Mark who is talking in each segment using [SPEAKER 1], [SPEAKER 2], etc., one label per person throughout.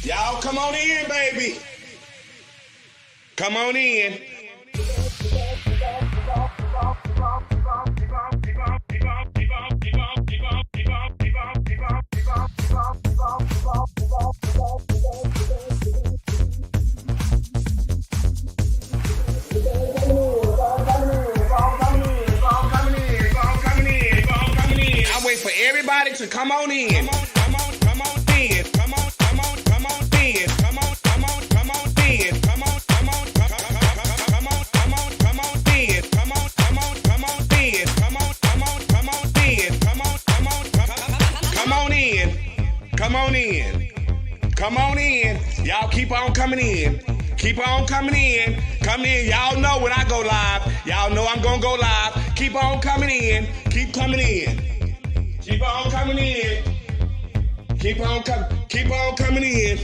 [SPEAKER 1] Y'all come on in, baby. Come on in. I wait for everybody to come on in. Come on in. Come on in. Come on in. Come on in. Come on in. Come on in. Y'all keep on coming in. Keep on coming in. Come in. Y'all know when I go live. Y'all know I'm gonna go live. Keep on coming in. Keep coming in. Keep on coming in. Keep on coming in.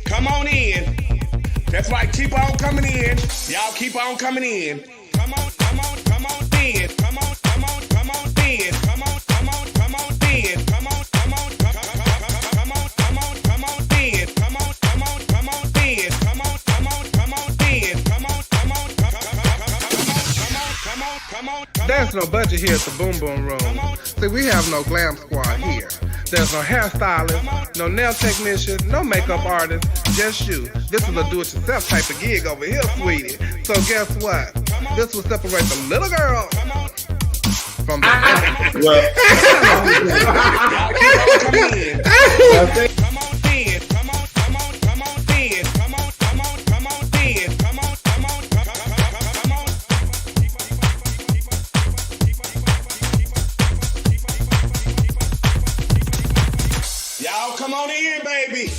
[SPEAKER 1] Come on in. That's right. Keep on coming in. Y'all keep on coming in. Come on in. Come on in. Come on in. Come on in. Come on in. Come on in. Come on in. Come on in.
[SPEAKER 2] There's no budget here at the Boom Boom Room. See, we have no glam squad here. There's no hairstylist, no nail technician, no makeup artist, just you. This is a do-it-yourself type of gig over here, sweetie. So guess what? This will separate the little girl from the
[SPEAKER 1] Y'all come on in, baby.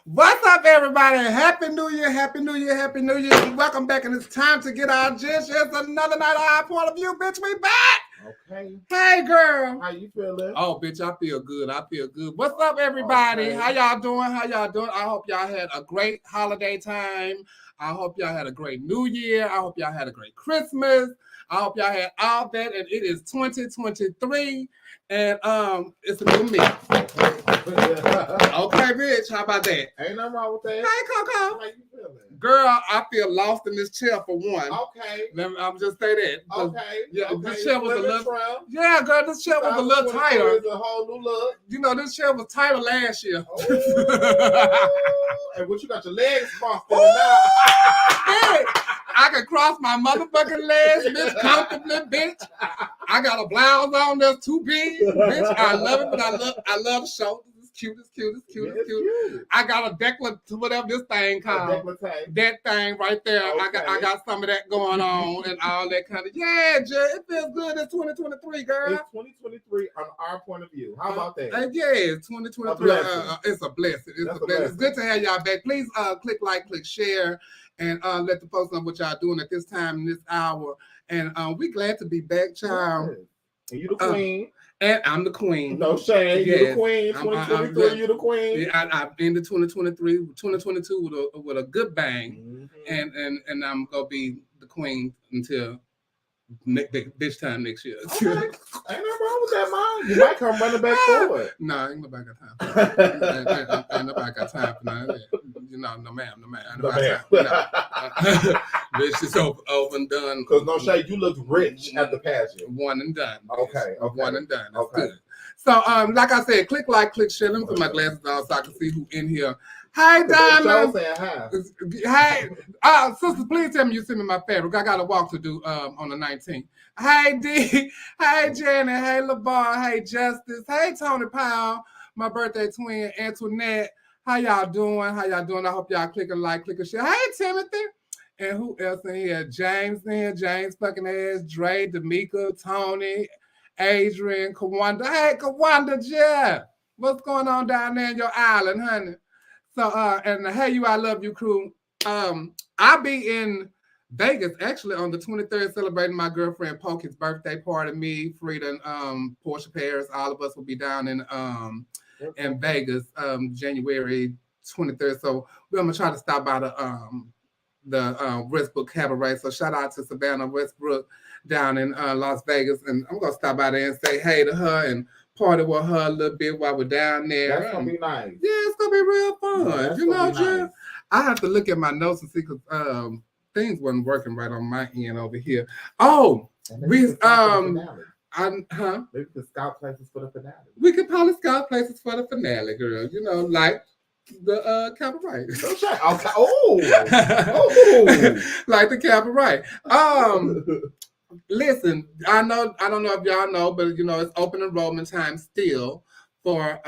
[SPEAKER 2] What's up, everybody? Happy New Year, Happy New Year, Happy New Year. Welcome back, and it's time to get our gist. It's another night of our point of view, bitch. We back.
[SPEAKER 3] Okay.
[SPEAKER 2] Hey, girl.
[SPEAKER 3] How you feeling?
[SPEAKER 2] Oh, bitch, I feel good. I feel good. What's up, everybody?
[SPEAKER 3] Okay.
[SPEAKER 2] How y'all doing? How y'all doing? I hope y'all had a great holiday time. I hope y'all had a great New Year. I hope y'all had a great Christmas. I hope y'all had all that, and it is 2023, and it's a new me. Okay, bitch. How about that?
[SPEAKER 3] Ain't nothing wrong with that.
[SPEAKER 2] Hey, Coco.
[SPEAKER 3] How you feeling?
[SPEAKER 2] Girl, I feel lost in this chair for one.
[SPEAKER 3] Okay.
[SPEAKER 2] I'm just say that.
[SPEAKER 3] Okay.
[SPEAKER 2] Yeah,
[SPEAKER 3] okay.
[SPEAKER 2] This chair was a little.
[SPEAKER 3] Trail.
[SPEAKER 2] Yeah, girl, this chair was a little tighter.
[SPEAKER 3] It's a whole new look.
[SPEAKER 2] You know, this chair was tighter last year.
[SPEAKER 3] And what you got your legs crossed in now?
[SPEAKER 2] I can cross my motherfucking legs, bitch, comfortably, bitch. I got a blouse on that's too big, bitch. I love it, but I love the shoulders. It's cute. I got a decollete, whatever this thing called. That thing right there. Okay. I got some of that going on and all that kind of. Yeah, Jay, it feels good. It's 2023, girl.
[SPEAKER 3] It's 2023 on our point of view. How about that?
[SPEAKER 2] Yeah, it's 2023. It's a blessing. It's a blessing. It's good to have y'all back. Please click like, click share, and let the folks know what y'all doing at this time, in this hour. And we glad to be back, child.
[SPEAKER 3] And you the queen.
[SPEAKER 2] And I'm the queen.
[SPEAKER 3] No shade. Yes. You the queen. 2023, you the queen.
[SPEAKER 2] Yeah, I've ended 2022 with a good bang. Mm-hmm. And I'm going to be the queen until this time next year.
[SPEAKER 3] Okay. Ain't nothing wrong with that, Mom. You might come running back forward.
[SPEAKER 2] No, ain't nobody got time for that. Ain't nobody got time for none of that. You know, no ma'am. Bitch, it's over and done.
[SPEAKER 3] Because no shade, you look rich at the pageant.
[SPEAKER 2] One and done.
[SPEAKER 3] Okay.
[SPEAKER 2] One and done. That's good. So, like I said, click like, click share. Let me put my glasses on so I can see who in here. Hi, Diamond. Hey, sister, please tell me you sent me my favorite. I got a walk to do on the 19th. Hey, D. Hey, Janet. Hey, LeVar. Hey, Justice. Hey, Tony Powell. My birthday twin, Antoinette. How y'all doing? I hope y'all click a like, click a share. Hey, Timothy. And who else in here? James in here. James fucking ass. Dre, D'Amica, Tony, Adrian, Kawanda. Hey, Kawanda Jeff. What's going on down there in your island, honey? So, and hey, you, I love you crew. I'll be in Vegas, actually on the 23rd, celebrating my girlfriend Pokey's birthday party. Me, Frida, and Portia Paris, all of us will be down in Vegas, January 23rd. So we're gonna try to stop by the Westbrook Cabaret. So shout out to Savannah Westbrook down in Las Vegas, and I'm gonna stop by there and say hey to her and party with her a little bit while we're down there.
[SPEAKER 3] That's gonna be nice.
[SPEAKER 2] Yeah, it's gonna be real fun.
[SPEAKER 3] Yeah,
[SPEAKER 2] you know, Jim.
[SPEAKER 3] nice.
[SPEAKER 2] I have to look at my notes and see because things wasn't working right on my end over here. Oh, we
[SPEAKER 3] Maybe we could scout places for the finale.
[SPEAKER 2] We could probably scout places for the finale, girl. You know, like the cabaret.
[SPEAKER 3] Okay. Oh,
[SPEAKER 2] like the cabaret. Listen, I don't know if y'all know, but you know, it's open enrollment time still for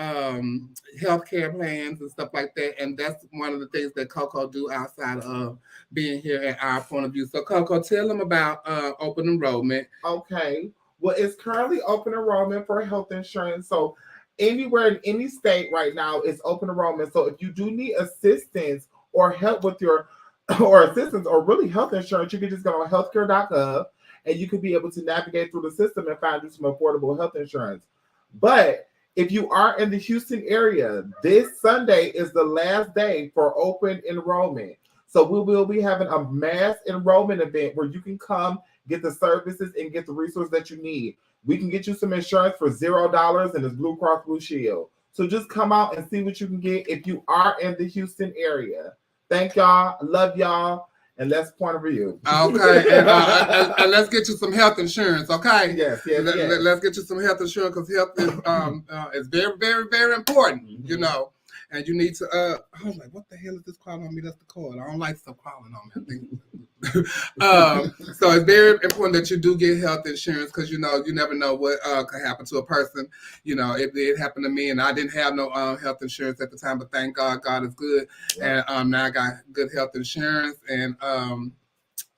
[SPEAKER 2] healthcare plans and stuff like that. And that's one of the things that Coco do outside of being here at our point of view. So Coco, tell them about open enrollment.
[SPEAKER 3] Okay. Well, it's currently open enrollment for health insurance. So anywhere in any state right now is open enrollment. So if you do need assistance or help with your or really health insurance, you can just go on healthcare.gov and you could be able to navigate through the system and find you some affordable health insurance. But if you are in the Houston area, this Sunday is the last day for open enrollment. So we will be having a mass enrollment event where you can come, get the services, and get the resources that you need. We can get you some insurance for $0 and it's Blue Cross Blue Shield. So just come out and see what you can get if you are in the Houston area. Thank y'all. Love y'all. And let's point of view.
[SPEAKER 2] Okay, and let's get you some health insurance. Okay.
[SPEAKER 3] Yes.
[SPEAKER 2] Let's get you some health insurance because health is very, very, very important. Mm-hmm. You know, and you need to. I was like, what the hell is this calling on me? That's the call. I don't like stuff calling on me. I think. So it's very important that you do get health insurance because you know you never know what could happen to a person. You know, if it happened to me and I didn't have no health insurance at the time, but thank God, God is good, and now I got good health insurance. And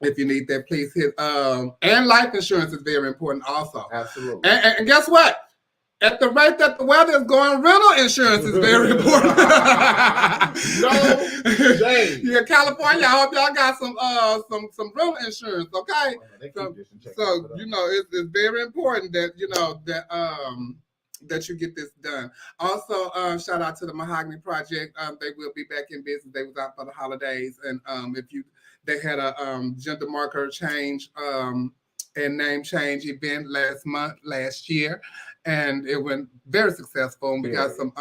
[SPEAKER 2] if you need that, please hit and life insurance is very important also.
[SPEAKER 3] Absolutely.
[SPEAKER 2] And guess what? At the rate that the weather is going, rental insurance is very important.
[SPEAKER 3] No shame.
[SPEAKER 2] Yeah, California. I hope y'all got some rental insurance, okay? So you know it's very important that you know that you get this done. Also, shout out to the Mahogany Project. They will be back in business. They was out for the holidays, and they had a gender marker change and name change event last year. And it went very successful. And we got some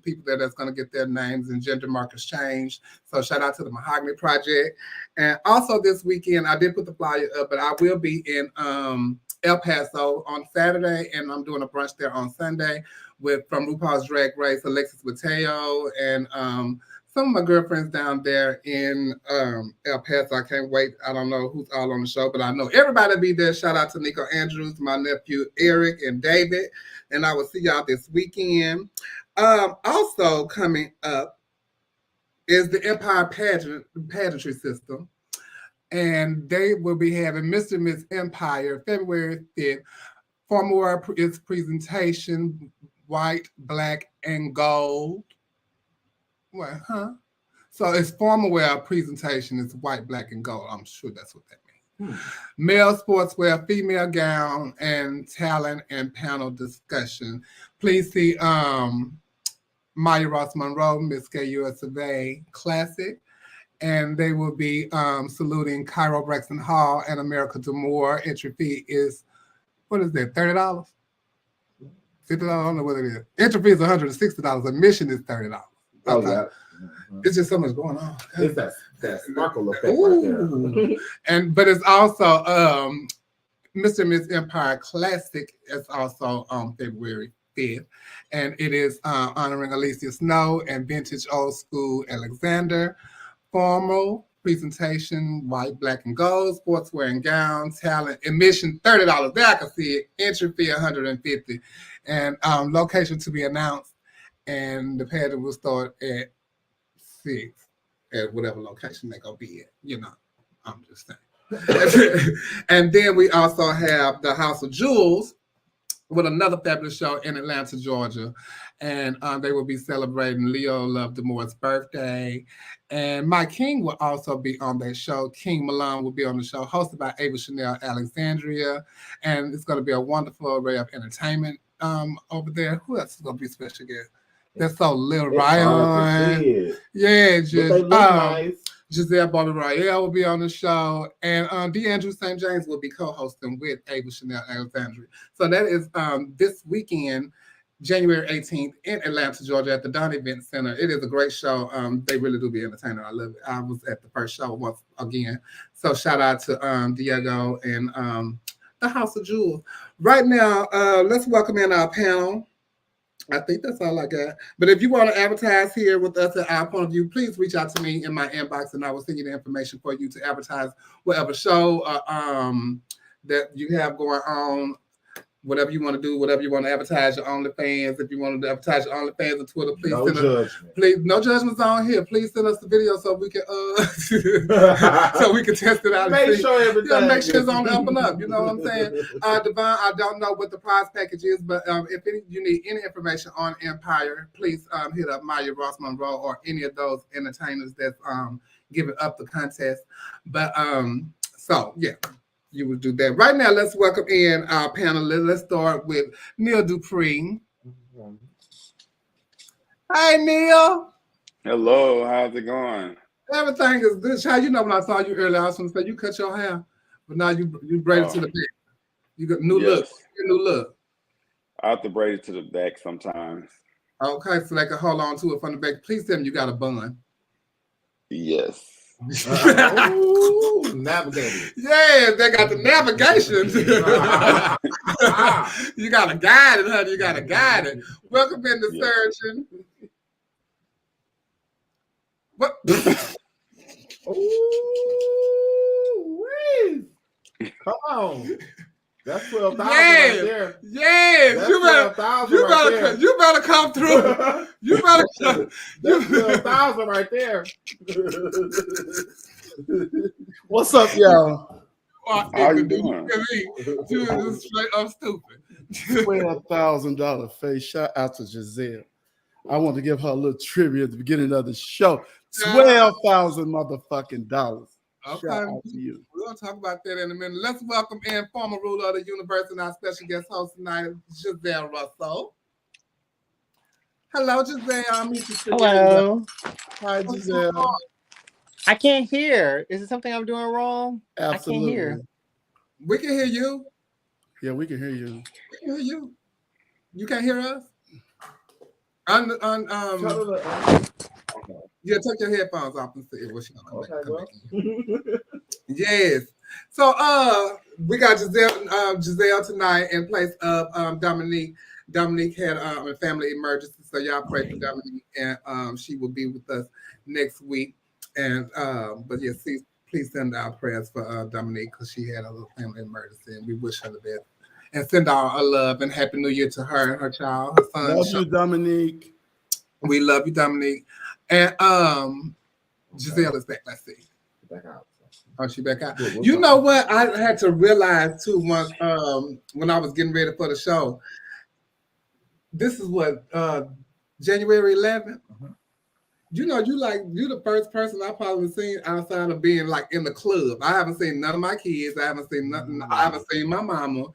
[SPEAKER 2] people that's going to get their names and gender markers changed. So shout out to the Mahogany Project. And also this weekend, I did put the flyer up, but I will be in El Paso on Saturday, and I'm doing a brunch there on Sunday from RuPaul's Drag Race, Alexis Mateo, and some of my girlfriends down there in El Paso. I can't wait. I don't know who's all on the show, but I know everybody will be there. Shout out to Nico Andrews, my nephew Eric, and David. And I will see y'all this weekend. Also coming up is the Empire Pageantry System. And they will be having Mr. and Miss Empire February 5th. Formal its presentation, white, black, and gold. Well, So it's formal wear presentation is white, black, and gold. I'm sure that's what that means. Male sportswear, female gown, and talent and panel discussion. Please see Maya Ross Monroe, Miss KU Survey Classic. And they will be saluting Cairo Braxton Hall and America Demore. Entry fee is, what is that, $30? $50? I don't know what it is. Entry fee is $160. Admission is $30.
[SPEAKER 3] Oh, yeah.
[SPEAKER 2] It's just so much going on.
[SPEAKER 3] It's that sparkle effect right there.
[SPEAKER 2] But it's also Mr. and Miss Empire Classic is also on February 5th. And it is honoring Alicia Snow and Vintage Old School Alexander. Formal presentation, white, black, and gold, sportswear and gowns, talent, admission $30. There I can see it. Entry fee $150. And location to be announced. And the pageant will start at 6 at whatever location they're going to be at. You know, I'm just saying. And then we also have the House of Jewels, with another fabulous show in Atlanta, Georgia. And they will be celebrating Leo Love Demore's birthday. And Mike King will also be on that show. King Malone will be on the show, hosted by Ava Chanel Alexandria. And it's going to be a wonderful array of entertainment over there. Who else is going to be special guest? That's so Lil Ryan. Yeah, just nice. Giselle Bobby Royale will be on the show, and DeAndrew St. James will be co-hosting with Ava Chanel Alexandria. So that is this weekend, January 18th in Atlanta, Georgia, at the Don Event Center. It is a great show. They really do be entertaining. I love it. I was at the first show once again. So shout out to Diego and the House of Jewels. Right now, let's welcome in our panel. I think that's all I got. But if you want to advertise here with us at Our Point of View, please reach out to me in my inbox and I will send you the information for you to advertise whatever show that you have going on, whatever you want to do, whatever you want to advertise your OnlyFans. If you want to advertise your OnlyFans on Twitter, please
[SPEAKER 3] no judgment.
[SPEAKER 2] Please, no judgments on here. Please send us the video so we can so we can test it out.
[SPEAKER 3] Make sure everything.
[SPEAKER 2] Make sure it's on the up and up. You know what I'm saying? Devon, I don't know what the prize package is, but if you need any information on Empire, please hit up Maya Ross Monroe or any of those entertainers that's giving up the contest. But so yeah. You would do that. Right now, let's welcome in our panelists. Let's start with Neil Dupree. Hi, Neil.
[SPEAKER 4] Hello, how's it going?
[SPEAKER 2] Everything is good. Child, you know when I saw you earlier, I was going to say you cut your hair, but now you braid it to the back. You got new look. New look.
[SPEAKER 4] I have to braid it to the back sometimes.
[SPEAKER 2] Okay, so they can hold on to it from the back. Please tell me you got a bun.
[SPEAKER 4] Yes.
[SPEAKER 3] Ooh, navigating.
[SPEAKER 2] Yeah, they got the navigation. You got to guide it, honey. You got to guide it. Welcome in the surgeon. What?
[SPEAKER 3] Ooh, come on. That's 12,000 right there.
[SPEAKER 2] Yes,
[SPEAKER 3] that's
[SPEAKER 2] you better come through. You better come.
[SPEAKER 3] That's 12,000 right there.
[SPEAKER 5] What's up, y'all?
[SPEAKER 4] How you doing?
[SPEAKER 2] You straight up stupid.
[SPEAKER 5] $12,000 face. Shout out to Giselle. I want to give her a little trivia at the beginning of the show. $12,000 motherfucking dollars.
[SPEAKER 2] Okay,
[SPEAKER 5] shout out to you.
[SPEAKER 2] We're gonna talk about that in a minute. Let's welcome in former ruler of the universe and our special guest host tonight, Giselle Russell. Hello, Giselle.
[SPEAKER 6] Hello.
[SPEAKER 5] Hi, Giselle.
[SPEAKER 6] I can't hear. Is it something I'm doing wrong?
[SPEAKER 5] Absolutely.
[SPEAKER 6] I can't hear.
[SPEAKER 2] We can hear you.
[SPEAKER 5] Yeah, we can hear you.
[SPEAKER 2] We can hear you. You can't hear us? Yeah, take your headphones off and see what she's gonna make. Yes. So we got Giselle tonight in place of Dominique. Dominique had a family emergency, so y'all pray for Dominique, and she will be with us next week. And but yes, please send our prayers for Dominique because she had a little family emergency, and we wish her the best. And send our love and happy New Year to her and her child, her son.
[SPEAKER 5] Love you, Dominique.
[SPEAKER 2] We love you, Dominique. And Giselle is back. Let's see.
[SPEAKER 3] Back out.
[SPEAKER 2] Oh, she back out. You know what? I had to realize too once when I was getting ready for the show. This is what January 11th. You know, you the first person I probably seen outside of being like in the club. I haven't seen none of my kids. I haven't seen nothing. I haven't seen my mama.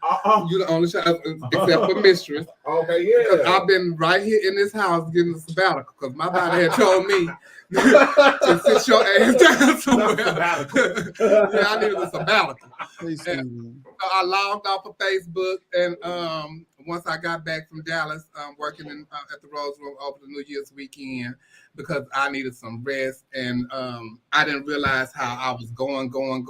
[SPEAKER 2] You the only child except for mistress.
[SPEAKER 3] Okay, yeah.
[SPEAKER 2] I've been right here in this house getting a sabbatical because my body had told me to sit your ass down somewhere. Yeah, I needed a sabbatical. So I logged off of Facebook, and once I got back from Dallas, working at the Rose Room over the New Year's weekend, because I needed some rest, and I didn't realize how I was going. And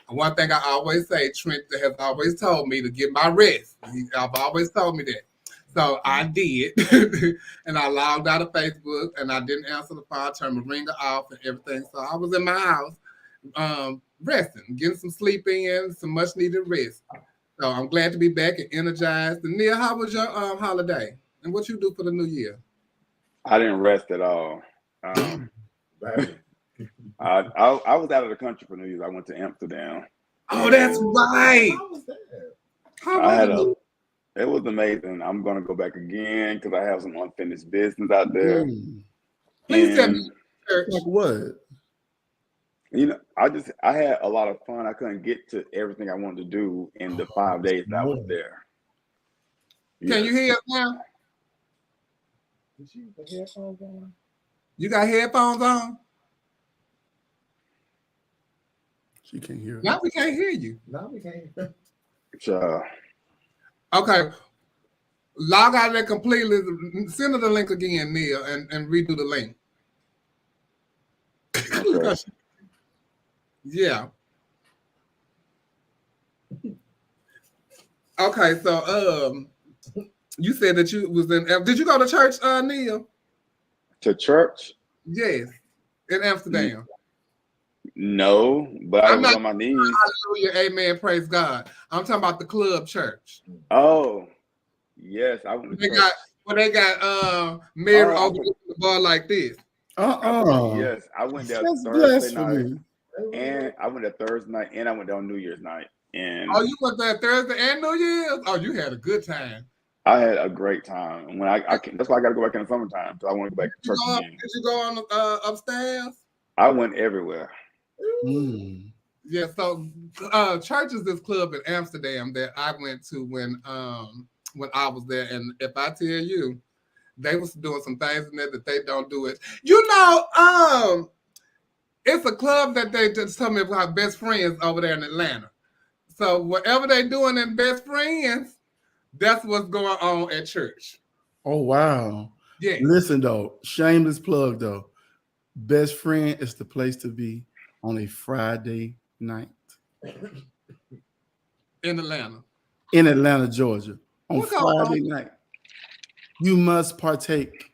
[SPEAKER 2] one thing I always say, Trent has always told me to get my rest. I've always told me that. So I did, and I logged out of Facebook, and I didn't answer the phone, turned my ringer off and everything. So I was in my house resting, getting some sleep in, some much needed rest. So I'm glad to be back and energized. And Neil, how was your holiday? And what you do for the new year?
[SPEAKER 4] I didn't rest at all. I was out of the country for New Year's. I went to Amsterdam.
[SPEAKER 2] Oh, that's right.
[SPEAKER 3] How was that?
[SPEAKER 4] It was amazing. I'm gonna go back again because I have some unfinished business out there.
[SPEAKER 2] Please tell me,
[SPEAKER 4] And
[SPEAKER 2] church.
[SPEAKER 5] Like what?
[SPEAKER 4] I had a lot of fun. I couldn't get to everything I wanted to do in the 5 days that I was there.
[SPEAKER 2] Can you hear us now?
[SPEAKER 3] Did you put headphones on?
[SPEAKER 2] You got headphones on?
[SPEAKER 5] She can't hear us.
[SPEAKER 2] Now we can't hear you.
[SPEAKER 3] No, we can't.
[SPEAKER 2] Okay. Log out of that completely. Send her the link again, Neil, and redo the link.
[SPEAKER 4] Okay.
[SPEAKER 2] Yeah. Okay, so you said that you was in. Did you go to church, Neil?
[SPEAKER 4] To church?
[SPEAKER 2] Yes, in Amsterdam.
[SPEAKER 4] No, but I was on my knees.
[SPEAKER 2] Hallelujah, amen, praise God. I'm talking about the club church.
[SPEAKER 4] Oh, yes, I went to church.
[SPEAKER 2] They got Mary over the bar like this.
[SPEAKER 4] Yes, I went there
[SPEAKER 5] That's
[SPEAKER 4] Thursday night,
[SPEAKER 5] blasphemy.
[SPEAKER 4] and I went there Thursday night, and I went there on New Year's night. And
[SPEAKER 2] you went there Thursday and New Year's? Oh, you had a good time.
[SPEAKER 4] I had a great time. And when that's why I got to go back in the summertime. So I want to go back to church again.
[SPEAKER 2] Did you go on upstairs?
[SPEAKER 4] I went everywhere.
[SPEAKER 2] Yeah, so church is this club in Amsterdam that I went to when I was there, and if I tell you, they was doing some things in there that they don't do it. It's a club that they just told me about best friends over there in Atlanta. So whatever they doing in best friends, that's what's going on at church.
[SPEAKER 5] Oh wow.
[SPEAKER 2] Yeah.
[SPEAKER 5] Listen though, shameless plug though. Best friend is the place to be on a Friday night.
[SPEAKER 2] In Atlanta.
[SPEAKER 5] In Atlanta, Georgia. On Friday night. You must partake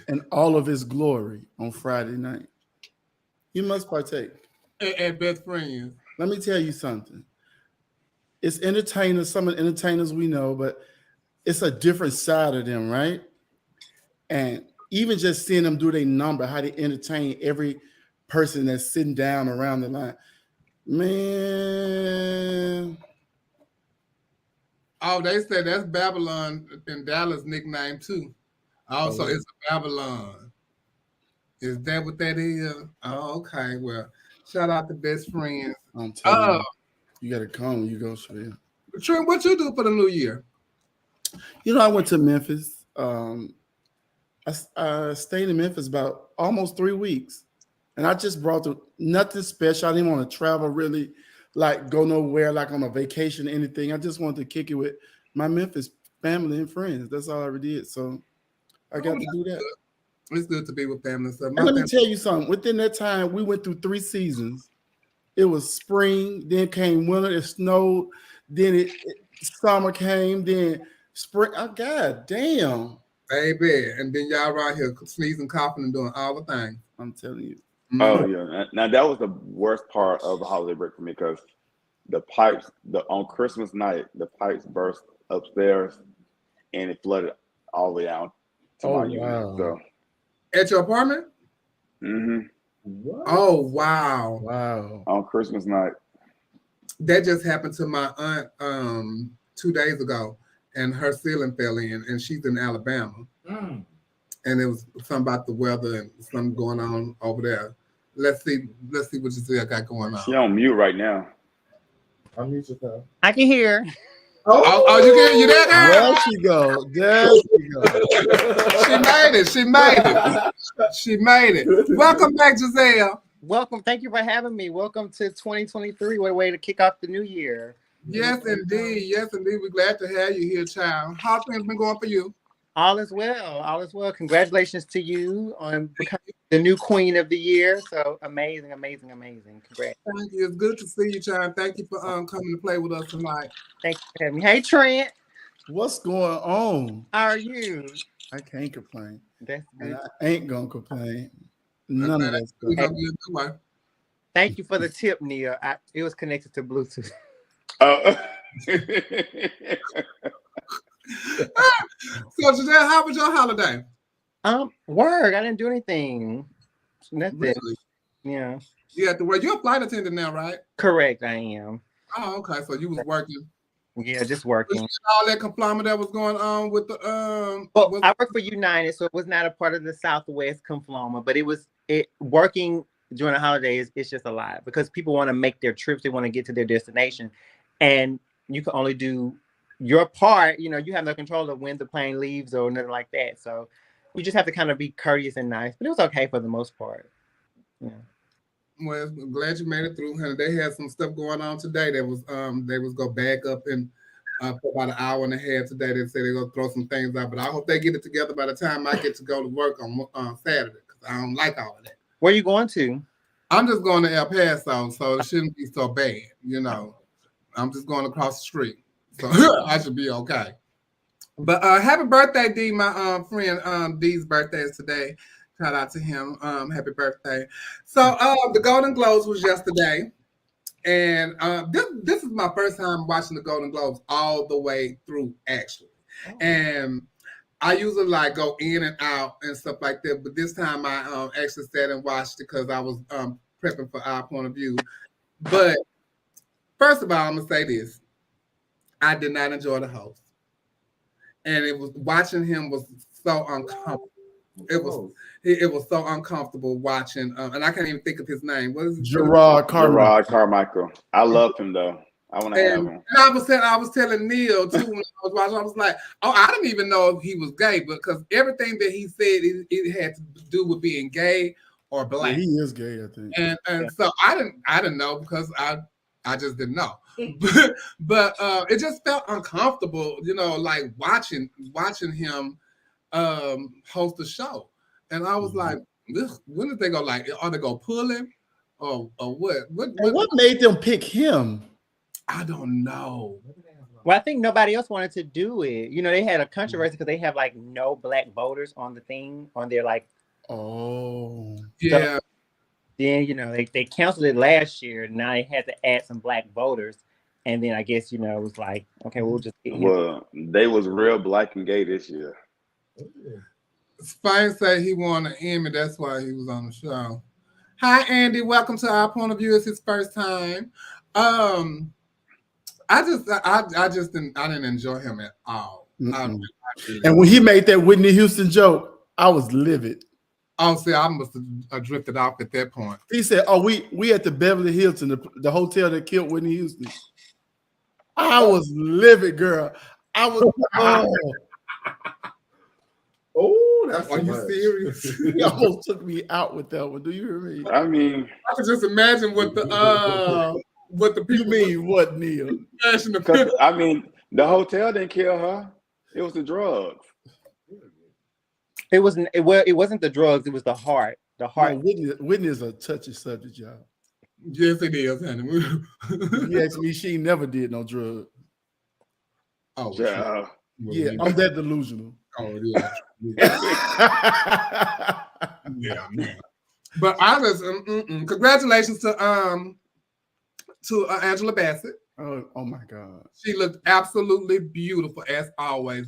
[SPEAKER 5] in all of his glory on Friday night. You must partake.
[SPEAKER 2] At best friends.
[SPEAKER 5] Let me tell you something. It's entertainers, some of the entertainers we know, but it's a different side of them, right? And even just seeing them do their number, how they entertain every person that's sitting down around the line. Man.
[SPEAKER 2] Oh, they said that's Babylon in Dallas' nickname too. Also, it's a Babylon. Is that what that is? Oh, okay. Well, shout out to best friends.
[SPEAKER 5] I'm telling you gotta come when you go, Shreya.
[SPEAKER 2] Trent, what you do for the new year?
[SPEAKER 5] I went to Memphis. I stayed in Memphis about almost 3 weeks, and I just brought nothing special. I didn't want to travel really, like go nowhere, like on a vacation or anything. I just wanted to kick it with my Memphis family and friends. That's all I ever did. So I got to do that.
[SPEAKER 2] It's good to be with family. So
[SPEAKER 5] and let me tell you something. Within that time, we went through 3 seasons. It was spring, then came winter, it snowed, then summer came, then spring. Oh, God damn.
[SPEAKER 2] Baby. And then y'all right here sneezing, coughing, and doing all the things.
[SPEAKER 5] I'm telling you.
[SPEAKER 4] Oh, yeah. Now, that was the worst part of the holiday break for me because the pipes, on Christmas night, the pipes burst upstairs and it flooded all the way out to my unit. So.
[SPEAKER 2] At your apartment?
[SPEAKER 4] Mm-hmm.
[SPEAKER 2] What? Oh, wow.
[SPEAKER 5] Wow.
[SPEAKER 4] On Christmas night.
[SPEAKER 2] That just happened to my aunt 2 days ago, and her ceiling fell in, and she's in Alabama. And it was something about the weather and something going on over there. Let's see what you see I got going on.
[SPEAKER 4] She's on mute right now.
[SPEAKER 3] I'll mute yourself.
[SPEAKER 6] I can hear.
[SPEAKER 2] You there, girl?
[SPEAKER 5] There she go. There she go.
[SPEAKER 2] She made it. She made it. Welcome back, Giselle.
[SPEAKER 6] Welcome. Thank you for having me. Welcome to 2023. What a way to kick off the new year.
[SPEAKER 2] Yes, indeed. Yes, indeed. We're glad to have you here, child. How's things been going for you?
[SPEAKER 6] All is well. All is well. Congratulations to you on becoming the new queen of the year. So amazing. Congrats.
[SPEAKER 2] Thank you. It's good to see you, child. Thank you for coming to play with us tonight.
[SPEAKER 6] Thank you for having me. Hey, Trent.
[SPEAKER 5] What's going on?
[SPEAKER 6] How are you?
[SPEAKER 5] I can't complain.
[SPEAKER 6] That's good.
[SPEAKER 5] And I ain't gonna complain. None of that stuff.
[SPEAKER 6] Thank you for the tip, Nia. It was connected to Bluetooth.
[SPEAKER 2] So today, how was your holiday?
[SPEAKER 6] Work. I didn't do anything. Nothing.
[SPEAKER 2] Really?
[SPEAKER 6] Yeah.
[SPEAKER 2] You have to work. You're a flight attendant now, right?
[SPEAKER 6] Correct. I am.
[SPEAKER 2] Oh, okay. So you was working.
[SPEAKER 6] Yeah, just
[SPEAKER 2] Was
[SPEAKER 6] working.
[SPEAKER 2] all that conflict that was going on with the
[SPEAKER 6] Well, I work for United, so it was not a part of the Southwest Confloma, but it working during the holidays. It's just a lot because people want to make their trips, they want to get to their destination, and you can only do your part. You know, you have no control of when the plane leaves or nothing like that. So you just have to kind of be courteous and nice. But it was okay for the most part. Yeah.
[SPEAKER 2] Well, I'm glad you made it through, honey. They had some stuff going on today that was they was go back up and for about an hour and a half today. They say they're gonna throw some things out, but I hope they get it together by the time I get to go to work on Saturday because I don't like all of that.
[SPEAKER 6] Where are you going to?
[SPEAKER 2] I'm just going to El Paso, so it shouldn't be so bad, you know. I'm just going across the street, so I should be okay. But happy birthday, D, my friend D's birthday is today. Shout out to him. Happy birthday. So the Golden Globes was yesterday. And this is my first time watching the Golden Globes all the way through, actually. Oh. And I usually like go in and out and stuff like that. But this time I actually sat and watched it because I was prepping for Our Point of View. But first of all, I'm going to say this. I did not enjoy the host. And it was watching him was so uncomfortable. It was so uncomfortable watching, and I can't even think of his name. What is it?
[SPEAKER 5] Gerard
[SPEAKER 4] Carmichael. I love him though. I want to have him.
[SPEAKER 2] And I was telling Neil too when I was watching. I was like, oh, I didn't even know if he was gay, because everything that he said it had to do with being gay or black.
[SPEAKER 5] Yeah, he is gay, I think.
[SPEAKER 2] And so I didn't know because I just didn't know. but it just felt uncomfortable, you know, like watching him host the show. And I was like, when did they go? Like, are they gonna pull him, or what?
[SPEAKER 5] What made them pick him?
[SPEAKER 2] I don't know.
[SPEAKER 6] Well, I think nobody else wanted to do it. You know, they had a controversy because they have like no black voters on the thing on their like.
[SPEAKER 5] Oh,
[SPEAKER 2] yeah.
[SPEAKER 6] So then you know they canceled it last year. And now they had to add some black voters, and then I guess you know it was like, okay, we'll just.
[SPEAKER 4] Well, they was real black and gay this year.
[SPEAKER 2] Spice said he won an Emmy. That's why he was on the show. Hi, Andy. Welcome to Our Point of View. It's his first time. I didn't enjoy him at all.
[SPEAKER 5] And when he made that Whitney Houston joke, I was livid.
[SPEAKER 2] Oh, see, I must have drifted off at that point.
[SPEAKER 5] He said, "Oh, we at the Beverly Hilton, the hotel that killed Whitney Houston." I was livid, girl. I was.
[SPEAKER 3] Oh, that's
[SPEAKER 2] are you serious?
[SPEAKER 5] He almost took me out with that one. Do you hear me?
[SPEAKER 4] I mean,
[SPEAKER 2] I could just imagine what the people.
[SPEAKER 5] You mean what, Neil?
[SPEAKER 4] I mean, the hotel didn't kill her. It was the drugs.
[SPEAKER 6] It wasn't the drugs. It was the heart. The heart.
[SPEAKER 5] No, Whitney is a touchy subject, y'all.
[SPEAKER 2] Yes, it is, honey.
[SPEAKER 5] You asked me, she never did no drugs.
[SPEAKER 2] Oh,
[SPEAKER 5] yeah, I'm that delusional.
[SPEAKER 2] Oh, yeah. Yeah, man. But I was congratulations to Angela Bassett.
[SPEAKER 5] Oh my God.
[SPEAKER 2] She looked absolutely beautiful as always.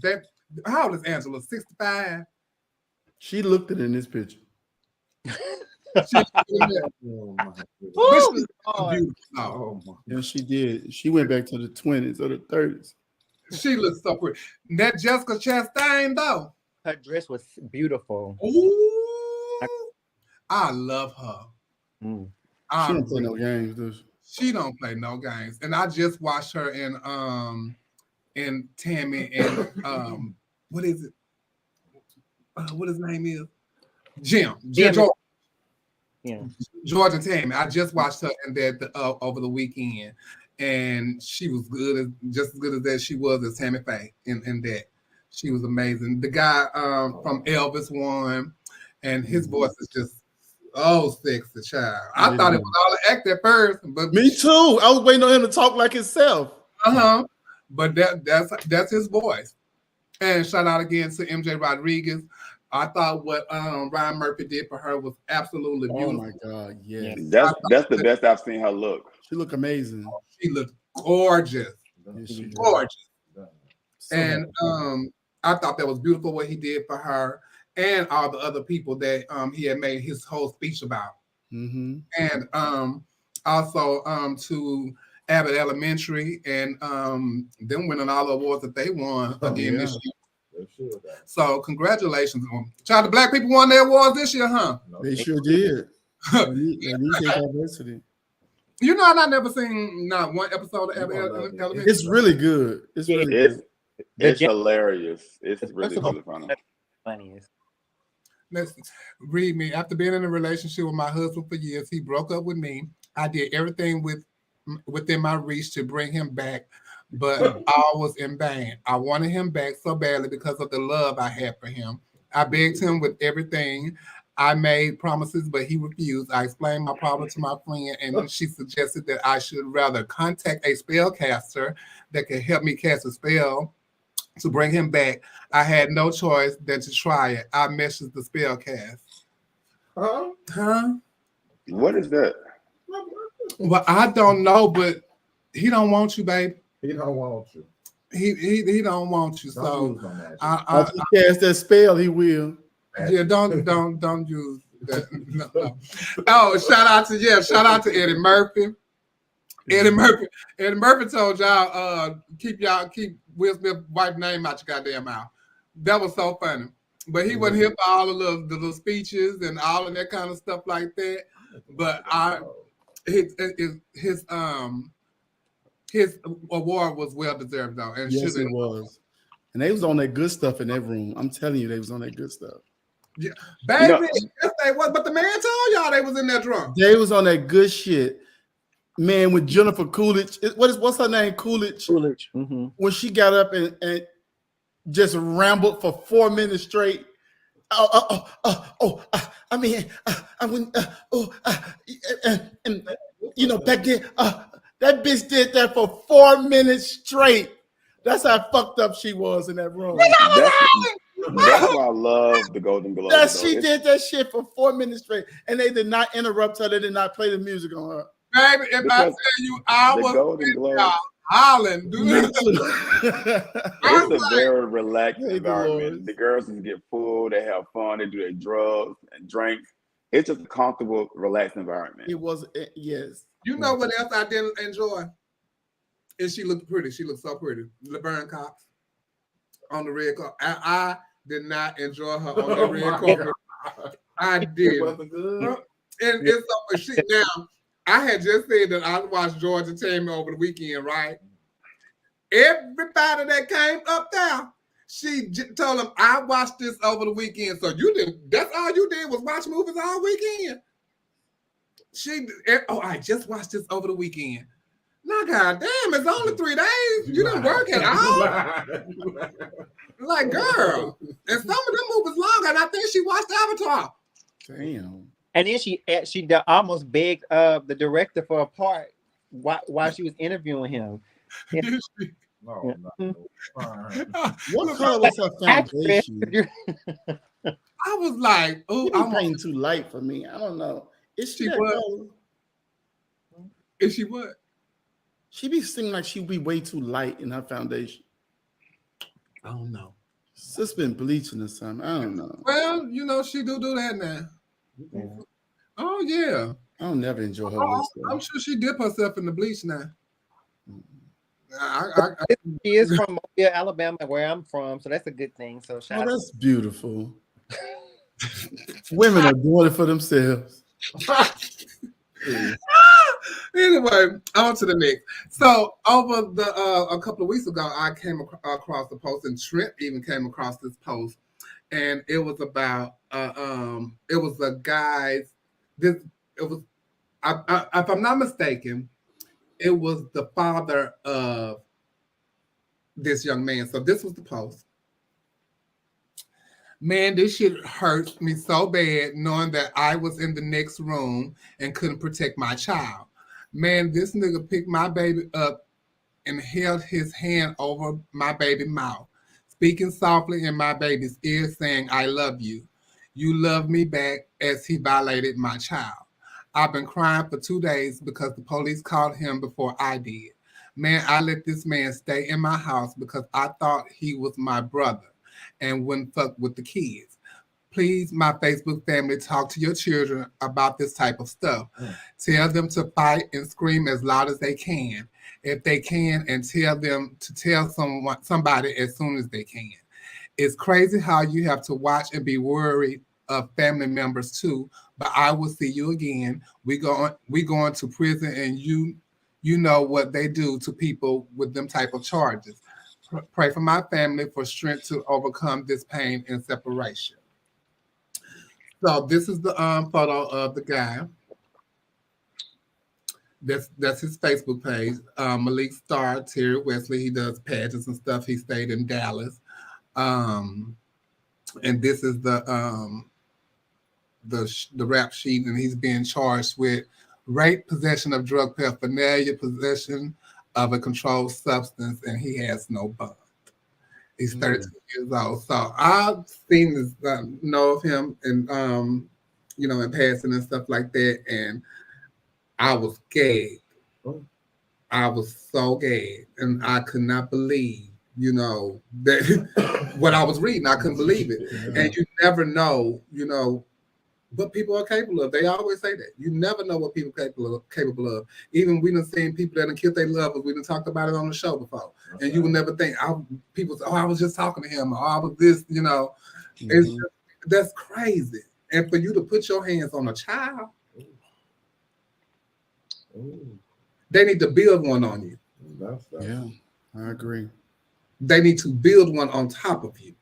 [SPEAKER 2] How old is Angela? 65?
[SPEAKER 5] She looked it in this picture. And she did. She went back to the 20s or the 30s.
[SPEAKER 2] She looks so pretty. That Jessica Chastain, though.
[SPEAKER 6] Her dress was beautiful.
[SPEAKER 2] Ooh, I love her.
[SPEAKER 5] She don't play no games, does she?
[SPEAKER 2] She don't play no games. And I just watched her in Tammy and what is it? What his name is? Jim. George. Yeah. George and Tammy. I just watched her in that over the weekend. And she was just as good as that she was as Tammy Faye in that. She was amazing. The guy from Elvis won, and his voice is just sexy, child. I thought it was all an act at first, but
[SPEAKER 5] me too. I was waiting on him to talk like himself.
[SPEAKER 2] But that's his voice. And shout out again to MJ Rodriguez. I thought what Ryan Murphy did for her was absolutely beautiful.
[SPEAKER 5] Oh my God, yes.
[SPEAKER 4] That's the best I've seen her look.
[SPEAKER 5] She looked amazing.
[SPEAKER 2] She looked gorgeous. Gorgeous. And I thought that was beautiful what he did for her and all the other people that he had made his whole speech about. And also to Abbott Elementary, and them winning all the awards that they won again this year. So congratulations on child. The black people won their awards this year, huh?
[SPEAKER 5] They sure did. They need their diversity.
[SPEAKER 2] You know, I never seen not one episode of Abbott Elementary.
[SPEAKER 5] It's really good. It's really good.
[SPEAKER 4] It's hilarious. It's really funny.
[SPEAKER 6] Funniest.
[SPEAKER 2] Listen, read me. After being in a relationship with my husband for years, he broke up with me. I did everything within my reach to bring him back, but all was in vain. I wanted him back so badly because of the love I had for him. I begged him with everything. I made promises, but he refused. I explained my problem to my friend, and she suggested that I should rather contact a spellcaster that could help me cast a spell to bring him back. I had no choice than to try it. I messaged the spellcast. Huh?
[SPEAKER 4] What is that?
[SPEAKER 2] Well, I don't know, but he don't want you, baby.
[SPEAKER 3] He don't want you.
[SPEAKER 2] He don't want you. So
[SPEAKER 5] If he cast that spell, he will.
[SPEAKER 2] yeah, don't use that. No. Oh, shout out to Eddie Murphy. Eddie Murphy told y'all keep Will Smith's wife's name out your goddamn mouth. That was so funny. But he wasn't here for all the little speeches and all of that kind of stuff like that. But his award was well deserved though. And
[SPEAKER 5] yes, it was. And they was on that good stuff in that room. I'm telling you, they was on that good stuff.
[SPEAKER 2] Yeah, baby, yes they was. But the man told y'all they was in there drunk.
[SPEAKER 5] They was on that good shit. Man, with Jennifer Coolidge, what's her name? Coolidge.
[SPEAKER 6] Mm-hmm.
[SPEAKER 5] When she got up and just rambled for 4 minutes straight. And you know, back then, that bitch did that for 4 minutes straight. That's how fucked up she was in that room.
[SPEAKER 4] That's why I love the Golden Globes.
[SPEAKER 5] She did that shit for 4 minutes straight, and they did not interrupt her. They did not play the music on her.
[SPEAKER 2] Baby, if I tell you I was with y'all hollering, dude.
[SPEAKER 4] It's a very relaxed environment. The girls just get full, they have fun, they do their drugs and drinks. It's just a comfortable, relaxed environment.
[SPEAKER 5] It was, yes.
[SPEAKER 2] You know what else I didn't enjoy? And she looked pretty. She looked so pretty. Laverne Cox on the red carpet. I did not enjoy her on the red carpet. I did. It wasn't good. And it's so shit now. I had just said that I watched Georgia Entertainment over the weekend, right? Everybody that came up there, she told them, I watched this over the weekend. So you didn't, that's all you did was watch movies all weekend. I just watched this over the weekend. Now, goddamn, it's only 3 days. You didn't work at all. Like, girl. And some of them movies long, and I think she watched Avatar.
[SPEAKER 5] Damn.
[SPEAKER 6] And then she almost begged the director for a part while she was interviewing him.
[SPEAKER 3] No.
[SPEAKER 5] What color was her foundation?
[SPEAKER 2] I was like, oh,
[SPEAKER 5] I'm painting too light for me. I don't know. Is she what?
[SPEAKER 2] Is she what?
[SPEAKER 5] She be seeming like she be way too light in her foundation.
[SPEAKER 2] I don't know.
[SPEAKER 5] It's been bleaching or something. I don't know.
[SPEAKER 2] Well, you know, she do that now. Yeah. Oh yeah.
[SPEAKER 5] I don't never enjoy her.
[SPEAKER 2] I'm sure she dip herself in the bleach now.
[SPEAKER 6] She is from Mobile, Alabama, where I'm from, so that's a good thing. So
[SPEAKER 5] that's beautiful. Women are doing it for themselves.
[SPEAKER 2] Anyway, on to the next. So over a couple of weeks ago, I came across a post, and Trent even came across this post, and it was about it was a guy's. If I'm not mistaken, it was the father of this young man. So this was the post. Man, this shit hurts me so bad knowing that I was in the next room and couldn't protect my child. Man, this nigga picked my baby up and held his hand over my baby's mouth, speaking softly in my baby's ear, saying, I love you. You love me back, as he violated my child. I've been crying for 2 days because the police called him before I did. Man, I let this man stay in my house because I thought he was my brother and wouldn't fuck with the kids. please, my Facebook family, talk to your children about this type of stuff. Tell them to fight and scream as loud as they can, if they can, and tell them to tell somebody as soon as they can. It's crazy how you have to watch and be worried of family members too. But I will see you again. We going to prison, and you know what they do to people with them type of charges. Pray for my family for strength to overcome this pain and separation. So this is the photo of the guy. That's his Facebook page. Malik Starr, Terry Wesley. He does pageants and stuff. He stayed in Dallas. And this is the rap sheet, and he's being charged with rape, possession of drug paraphernalia, possession of a controlled substance, and he has no bond. He's 32 years old. So I've seen this, know of him, and in passing and stuff like that, and I was gagged. I was so gagged, and I could not believe, that what I was reading. I couldn't believe it. Yeah. And you never know, what people are capable of. They always say that. You never know what people are capable of. Even we done seen people that done killed their lovers. We done talked about it on the show before. Okay. And you would never think, people say, I was just talking to him, or I was this, that's crazy. And for you to put your hands on a child, they need to build one on you.
[SPEAKER 5] Yeah, I agree.
[SPEAKER 2] They need to build one on top of you.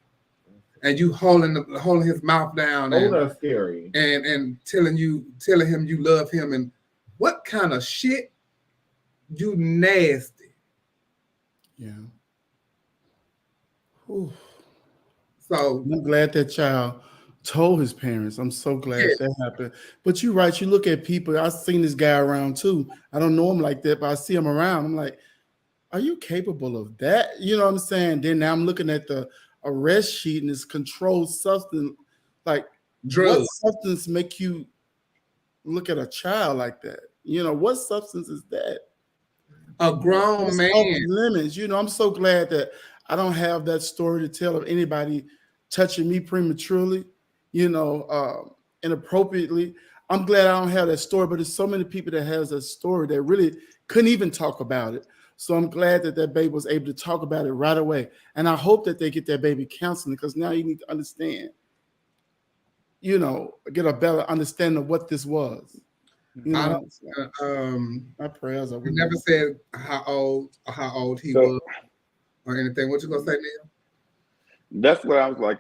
[SPEAKER 2] And you holding his mouth down,
[SPEAKER 3] that's scary.
[SPEAKER 2] And telling him you love him, and what kind of shit? You nasty.
[SPEAKER 5] Yeah.
[SPEAKER 2] Whew. So
[SPEAKER 5] I'm glad that child told his parents. I'm so glad that happened. But you're right. You look at people. I've seen this guy around too. I don't know him like that, but I see him around. I'm like, are you capable of that? You know what I'm saying? Then now I'm looking at the arrest sheet, and it's controlled substance. Like,
[SPEAKER 2] drugs.
[SPEAKER 5] What substance make you look at a child like that? What substance is that?
[SPEAKER 2] A grown man.
[SPEAKER 5] Limits. I'm so glad that I don't have that story to tell of anybody touching me prematurely, inappropriately. I'm glad I don't have that story, but there's so many people that has that story that really couldn't even talk about it. So I'm glad that baby was able to talk about it right away. And I hope that they get that baby counseling, because now you need to understand, get a better understanding of what this was.
[SPEAKER 2] My
[SPEAKER 5] prayers are with
[SPEAKER 2] you never said how old he was or anything. What you gonna say, Neil?
[SPEAKER 4] That's what I was like.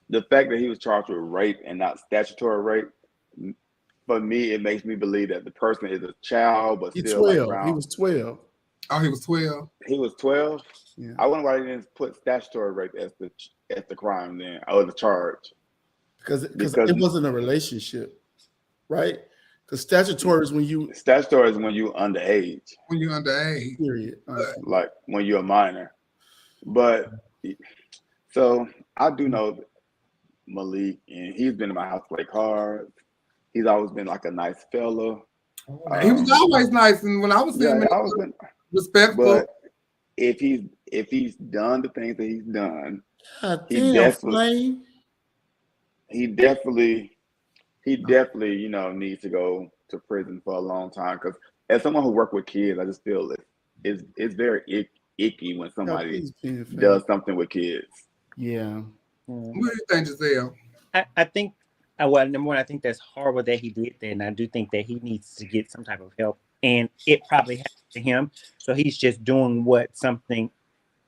[SPEAKER 4] The fact that he was charged with rape and not statutory rape, for me, it makes me believe that the person is a child, but
[SPEAKER 5] he's
[SPEAKER 4] still
[SPEAKER 5] 12.
[SPEAKER 4] Like
[SPEAKER 5] he was 12.
[SPEAKER 2] Oh, he was 12.
[SPEAKER 4] He was 12.
[SPEAKER 5] Yeah.
[SPEAKER 4] I wonder why they didn't put statutory rape as the crime then, or the charge.
[SPEAKER 5] Because it wasn't a relationship, right? Because statutory is when you
[SPEAKER 4] underage.
[SPEAKER 2] When you're underage.
[SPEAKER 5] Period.
[SPEAKER 4] Like when you're a minor. But so I do know Malik, and he's been in my house to play cards. He's always been like a nice fella.
[SPEAKER 2] He was always nice, and when I was seeing him, respectful. But
[SPEAKER 4] if he's done the things that he's done, he definitely needs to go to prison for a long time. Because as someone who worked with kids, I just feel it's very icky when somebody does something with kids.
[SPEAKER 5] Yeah.
[SPEAKER 2] What do you think, Giselle?
[SPEAKER 6] I think, well, number one, I think that's horrible that he did that, and I do think that he needs to get some type of help, and it probably happened to him, so he's just doing something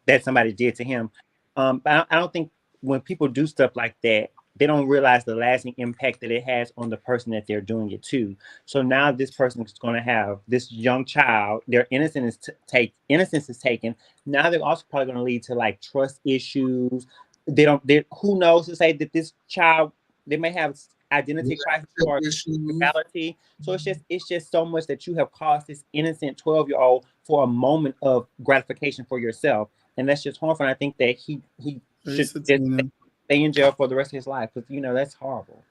[SPEAKER 6] that somebody did to him. But I don't think when people do stuff like that, they don't realize the lasting impact that it has on the person that they're doing it to. So now this person is going to have this young child, their innocence is taken. Now they're also probably going to lead to like trust issues. Who knows to say that this child, they may have identity crisis or reality. So it's just so much that you have caused this innocent 12-year-old for a moment of gratification for yourself. And that's just harmful. And I think that he should stay in jail for the rest of his life, because that's horrible.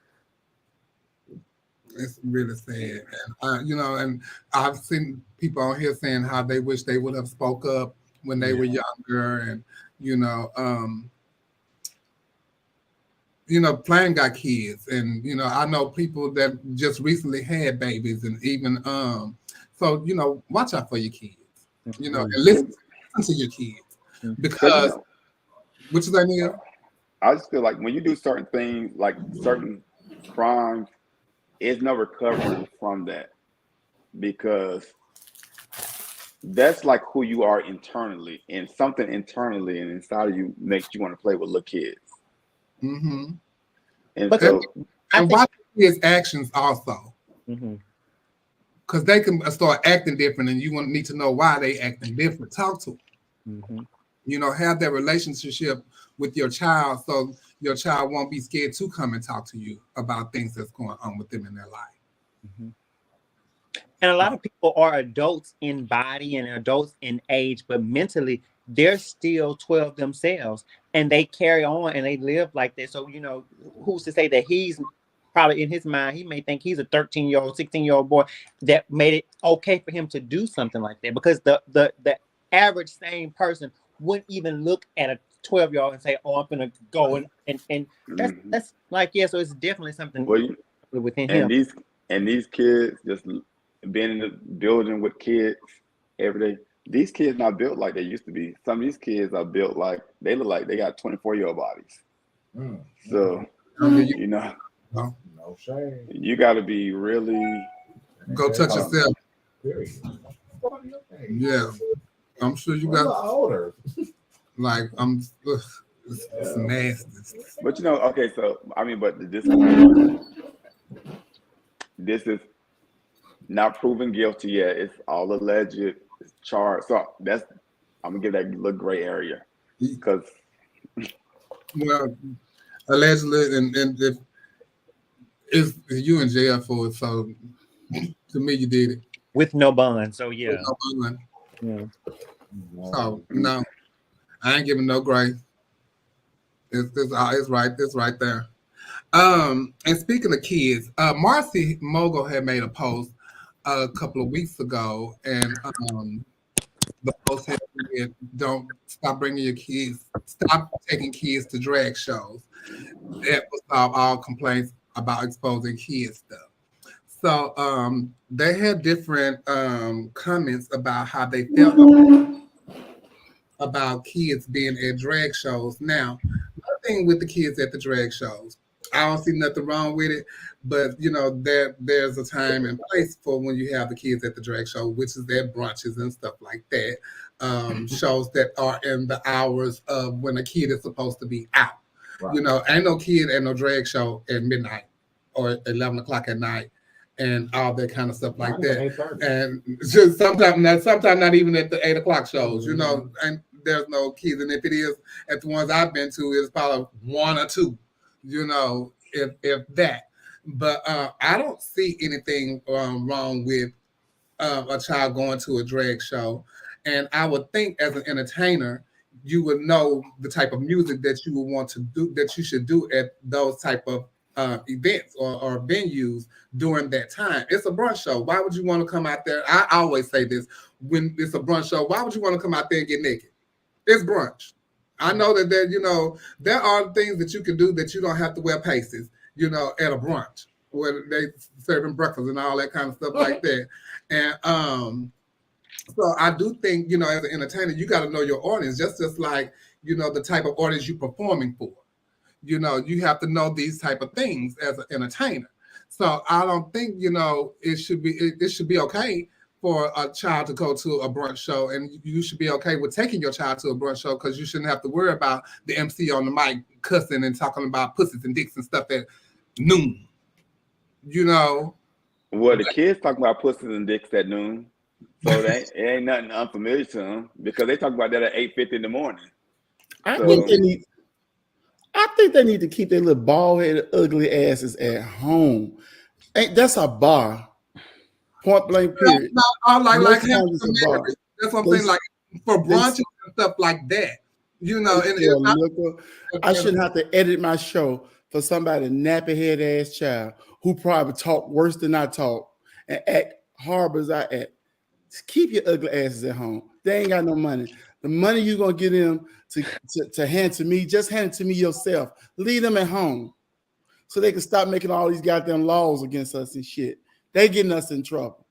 [SPEAKER 2] It's really sad, and I've seen people on here saying how they wish they would have spoke up when they were younger, and Plain got kids, and I know people that just recently had babies, and even so watch out for your kids, and listen to your kids, because which is that, Neil?
[SPEAKER 4] I just feel like when you do certain things, like certain crimes, it's no recovering from that, because that's like who you are internally, and something internally and inside of you makes you want to play with little kids.
[SPEAKER 2] Mm-hmm.
[SPEAKER 4] And
[SPEAKER 6] But
[SPEAKER 4] so,
[SPEAKER 2] and watch his actions also,
[SPEAKER 6] Mm-hmm.
[SPEAKER 2] because they can start acting different, and you need to know why they acting different. Talk to them.
[SPEAKER 6] Mm-hmm.
[SPEAKER 2] Have that relationship with your child, so your child won't be scared to come and talk to you about things that's going on with them in their life.
[SPEAKER 6] Mm-hmm. And a lot of people are adults in body and adults in age, but mentally they're still 12 themselves, and they carry on and they live like that. So, who's to say that he's probably in his mind, he may think he's a 13-year-old, 16-year-old boy that made it okay for him to do something like that, because the average sane person wouldn't even look at a 12-year-old and say, "Oh, I'm gonna go," and that's like, yeah. So it's definitely something within him.
[SPEAKER 4] And these kids just being in the building with kids every day. These kids not built like they used to be. Some of these kids are built like they look like they got 24-year-old bodies. So
[SPEAKER 3] no shame.
[SPEAKER 4] You got to be really
[SPEAKER 2] go touch yourself. Yeah, I'm sure you got
[SPEAKER 3] older.
[SPEAKER 2] Like it's nasty.
[SPEAKER 4] But okay, so I mean, but this is not proven guilty yet. It's all alleged. It's charged. So I'm gonna give that little gray area, because
[SPEAKER 2] allegedly, and if you in jail for it, so to me you did it
[SPEAKER 6] with no bond. So yeah.
[SPEAKER 2] With no bond. Yeah. So no, I ain't giving no grace. It's right there. And speaking of kids, Marcy Mogul had made a post a couple of weeks ago, and the post had said, "Don't stop bringing your kids. Stop taking kids to drag shows. That will solve all complaints about exposing kids stuff." So they had different comments about how they felt about kids being at drag shows. Now, one thing with the kids at the drag shows, I don't see nothing wrong with it, but there's a time and place for when you have the kids at the drag show, which is their brunches and stuff like that. Shows that are in the hours of when a kid is supposed to be out. Right. Ain't no kid at no drag show at midnight or 11 o'clock at night and all that kind of stuff like that. And just sometimes not even at the 8 o'clock shows, and there's no kids. And if it is at the ones I've been to, it's probably one or two, if that. But I don't see anything wrong with a child going to a drag show. And I would think as an entertainer, you would know the type of music that you would want to do, that you should do at those type of events or venues during that time. It's a brunch show. Why would you want to come out there? I always say this, when it's a brunch show, why would you want to come out there and get naked? It's brunch. I know that there are things that you can do that you don't have to wear pasties, at a brunch where they serving breakfast and all that kind of stuff like that. And so I do think, as an entertainer, you got to know your audience, just like, the type of audience you're performing for. You have to know these type of things as an entertainer. So I don't think, it should be okay for a child to go to a brunch show, and you should be okay with taking your child to a brunch show, because you shouldn't have to worry about the MC on the mic cussing and talking about pussies and dicks and stuff at noon.
[SPEAKER 4] Well, the kids talk about pussies and dicks at noon, so it ain't nothing unfamiliar to them, because they talk about that at 8:50 in the morning.
[SPEAKER 5] I think they need to keep their little bald-headed, ugly asses at home. That's a bar. Point blank, period.
[SPEAKER 2] I like having some marriage. That's what I'm saying. Like for brunches and stuff like that.
[SPEAKER 5] I shouldn't have to edit my show for somebody nappy head ass child who probably talk worse than I talk and act horrible as I act. Keep your ugly asses at home. They ain't got no money. The money you're gonna get them to hand to me, just hand it to me yourself. Leave them at home so they can stop making all these goddamn laws against us and shit. They getting us in trouble.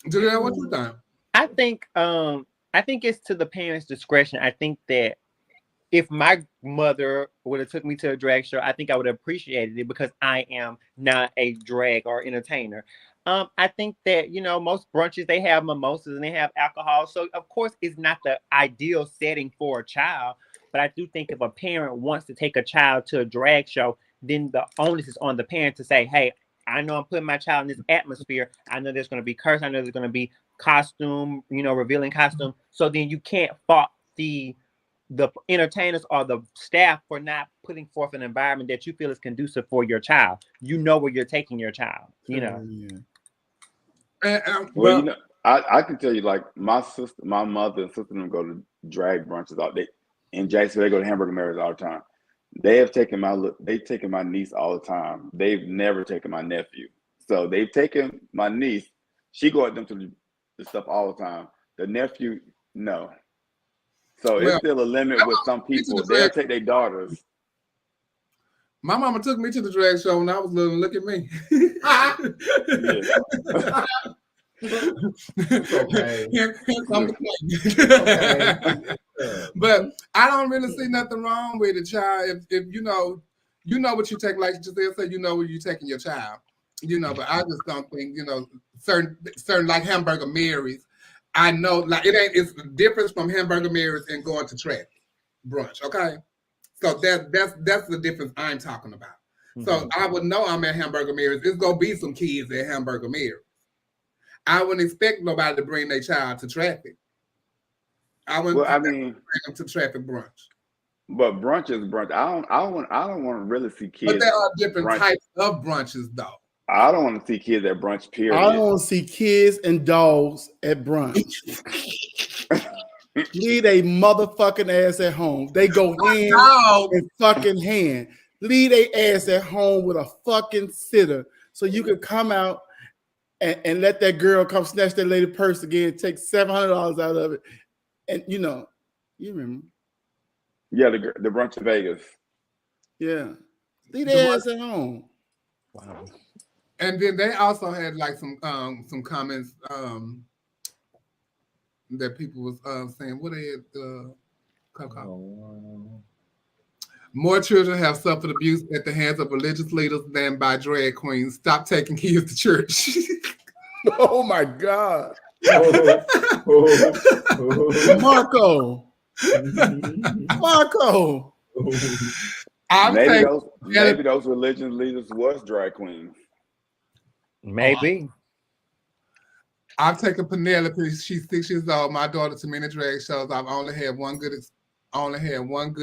[SPEAKER 2] Julia, what you think?
[SPEAKER 6] I think it's to the parents' discretion. I think that if my mother would have took me to a drag show, I think I would have appreciated it because I am not a drag or entertainer. I think that, most brunches, they have mimosas and they have alcohol. So, of course, it's not the ideal setting for a child. But I do think if a parent wants to take a child to a drag show, then the onus is on the parent to say, hey, I know I'm putting my child in this atmosphere. I know there's going to be curse. I know there's going to be costume, revealing costume. So then you can't fault the entertainers or the staff for not putting forth an environment that you feel is conducive for your child. You know where you're taking your child,
[SPEAKER 5] Yeah.
[SPEAKER 4] Well, I can tell you, like, my mother and sister them go to drag brunches all day. In Jackson, they go to Hamburger Mary's all the time. They've taken my niece all the time. They've never taken my nephew. So they've taken my niece. She go at them to the stuff all the time. The nephew, no. So it's still a limit with some people. They'll take their daughters.
[SPEAKER 2] My mama took me to the drag show when I was little. Look at me.
[SPEAKER 3] Okay.
[SPEAKER 2] Here comes the plate. But I don't really see nothing wrong with a child if you know what you take, like Giselle said, you know where you're taking your child. But I just don't think, certain like Hamburger Mary's. I know, like, it's the difference from Hamburger Mary's and going to traffic brunch, okay? So that's the difference I'm talking about. Mm-hmm. So I would know I'm at Hamburger Mary's. It's gonna be some kids at Hamburger Mary's. I wouldn't expect nobody to bring their child to traffic. I wouldn't bring them to traffic brunch.
[SPEAKER 4] But brunch is brunch. I don't want to really see kids.
[SPEAKER 2] But there are different types of brunches, though.
[SPEAKER 4] I don't want to see kids at brunch, period.
[SPEAKER 5] I don't want to see kids and dogs at brunch. Leave a motherfucking ass at home. They go hand and fucking hand. Leave their ass at home with a fucking sitter so you can come out and let that girl come snatch that lady purse again, take $700 out of it. And you remember.
[SPEAKER 4] Yeah, the brunch in Vegas.
[SPEAKER 5] Yeah. Leave their ass at home.
[SPEAKER 2] Wow. And then they also had like some comments that people was saying, what they more children have suffered abuse at the hands of religious leaders than by drag queens. Stop taking kids to church.
[SPEAKER 5] Oh my God. Marco.
[SPEAKER 4] Maybe those religious leaders was drag queens.
[SPEAKER 6] Maybe.
[SPEAKER 2] I've taken Penelope. She's 6 years old. My daughter to many drag shows. I've only had one good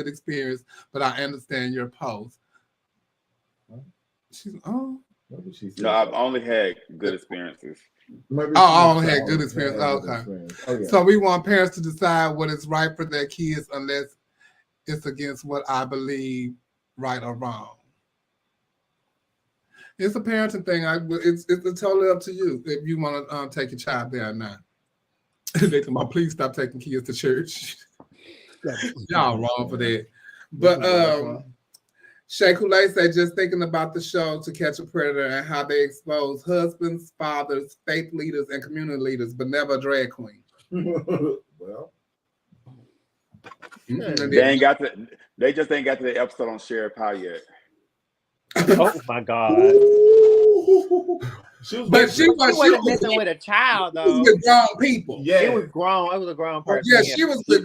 [SPEAKER 2] experience, but I understand your post.
[SPEAKER 4] No, I've only had good experiences.
[SPEAKER 2] I only had good experience. Okay. So we want parents to decide what is right for their kids unless it's against what I believe right or wrong. It's a parenting thing. It's totally up to you if you want to take your child there or not. They tell me, please stop taking kids to church. Y'all wrong for that. But Shay Kool-Aid said, just thinking about the show To Catch a Predator and how they expose husbands, fathers, faith leaders, and community leaders, but never a drag queen.
[SPEAKER 3] Well,
[SPEAKER 4] they just ain't got to the episode on Sherry Pie yet.
[SPEAKER 6] Oh my God. She wasn't messing with a child though.
[SPEAKER 2] She was with grown people.
[SPEAKER 6] Yeah, it was grown. It was a grown person.
[SPEAKER 2] Yeah, she was.
[SPEAKER 4] She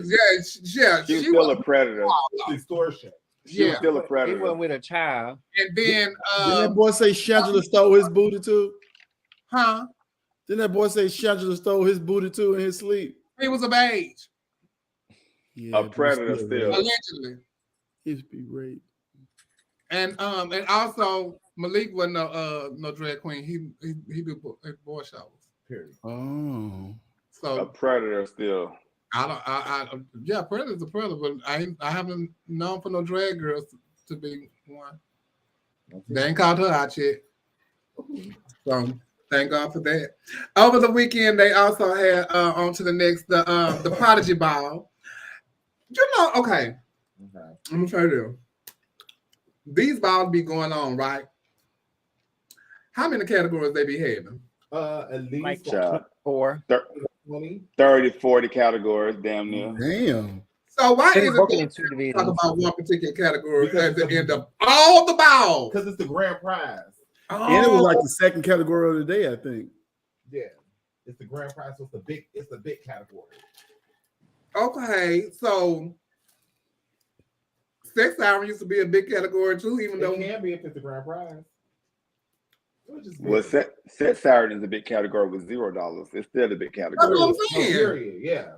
[SPEAKER 4] was still a predator.
[SPEAKER 3] Extortion.
[SPEAKER 4] She was still a predator.
[SPEAKER 6] He wasn't with a child.
[SPEAKER 2] And then
[SPEAKER 5] didn't that boy say Shangela stole his booty too?
[SPEAKER 2] Huh?
[SPEAKER 5] Didn't that boy say Shangela stole his booty too in his sleep?
[SPEAKER 2] He was of age.
[SPEAKER 5] Yeah,
[SPEAKER 4] a predator still.
[SPEAKER 2] Allegedly.
[SPEAKER 5] He used to be raped.
[SPEAKER 2] And also Malik wasn't no drag queen. He did boy shows. Period.
[SPEAKER 5] Oh.
[SPEAKER 2] So
[SPEAKER 4] a predator still.
[SPEAKER 2] Yeah, predator's a predator, but I haven't known for no drag girls to be one. They ain't called her out yet. So Thank God for that. Over the weekend, they also had on to the next the Prodigy Ball. You know, okay. I'm gonna tell you. These balls be going on, right? How many categories they be having?
[SPEAKER 3] At least
[SPEAKER 6] Like 4.
[SPEAKER 3] 20.
[SPEAKER 4] 30, 40 categories, damn near.
[SPEAKER 5] Damn.
[SPEAKER 2] So why
[SPEAKER 6] It's
[SPEAKER 2] is
[SPEAKER 6] broken
[SPEAKER 2] it
[SPEAKER 6] in 2
[SPEAKER 2] that
[SPEAKER 6] divisions.
[SPEAKER 2] talk about one particular category
[SPEAKER 3] Because
[SPEAKER 2] at the end of all the balls?
[SPEAKER 3] Because it's the grand prize.
[SPEAKER 5] And it was like the second category of the day, I think.
[SPEAKER 3] Yeah. It's the grand prize. So it's the big category.
[SPEAKER 2] Okay, so sex siren used to be a big category too, even though
[SPEAKER 3] It can be if it's the grand prize.
[SPEAKER 4] Well, set Saturday is a big category with $0. It's still a big category.
[SPEAKER 2] That's what I'm saying.
[SPEAKER 3] Period. Yeah.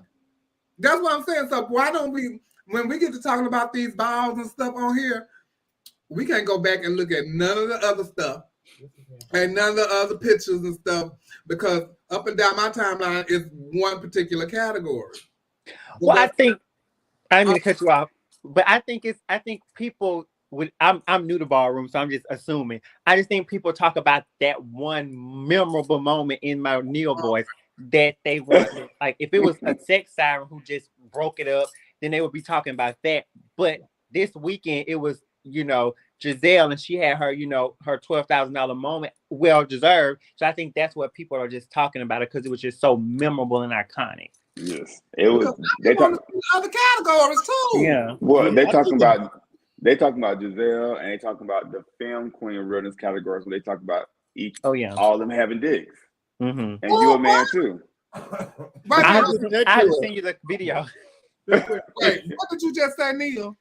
[SPEAKER 2] That's what I'm saying. So why don't we, when we get to talking about these balls and stuff on here, we can't go back and look at none of the other stuff and none of the other pictures and stuff, because up and down my timeline is one particular category.
[SPEAKER 6] Well, I think I didn't mean to cut you off, but I think people would. I'm new to ballroom, so I'm just assuming. I just think people talk about that one memorable moment in my Neil Boys that they wanted. Like if it was a sex siren who just broke it up, then they would be talking about that. But this weekend it was, Giselle, and she had her, her $12,000 moment, well deserved. So I think that's what people are just talking about it because it was just so memorable and iconic.
[SPEAKER 4] Yes, it was.
[SPEAKER 2] They talk other categories too.
[SPEAKER 6] Yeah.
[SPEAKER 4] Well, they talking about Giselle, and they talking about the film queen realness categories where they talk about each.
[SPEAKER 6] Oh yeah.
[SPEAKER 4] All of them having dicks,
[SPEAKER 6] Mm-hmm.
[SPEAKER 4] and you a man too.
[SPEAKER 6] I have to send you the video.
[SPEAKER 2] Wait, what did you just say, Neil?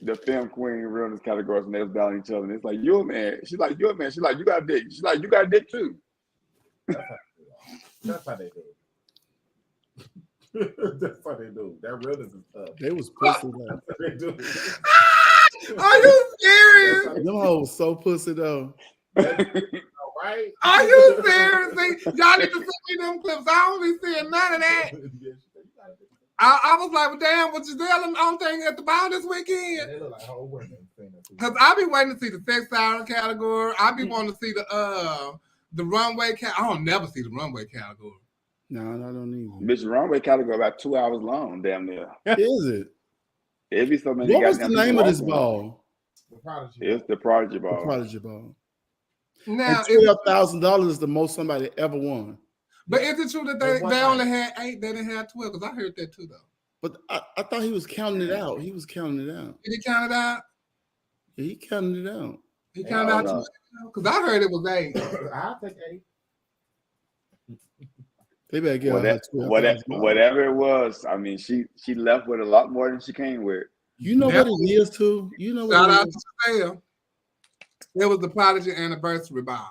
[SPEAKER 4] The film queen realness categories when they was battling each other. And it's like, you a man. She's like, you a man. She's like, you got a dick. She's like, you got a dick too.
[SPEAKER 3] That's how they do. That's how they do. That realness is tough.
[SPEAKER 5] They was pussy.
[SPEAKER 3] They do.
[SPEAKER 2] Are you serious?
[SPEAKER 5] Them hoes so pussy though.
[SPEAKER 3] Right?
[SPEAKER 2] Are you serious? Y'all need to send me them clips. I don't be seeing none of that. I was like, well, damn, what you doing on thing at the ball this weekend?
[SPEAKER 3] They look like whole women.
[SPEAKER 2] Because I be waiting to see the sex siren category. I be wanting to see the runway I don't never see the runway category.
[SPEAKER 5] No, I don't either.
[SPEAKER 4] Bitch, runway category about 2 hours long, damn near.
[SPEAKER 5] Is it?
[SPEAKER 4] It'd be so many.
[SPEAKER 5] What was the
[SPEAKER 4] goddamn
[SPEAKER 5] name of this
[SPEAKER 4] people
[SPEAKER 5] ball?
[SPEAKER 3] The Prodigy.
[SPEAKER 4] It's the Prodigy Ball.
[SPEAKER 5] The Prodigy Ball.
[SPEAKER 2] Now,
[SPEAKER 5] And $12,000 is the most somebody ever won.
[SPEAKER 2] but is it true that they only had 8? They didn't have 12? Because I heard that too, though.
[SPEAKER 5] But I thought he was counting it out. He was counting it out.
[SPEAKER 2] Did he count it out?
[SPEAKER 5] Yeah, he counted it out.
[SPEAKER 2] He counted out 12? Because I heard it was 8.
[SPEAKER 3] I'll take 8.
[SPEAKER 5] They better get
[SPEAKER 4] Whatever it was, I mean, she left with a lot more than she came with.
[SPEAKER 5] You know what it is too? You know what
[SPEAKER 2] Shout
[SPEAKER 5] it
[SPEAKER 2] out
[SPEAKER 5] is?
[SPEAKER 2] to Giselle. It was the Prodigy anniversary ball.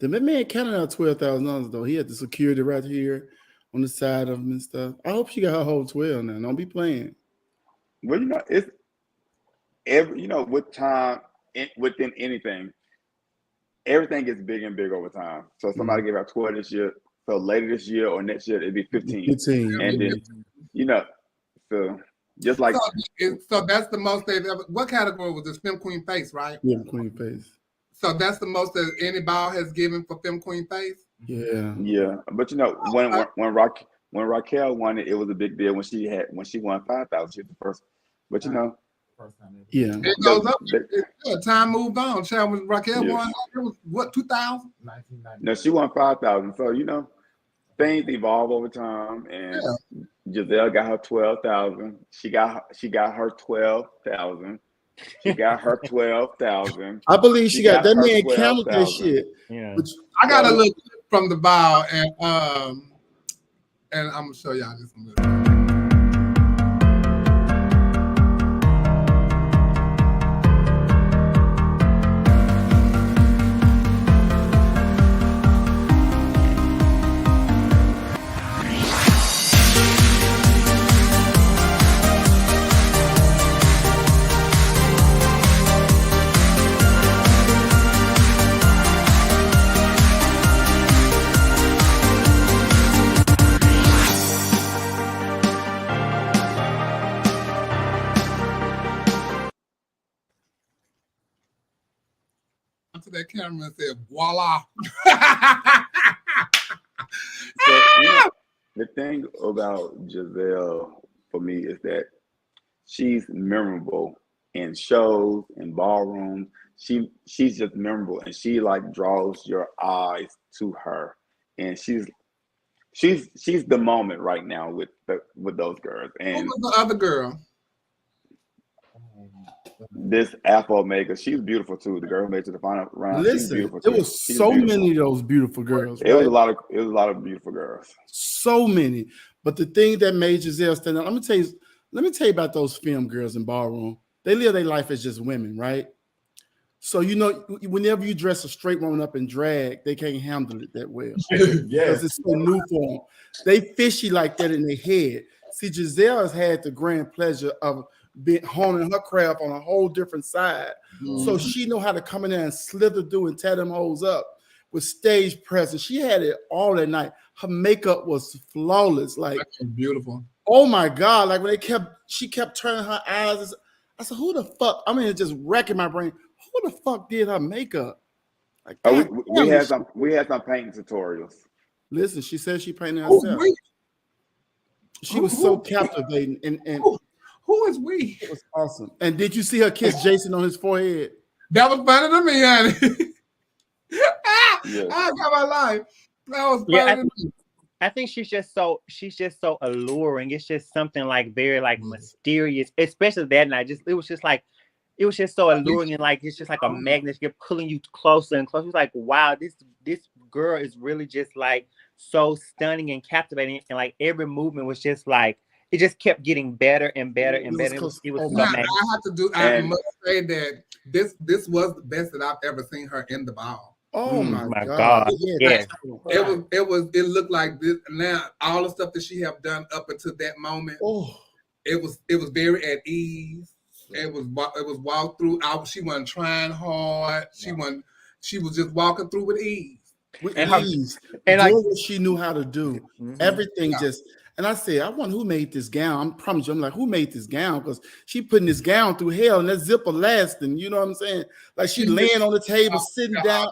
[SPEAKER 5] The man counted out $12,000 though. He had the security right here on the side of him and stuff. I hope she got her whole 12 now. Don't be playing.
[SPEAKER 4] Well, it's every with time within anything, everything gets bigger and bigger over time. So somebody gave out 12 this year. So later this year or next year it'd be 15.
[SPEAKER 5] 15.
[SPEAKER 4] And then so just like
[SPEAKER 2] so that's the most they've ever. What category was this? Femme Queen Face, right?
[SPEAKER 5] Yeah, Queen Face.
[SPEAKER 2] So that's the most that any ball has given for Femme Queen Face.
[SPEAKER 5] Yeah.
[SPEAKER 4] Yeah, but when Raquel won it, it was a big deal when she won 5,000. She was the first, but
[SPEAKER 3] First time ever.
[SPEAKER 5] Yeah.
[SPEAKER 2] It goes up. Time moved on. Child, when Raquel won, it was what 2000?
[SPEAKER 3] 1990.
[SPEAKER 4] No, she won 5,000. So things evolve over time, and Giselle got her 12,000. She got her 12,000. She got her 12,000.
[SPEAKER 5] I believe she got that man
[SPEAKER 4] 12,000.
[SPEAKER 5] counted that shit.
[SPEAKER 6] Yeah.
[SPEAKER 2] I got a little clip from the ball, and I'm gonna show y'all this one. that camera and said, voila.
[SPEAKER 4] So the thing about Giselle for me is that she's memorable in shows, in ballrooms. She's just memorable, and she like draws your eyes to her, and she's the moment right now with those girls. And
[SPEAKER 2] who was the other girl?
[SPEAKER 4] this Alpha Omega, she's beautiful too. The girl who made it to the final round, she's
[SPEAKER 5] Listen,
[SPEAKER 4] beautiful
[SPEAKER 5] there
[SPEAKER 4] too.
[SPEAKER 5] was
[SPEAKER 4] She's
[SPEAKER 5] so
[SPEAKER 4] beautiful.
[SPEAKER 5] many of those beautiful girls.
[SPEAKER 4] It was a lot of beautiful girls.
[SPEAKER 5] So many. But the thing that made Giselle stand out, let me tell you about those film girls in ballroom. They live their life as just women, right? So whenever you dress a straight woman up in drag, they can't handle it that well. Because it's so new for them. They fishy like that in their head. See, Giselle has had the grand pleasure of honing her craft on a whole different side. Mm-hmm. So she know how to come in there and slither through and tear them hoes up with stage presence. She had it all that night. Her makeup was flawless. Like,
[SPEAKER 2] beautiful.
[SPEAKER 5] Oh my God. Like when she kept turning her eyes. I said, who the fuck? I mean, it's just wrecking my brain. Who the fuck did her makeup? Like,
[SPEAKER 4] we had some painting tutorials.
[SPEAKER 5] Listen, she said she painted herself. She was so captivating and
[SPEAKER 2] who is we?
[SPEAKER 5] It was awesome. And did you see her kiss Jason on his forehead?
[SPEAKER 2] That was better than me, honey.
[SPEAKER 4] Yes.
[SPEAKER 2] I got my life. That was better than me.
[SPEAKER 6] I think she's just so alluring. It's just something like very like mysterious, especially that night. It was just so alluring, and like it's just like a magnet. You're pulling you closer and closer. It's like, wow, this girl is really just like so stunning and captivating, and like every movement was just like it just kept getting better and better and better. It was so magnificent.
[SPEAKER 2] I must say that this was the best that I've ever seen her in the ball.
[SPEAKER 5] Oh my God.
[SPEAKER 6] Yes.
[SPEAKER 2] It looked like this. Now all the stuff that she have done up until that moment, it was very at ease. It was walked through. She wasn't trying hard. She was just walking through with ease.
[SPEAKER 5] And like what she knew how to do. Everything just. And I said, I wonder who made this gown. I promise you, I'm like, who made this gown? Because she putting this gown through hell and that zipper lasting. You know what I'm saying? Like she laying on the table, sitting down.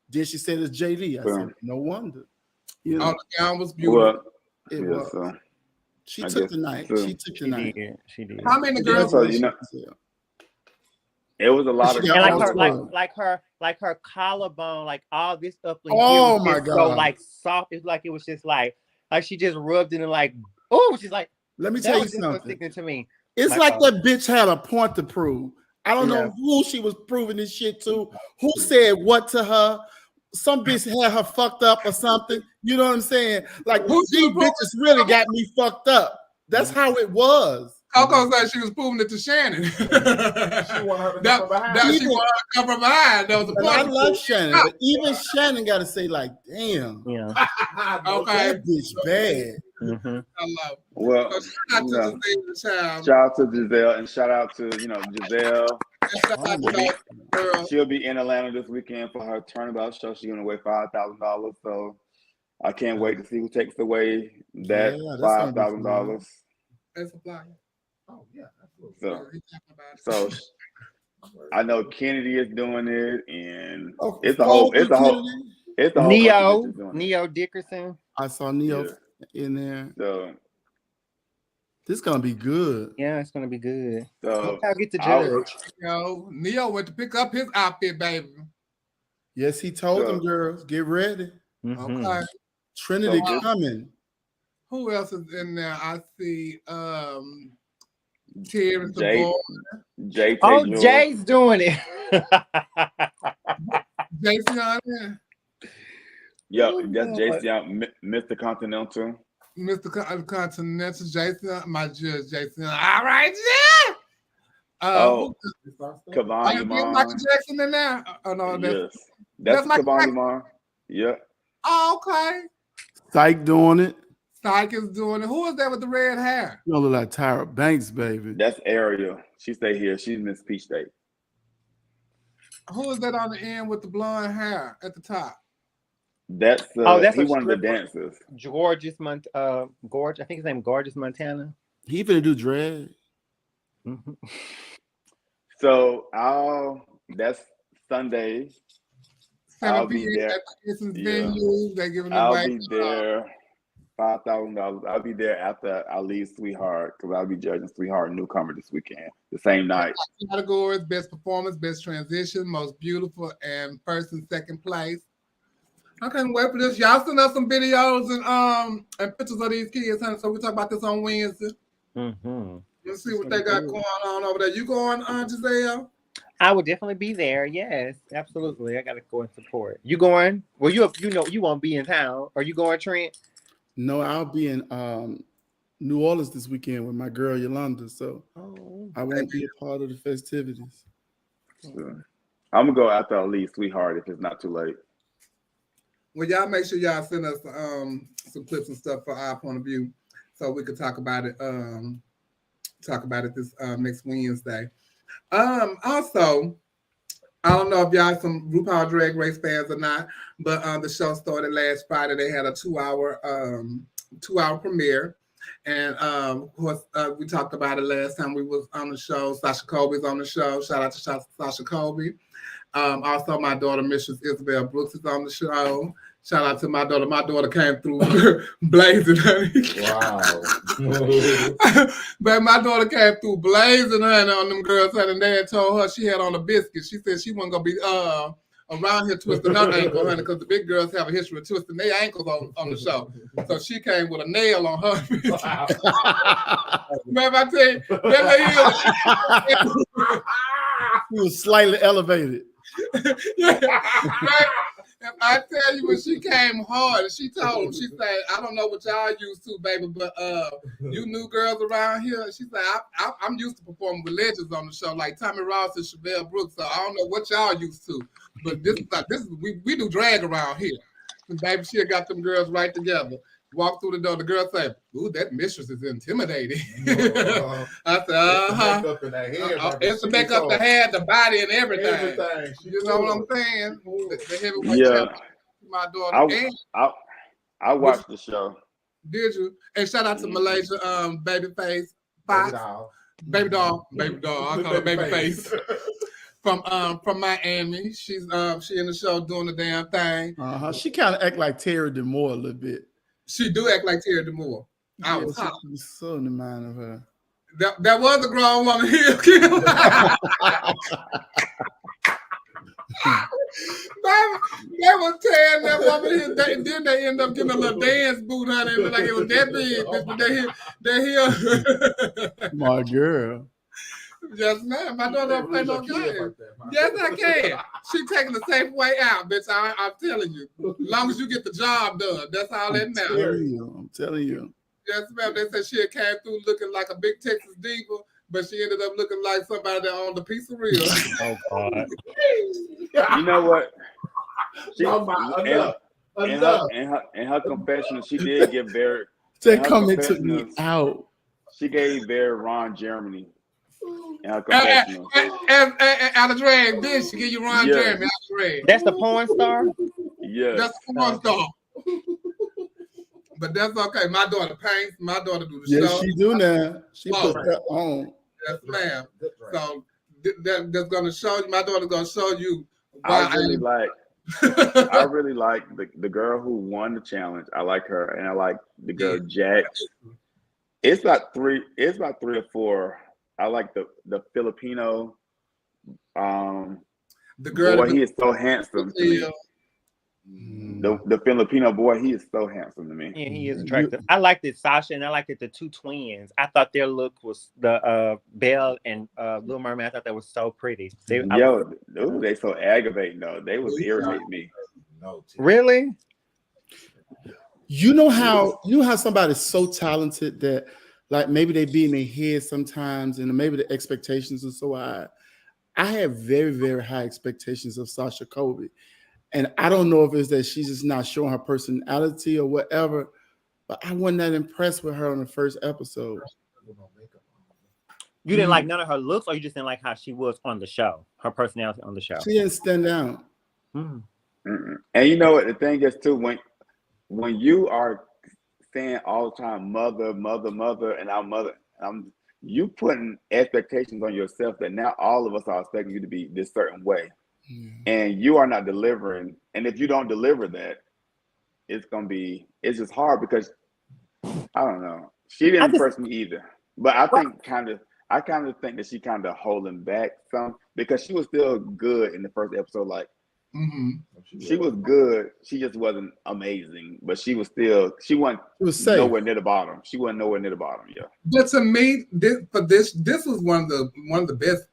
[SPEAKER 5] Then she said it's JD. I said, no wonder. You know,
[SPEAKER 2] the gown was beautiful.
[SPEAKER 5] It was.
[SPEAKER 4] So,
[SPEAKER 5] she took the night. She took the night.
[SPEAKER 6] She did.
[SPEAKER 2] How many girls?
[SPEAKER 4] So, it was a lot of.
[SPEAKER 6] And like her collarbone, like all this up.
[SPEAKER 5] Oh my God!
[SPEAKER 6] So like soft. It's like it was just like she just rubbed it and like she's like.
[SPEAKER 5] Let me tell you something.
[SPEAKER 6] Sticking to me.
[SPEAKER 5] It's like that bitch had a point to prove. I don't know who she was proving this shit to. Who said what to her? Some bitch had her fucked up or something. You know what I'm saying? Like these bitches really got me fucked up. That's how it was.
[SPEAKER 2] Coco said she was proving it to Shannon. She wanted her to come from behind. She wanted her to come from behind. That was the point.
[SPEAKER 5] I love Shannon, but even Shannon got to say, like, damn.
[SPEAKER 6] Yeah.
[SPEAKER 2] Okay.
[SPEAKER 5] That bitch bad.
[SPEAKER 6] Mm-hmm.
[SPEAKER 2] I love it.
[SPEAKER 4] Well, shout out to Giselle and shout out to Giselle. She'll be in Atlanta this weekend for her turnabout show. She's gonna weigh $5,000. So I can't wait to see who takes away that $5,000.
[SPEAKER 2] That's a flyer.
[SPEAKER 3] Oh yeah, absolutely.
[SPEAKER 4] So I know Kennedy is doing it, and it's the whole
[SPEAKER 6] Neo Dickerson.
[SPEAKER 5] I saw Neo in there.
[SPEAKER 4] So
[SPEAKER 5] this gonna be good.
[SPEAKER 6] Yeah, it's gonna be good.
[SPEAKER 4] So
[SPEAKER 6] I'll get to judge.
[SPEAKER 2] Neo went to pick up his outfit, baby.
[SPEAKER 5] Yes, he told them girls, get ready.
[SPEAKER 6] Mm-hmm.
[SPEAKER 2] Okay.
[SPEAKER 5] Trinity coming.
[SPEAKER 2] Who else is in there? I see Terrence the boy.
[SPEAKER 6] Jay's doing it.
[SPEAKER 2] Jason on there.
[SPEAKER 4] Yeah, that's Jason, Mr. Continental.
[SPEAKER 2] Mr. Continental, Jason, my judge, Jason. All right, yeah.
[SPEAKER 4] Cavani Mom.
[SPEAKER 2] Michael Jackson in there? Oh no,
[SPEAKER 4] that's Cavani Mom. Yeah.
[SPEAKER 2] Oh, okay.
[SPEAKER 5] Psych doing it.
[SPEAKER 2] Psych is doing it. Who is that with the red hair?
[SPEAKER 5] You look like Tyra Banks, baby.
[SPEAKER 4] That's Ariel. She stay here. She's Miss Peach State.
[SPEAKER 2] Who is that on the end with the blonde hair at the top?
[SPEAKER 4] That's he one of the dancers.
[SPEAKER 6] Gorgeous Gorge. I think his name is Gorgeous Montana.
[SPEAKER 5] He finna do drag.
[SPEAKER 6] Mm-hmm.
[SPEAKER 4] So that's Sunday. I'll
[SPEAKER 2] 7
[SPEAKER 4] be
[SPEAKER 2] p.m.
[SPEAKER 4] there.
[SPEAKER 2] at the Essence
[SPEAKER 4] Yeah.
[SPEAKER 2] venue. They're giving
[SPEAKER 4] I'll
[SPEAKER 2] away.
[SPEAKER 4] be there. $5,000. I'll be there after I leave Sweetheart because I'll be judging Sweetheart newcomer this weekend, the same night.
[SPEAKER 2] Categories: best performance, best transition, most beautiful, and first and second place. I can't wait for this. Y'all send us some videos and pictures of these kids, honey. So we talk about this on Wednesday.
[SPEAKER 6] Mm-hmm.
[SPEAKER 2] Let's see what they got going on over there. You going, Giselle?
[SPEAKER 6] I would definitely be there. Yes, absolutely. I gotta go and support. You going? Well, you know you won't be in town. Are you going, Trent?
[SPEAKER 5] No, I'll be in New Orleans this weekend with my girl Yolanda, so I won't be a part of the festivities.
[SPEAKER 4] So, I'm gonna go after I leave Sweetheart if it's not too late.
[SPEAKER 2] Well, y'all make sure y'all send us some clips and stuff for our point of view, so we could talk about it. This next Wednesday. Also, I don't know if y'all some RuPaul Drag Race fans or not, but the show started last Friday. They had a 2-hour premiere, and of course we talked about it last time we was on the show. Sasha Colby's on the show. Shout out to Sasha Colby. Also, my daughter, Mistress Isabel Brooks, is on the show. Shout out to my daughter. My daughter came through blazing, honey.
[SPEAKER 3] Wow.
[SPEAKER 2] But my daughter came through blazing, honey, on them girls, honey, and they had told her she had on a biscuit. She said she wasn't going to be around here twisting her ankle, honey, because the big girls have a history of twisting their ankles on the show. So she came with a nail on her biscuit. Remember I tell you,
[SPEAKER 5] He was slightly elevated.
[SPEAKER 2] yeah. And I tell you, when she came hard, she told him, she said, I don't know what y'all used to, baby, but you new girls around here, she said, I'm used to performing with legends on the show, like Tommy Ross and Chevelle Brooks, so I don't know what y'all used to, but this is we do drag around here. And baby, she had got them girls right together. Walked through the door, the girl said, ooh, that mistress is intimidating. I said, it's to make up the hair, the body, and everything. You know what I'm saying? The heavyweight champion, my daughter.
[SPEAKER 4] I watched the show.
[SPEAKER 2] Did you? And shout out to Malaysia, Babyface, Baby doll. I call her Babyface. From Miami. She in the show doing the damn thing.
[SPEAKER 5] She kind of act like Terry DeMoore a little bit.
[SPEAKER 2] She do act like Terry DeMoore. I was
[SPEAKER 5] so in the mind of her.
[SPEAKER 2] That was a grown woman here. They was tearing that woman here. Then they end up getting a little dance boot, honey. It was like it was that big. They
[SPEAKER 5] My girl.
[SPEAKER 2] Yes, ma'am. My daughter don't play no game. Yes, I can. She taking the safe way out, bitch. I'm telling you. As long as you get the job done, that's all that matters.
[SPEAKER 5] I'm telling you.
[SPEAKER 2] Yes, ma'am. They said she had came through looking like a big Texas diva, but she ended up looking like somebody that owned a piece of real.
[SPEAKER 6] Oh God.
[SPEAKER 4] You know what?
[SPEAKER 3] In
[SPEAKER 4] her confession, she did give very.
[SPEAKER 5] That comment took me out.
[SPEAKER 4] She gave very Ron Jeremy. Out
[SPEAKER 2] of drag, did she give you Ron Jeremy out of drag?
[SPEAKER 6] That's the porn star?
[SPEAKER 4] Yeah.
[SPEAKER 2] That's the porn star. But that's okay. My daughter paints. My daughter do the show.
[SPEAKER 5] Yes, she do now. She put that on.
[SPEAKER 2] Yes, ma'am. So that's gonna show you. My daughter's gonna show you.
[SPEAKER 4] I really like the girl who won the challenge. I like her, and I like the girl Jack. It's about three or four. I like the Filipino.
[SPEAKER 2] The girl,
[SPEAKER 4] boy, he is so handsome to me. The Filipino boy, he is so handsome to me.
[SPEAKER 6] Yeah, he is attractive. I liked it, Sasha, and I liked it, the two twins. I thought their look was the Belle and Little Mermaid. I thought that was so pretty. They so aggravating though. They was irritating me. Really?
[SPEAKER 5] You know how somebody's so talented that like maybe they be in their head sometimes, and maybe the expectations are so high. I have very, very high expectations of Sasha Colby. And I don't know if it's that she's just not showing her personality or whatever, but I wasn't that impressed with her on the first episode.
[SPEAKER 6] You didn't like none of her looks, or you just didn't like how she was on the show, her personality on the show?
[SPEAKER 5] She didn't stand out.
[SPEAKER 4] And you know what the thing is too, when you are saying all the time, mother, and our mother, you putting expectations on yourself that now all of us are expecting you to be this certain way. and you are not delivering. And if you don't deliver that, it's just hard because I don't know. She didn't impress me either. But I kind of think that she kind of holding back some because she was still good in the first episode. Like she was good. She just wasn't amazing, but she was safe. Nowhere near the bottom. She wasn't nowhere near the bottom. Yeah.
[SPEAKER 2] But to me, this was one of the best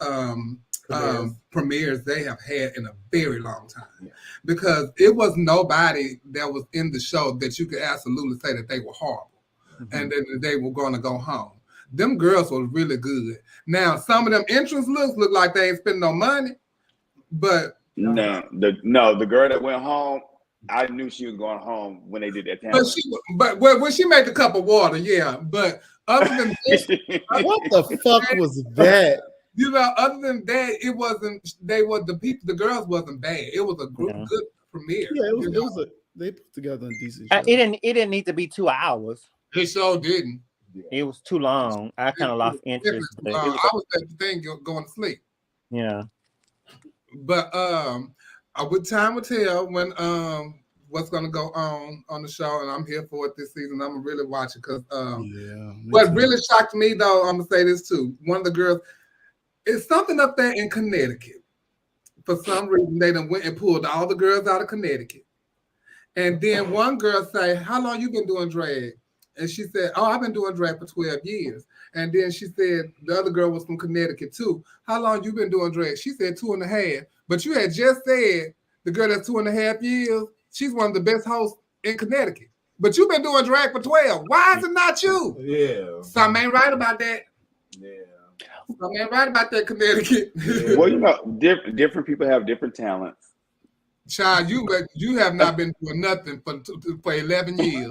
[SPEAKER 2] premieres they have had in a very long time, because it was nobody that was in the show that you could absolutely say that they were horrible and that they were going to go home. Them girls were really good. Now, some of them entrance looks look like they ain't spending no money, but
[SPEAKER 4] the girl that went home, I knew she was going home when they did that talent.
[SPEAKER 2] But when she made the cup of water, yeah. But other than this,
[SPEAKER 5] what the fuck was that?
[SPEAKER 2] You know, other than that, it wasn't. The girls wasn't bad. It was a good premiere.
[SPEAKER 5] Yeah, they put together a decent show.
[SPEAKER 6] It didn't need to be 2 hours.
[SPEAKER 2] It sure didn't.
[SPEAKER 6] It was too long. I kind of lost interest.
[SPEAKER 2] I was at the thing going to sleep.
[SPEAKER 6] Yeah.
[SPEAKER 2] But with time will tell when what's gonna go on the show, and I'm here for it this season. I'm gonna really watch it because what really shocked me though, I'm gonna say this too. One of the girls, it's something up there in Connecticut. For some reason, they done went and pulled all the girls out of Connecticut, and then one girl say, "How long you been doing drag?" And she said, "Oh, I've been doing drag for 12 years." And then she said, the other girl was from Connecticut too. "How long you been doing drag?" She said 2.5. But you had just said the girl that's 2.5 years, she's one of the best hosts in Connecticut. But you've been doing drag for 12. Why is it not you?
[SPEAKER 3] Yeah.
[SPEAKER 2] Something ain't right about that.
[SPEAKER 3] Yeah.
[SPEAKER 2] Something ain't right about that, Connecticut.
[SPEAKER 3] Yeah.
[SPEAKER 4] Well, you know, different people have different talents.
[SPEAKER 2] Child, you have not been doing nothing for 11 years.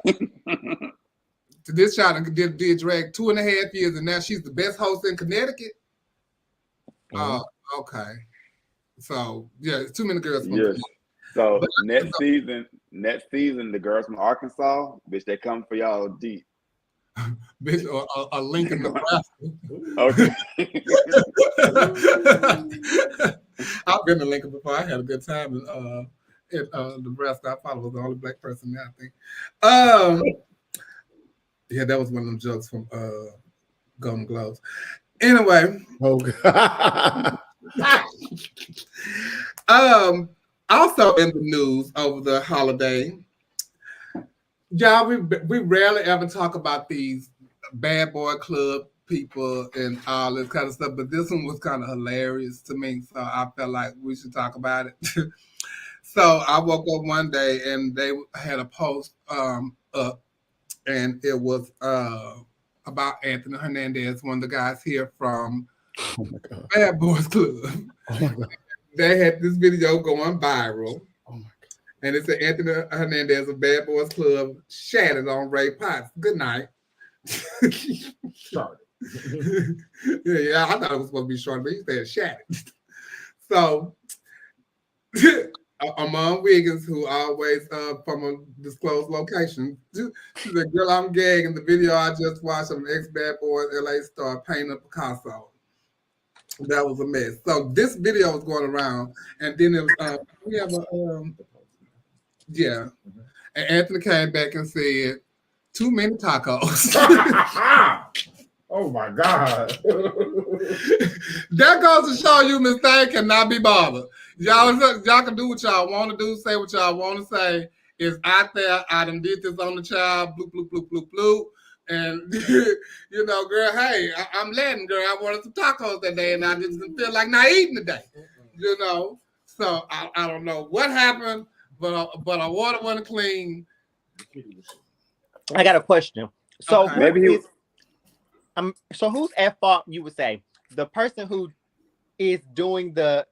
[SPEAKER 2] This child did drag 2.5 years, and now she's the best host in Connecticut. Okay. So yeah, it's too many girls.
[SPEAKER 4] Yes. So next season, the girls from Arkansas, bitch, they come for y'all deep.
[SPEAKER 2] Bitch, or Lincoln, Nebraska.
[SPEAKER 4] Okay.
[SPEAKER 2] I've been to Lincoln before. I had a good time in Nebraska. I probably was the only black person there, I think. Yeah, that was one of them jokes from Golden Globes. Anyway.
[SPEAKER 5] Oh God.
[SPEAKER 2] Also in the news over the holiday, y'all, we rarely ever talk about these bad boy club people and all this kind of stuff, but this one was kind of hilarious to me, so I felt like we should talk about it. So I woke up one day and they had a post up, and it was about Anthony Hernandez, one of the guys here from Bad Boys Club.
[SPEAKER 5] Oh my God.
[SPEAKER 2] They had this video going viral.
[SPEAKER 5] Oh my God.
[SPEAKER 2] And it said Anthony Hernandez of Bad Boys Club shattered on Ray Potts. Good night.
[SPEAKER 3] Sorry.
[SPEAKER 2] Yeah, I thought it was supposed to be short, but he said shattered. So among Wiggins, who always from a disclosed location, she said, "Girl, I'm gagging. The video I just watched of an ex-Bad Boys LA star painting a Picasso. That was a mess." So this video was going around, and then it was we have a and Anthony came back and said, "Too many tacos."
[SPEAKER 3] Oh my God.
[SPEAKER 2] That goes to show you Miss Thing cannot be bothered. Y'all can do what y'all want to do, say what y'all want to say. It's out there. I done did this on the child, bloop, bloop, bloop, bloop, bloop. And, you know, girl, hey, I'm Latin, girl. I wanted some tacos that day, and I just didn't feel like not eating today, you know. So I don't know what happened, but our water wasn't clean.
[SPEAKER 6] I got a question. So
[SPEAKER 2] Okay.
[SPEAKER 4] Maybe he.
[SPEAKER 6] So who's at fault? You would say the person who is doing the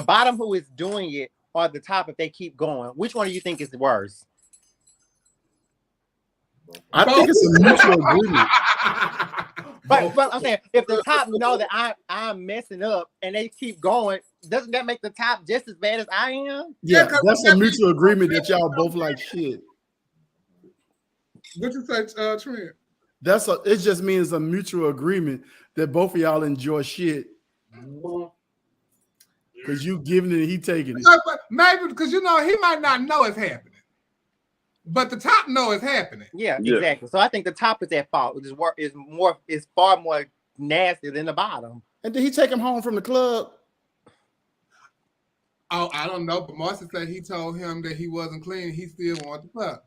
[SPEAKER 6] bottom who is doing it, or the top if they keep going. Which one do you think is worse?
[SPEAKER 5] I think it's a mutual agreement.
[SPEAKER 6] But I'm saying, if the top know that I'm messing up and they keep going, doesn't that make the top just as bad as I am?
[SPEAKER 5] Yeah, that's a mutual agreement that y'all both like shit.
[SPEAKER 2] What you say, Trent?
[SPEAKER 5] It just means a mutual agreement that both of y'all enjoy shit. Because you giving it and he taking it.
[SPEAKER 2] But maybe because he might not know it's happening. But the top know it's happening.
[SPEAKER 6] Yeah, exactly. So I think the top is at fault. Is far more nasty than the bottom.
[SPEAKER 5] And did he take him home from the club?
[SPEAKER 2] Oh, I don't know. But Marcy said he told him that he wasn't clean. He still wanted the fuck.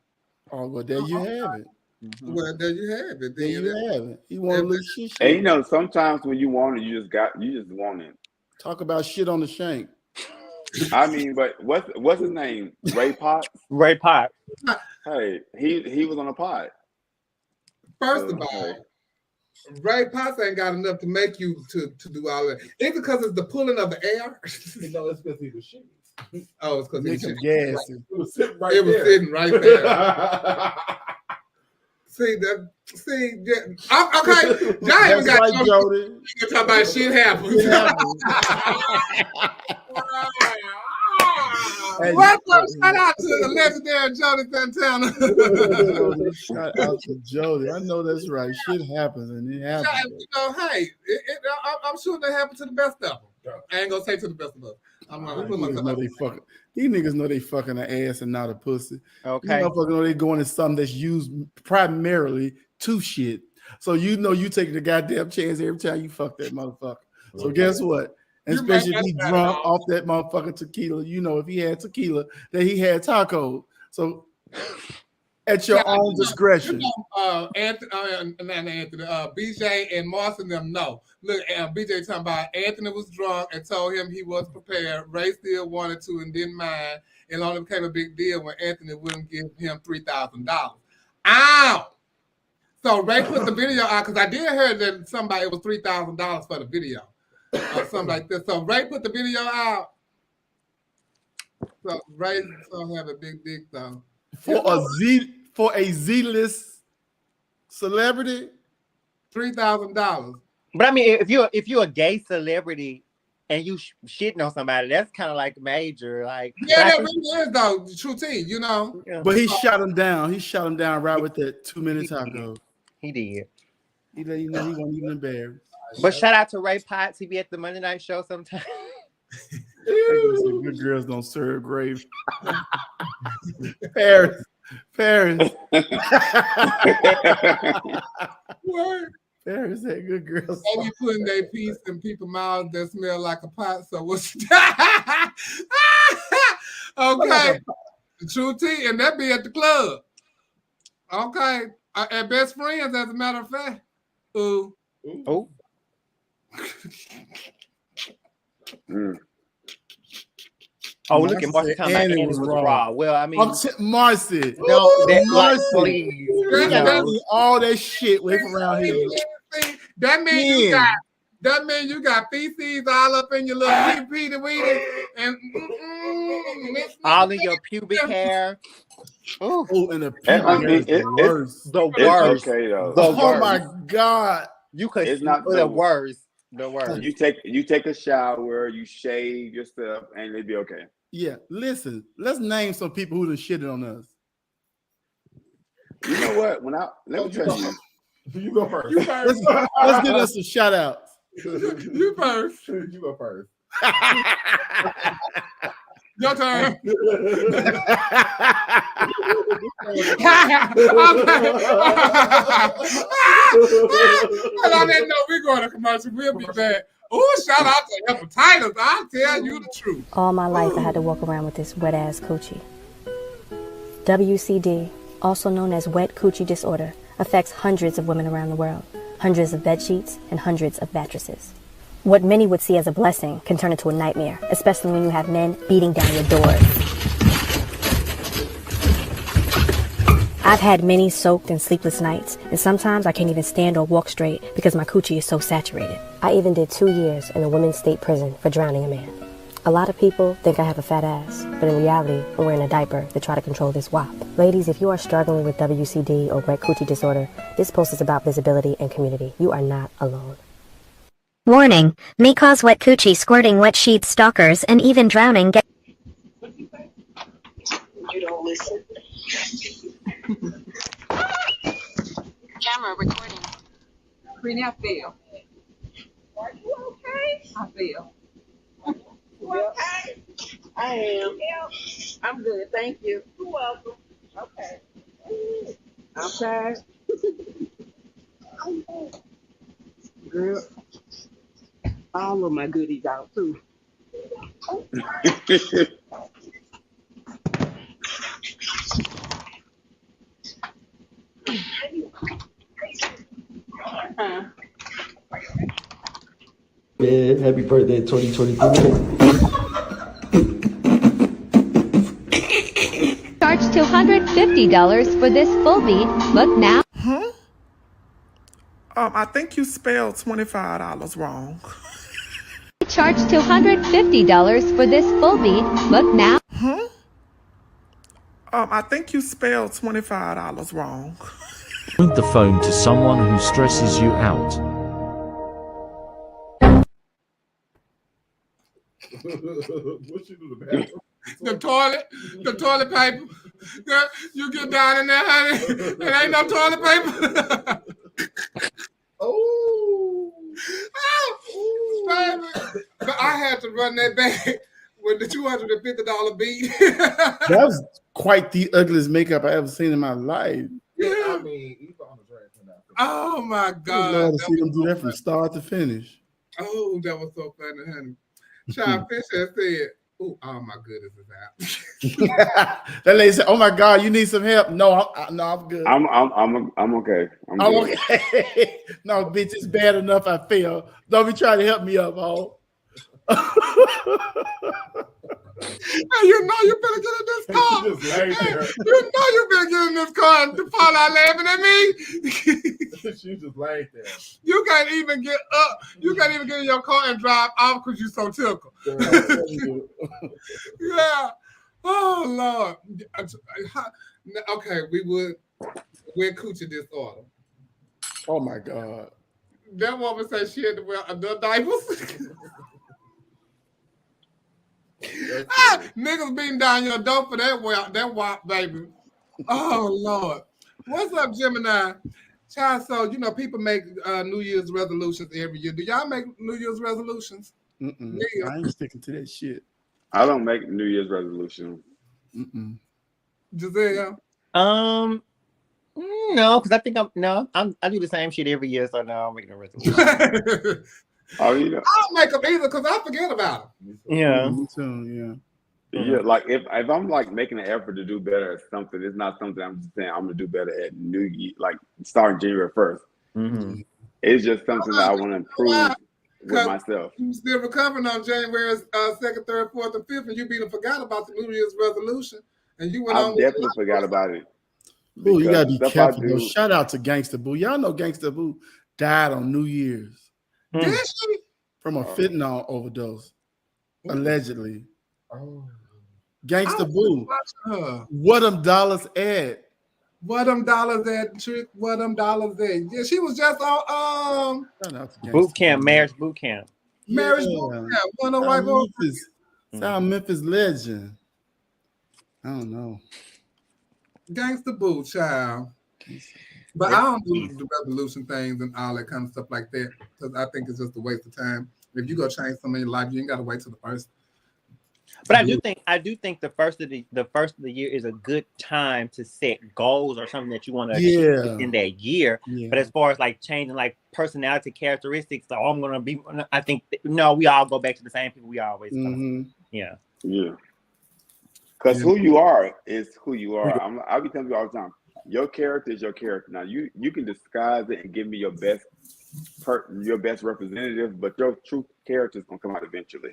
[SPEAKER 5] Oh, well, there you have it.
[SPEAKER 2] Mm-hmm. Well, there you have it.
[SPEAKER 5] There you have it. He want to lose shit.
[SPEAKER 4] And sometimes when you want it, you just want it.
[SPEAKER 5] Talk about shit on the shank.
[SPEAKER 4] I mean, but what's his name? Ray Potts?
[SPEAKER 6] Ray Potts.
[SPEAKER 4] Hey, he was on a pod.
[SPEAKER 2] First of all, Ray Potts ain't got enough to make you to do all that. Is it because it's the pulling of the air?
[SPEAKER 3] No, it's because he was shitting.
[SPEAKER 2] Oh, it's because he was
[SPEAKER 5] gas.
[SPEAKER 3] It was sitting right
[SPEAKER 2] there.
[SPEAKER 3] Sitting
[SPEAKER 2] right there. Okay. Y'all even got
[SPEAKER 5] Jody.
[SPEAKER 2] You talk about shit happens. Shout out to the legendary Jody Santana.
[SPEAKER 5] Shout out to Jody. I know that's right. Shit happens and it happens.
[SPEAKER 2] I'm sure that happens to the best of them. I ain't gonna say to the best of us.
[SPEAKER 5] These niggas know they fucking an ass and not a pussy.
[SPEAKER 6] Okay.
[SPEAKER 5] These motherfuckers know they going to something that's used primarily to shit. So you taking the goddamn chance every time you fuck that motherfucker. So guess what? And especially if he drunk off that motherfucking tequila, if he had tequila, that he had taco. So at your own discretion.
[SPEAKER 2] BJ and Marcy and them know. Look, BJ talking about Anthony was drunk and told him he was prepared. Ray still wanted to and didn't mind. It only became a big deal when Anthony wouldn't give him $3,000. Ow! So Ray put the video out because I did hear that it was $3,000 for the video. Or something like this. So Ray put the video out. So Ray's gonna have a big dick though.
[SPEAKER 5] For a Z-list celebrity,
[SPEAKER 2] $3,000.
[SPEAKER 6] But I mean, if you're a gay celebrity and you shitting on somebody, that's kind of like major. Like
[SPEAKER 2] that really is though. True T, Yeah.
[SPEAKER 5] But he shot him down. He shot him down right with that 2-minute taco.
[SPEAKER 6] He did.
[SPEAKER 5] He let you know he wasn't even embarrassed.
[SPEAKER 6] But shout out to Ray Potts. He be at the Monday night show sometimes.
[SPEAKER 5] Good girls don't serve grave. Paris. Paris said good girls.
[SPEAKER 2] They be putting their piece in people's mouths that smell like a pot. So what's okay? True T, and that be at the club. Okay, at Best Friends, as a matter of fact. Ooh.
[SPEAKER 6] Oh. Oh, look at Marcy talking about Annie was raw. Well, I mean,
[SPEAKER 5] Marcy.
[SPEAKER 6] Please.
[SPEAKER 5] All that shit way from around here.
[SPEAKER 2] That means you got feces all up in your little weedy and
[SPEAKER 6] all in your pubic hair.
[SPEAKER 5] Oh, and the pubic hair is worse.
[SPEAKER 6] The worst.
[SPEAKER 4] Okay, though.
[SPEAKER 5] Oh my God.
[SPEAKER 6] You could.
[SPEAKER 4] It's not
[SPEAKER 6] the worst. The worst.
[SPEAKER 4] You take a shower, you shave yourself, and it'll be okay.
[SPEAKER 5] Yeah, listen. Let's name some people who done shitted on us.
[SPEAKER 4] You know what? Let me tell you.
[SPEAKER 3] You go first.
[SPEAKER 5] Let's give us some shout outs.
[SPEAKER 2] You first.
[SPEAKER 3] You go first.
[SPEAKER 2] Your turn. On that note, we're going to commercial. We'll be back. Oh, shout out to hepatitis. I'll tell you the truth.
[SPEAKER 7] All my life, I had to walk around with this wet-ass coochie. WCD, also known as wet coochie disorder, affects hundreds of women around the world, hundreds of bed sheets, and hundreds of mattresses. What many would see as a blessing can turn into a nightmare, especially when you have men beating down your doors. I've had many soaked and sleepless nights, and sometimes I can't even stand or walk straight because my coochie is so saturated. I even did 2 years in a women's state prison for drowning a man. A lot of people think I have a fat ass, but in reality, I'm wearing a diaper to try to control this wop. Ladies, if you are struggling with WCD or wet coochie disorder, this post is about visibility and community. You are not alone.
[SPEAKER 8] Warning, may cause wet coochie, squirting, wet sheets, stalkers, and even drowning.
[SPEAKER 9] You don't listen. Camera recording.
[SPEAKER 10] Brittany, I feel. Are you okay? I feel.
[SPEAKER 9] Okay. I am. I'm good. Thank you. You're welcome. Okay. I'm tired. Girl, all of my goodies out too.
[SPEAKER 10] Yeah, happy birthday 2023.
[SPEAKER 11] Charge $250 for this full bead. Look now.
[SPEAKER 12] I think you spelled $25 wrong.
[SPEAKER 11] Charge $250 for this full bead. Look now.
[SPEAKER 12] I think you spelled $25 wrong.
[SPEAKER 13] Point the phone to someone who stresses you out.
[SPEAKER 3] What you do, the bathroom?
[SPEAKER 2] The toilet paper. You get down in there, honey. There ain't no toilet paper.
[SPEAKER 3] Oh,
[SPEAKER 2] baby. But I had to run that back with the $250 beat.
[SPEAKER 5] That was quite the ugliest makeup I ever seen in my life.
[SPEAKER 3] yeah, I mean, you on the track now.
[SPEAKER 2] Oh my
[SPEAKER 5] I
[SPEAKER 2] God.
[SPEAKER 5] love to see them do that from start to finish.
[SPEAKER 2] Oh, that was so funny, honey. Child Fisher said, "Oh, all my goodness is out."
[SPEAKER 5] That lady said, "Oh my God, you need some help?" No, I'm good.
[SPEAKER 4] I'm okay. I'm good.
[SPEAKER 5] Okay. No, bitch, it's bad enough I feel. Don't be trying to help me up, ho.
[SPEAKER 2] Hey, you know you better get in this car.
[SPEAKER 3] She just laid there.
[SPEAKER 2] You know you better get in this car and fall out laughing at me.
[SPEAKER 3] She just laid there.
[SPEAKER 2] You can't even get up. You can't even get in your car and drive off because you're so tickled. Yeah. Oh Lord. Okay, we're coochie disorder.
[SPEAKER 5] Oh my God.
[SPEAKER 2] That woman said she had to wear adult diapers. Niggas beating down your door for that wop, baby. Oh Lord. What's up, Gemini? Child, so you know people make New Year's resolutions every year. Do y'all make New Year's resolutions?
[SPEAKER 5] I ain't sticking to that shit.
[SPEAKER 4] I don't make New Year's resolutions.
[SPEAKER 2] Giselle?
[SPEAKER 6] No, because I think I do the same shit every year, so no, I'm making a resolution.
[SPEAKER 4] Oh, you know.
[SPEAKER 2] I don't make them either because I forget about them.
[SPEAKER 6] Yeah.
[SPEAKER 5] Me too, yeah.
[SPEAKER 4] Yeah, like if I'm like making an effort to do better at something, it's not something I'm just saying I'm gonna do better at New Year, like starting January 1st.
[SPEAKER 6] Mm-hmm.
[SPEAKER 4] It's just something that I want to improve with myself.
[SPEAKER 2] You still recovering on January 2nd, 3rd, 4th, and 5th, and you being forgot about the New Year's resolution, and you went
[SPEAKER 4] I
[SPEAKER 2] on.
[SPEAKER 4] definitely forgot about it.
[SPEAKER 5] Boo, you gotta be
[SPEAKER 4] Stuff I
[SPEAKER 5] careful.
[SPEAKER 4] do-
[SPEAKER 5] Though. Shout out to Gangsta Boo. Y'all know Gangsta Boo died on New Year's
[SPEAKER 2] Did she?
[SPEAKER 5] from a fentanyl overdose, allegedly.
[SPEAKER 3] Oh.
[SPEAKER 5] Gangsta
[SPEAKER 2] I
[SPEAKER 5] Boo.
[SPEAKER 2] watched her.
[SPEAKER 5] What them dollars at?
[SPEAKER 2] What them dollars at, Trick? What them dollars at? Yeah, she was just on
[SPEAKER 5] Shout out to Gangsta
[SPEAKER 6] Boot camp,
[SPEAKER 5] Boo.
[SPEAKER 6] marriage boot camp.
[SPEAKER 2] marriage
[SPEAKER 5] Yeah.
[SPEAKER 2] boot camp. One of the white boys.
[SPEAKER 5] South Memphis legend. I don't know.
[SPEAKER 2] Gangsta Boo, child. But I don't do the resolution things and all that kind of stuff like that because I think it's just a waste of time. If you go change something in your life, you ain't gotta wait till the first.
[SPEAKER 6] But I do think the first of the year is a good time to set goals or something that you want to achieve in that year.
[SPEAKER 5] Yeah.
[SPEAKER 6] But as far as like changing like personality characteristics, like, I'm gonna be. I think no, we all go back to the same people we always. Yeah.
[SPEAKER 4] Because who you are is who you are. I'll be telling you all the time. Your character is your character. Now you can disguise it and give me your best representative, but your true character is gonna come out eventually.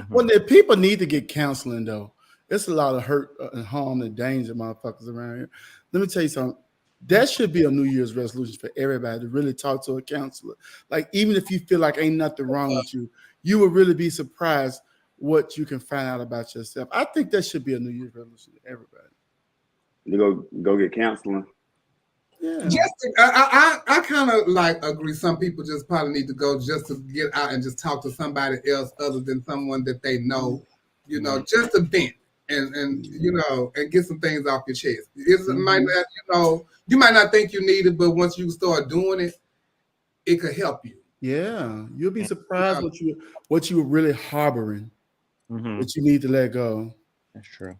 [SPEAKER 5] Well, the people need to get counseling though. It's a lot of hurt and harm and danger, motherfuckers around here. Let me tell you something. That should be a New Year's resolution for everybody to really talk to a counselor. Like even if you feel like ain't nothing wrong with you, you will really be surprised what you can find out about yourself. I think that should be a New Year's resolution to everybody.
[SPEAKER 4] You go get counseling.
[SPEAKER 5] Yeah.
[SPEAKER 2] I kind of like agree. Some people just probably need to go just to get out and just talk to somebody else other than someone that they know, you know, just to vent and you know, and get some things off your chest. It might not, you might not think you need it, but once you start doing it, it could help you.
[SPEAKER 5] Yeah, you'll be surprised what you were really harboring. that you need to let go.
[SPEAKER 6] That's true.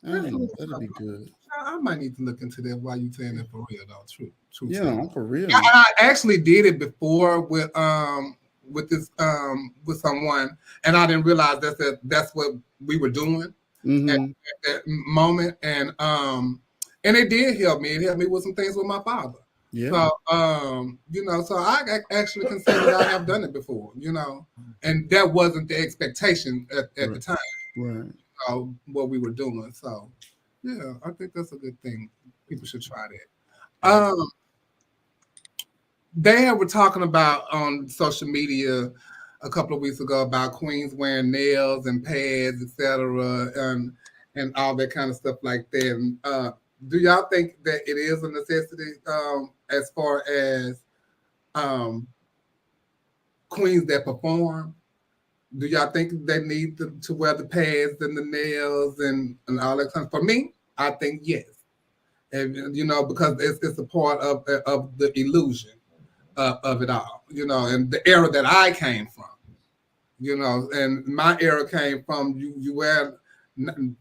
[SPEAKER 5] That'll be good.
[SPEAKER 2] I might need to look into that while you saying that for real, though. True.
[SPEAKER 5] Yeah, I'm for real.
[SPEAKER 2] I actually did it before with this with someone, and I didn't realize that's what we were doing at that moment, and it did help me. It helped me with some things with my father.
[SPEAKER 5] Yeah.
[SPEAKER 2] So so I actually can say that I have done it before. And that wasn't the expectation at the time.
[SPEAKER 5] Right.
[SPEAKER 2] What we were doing. So yeah, I think that's a good thing. People should try that. They were talking about on social media a couple of weeks ago about queens wearing nails and pads, etc., and all that kind of stuff like that. And, do y'all think that it is a necessity as far as queens that perform? Do y'all think they need to wear the pads and the nails and all that kind of? For me, I think yes, and because it's a part of the illusion of it all, and the era that I came from, and my era came from you wear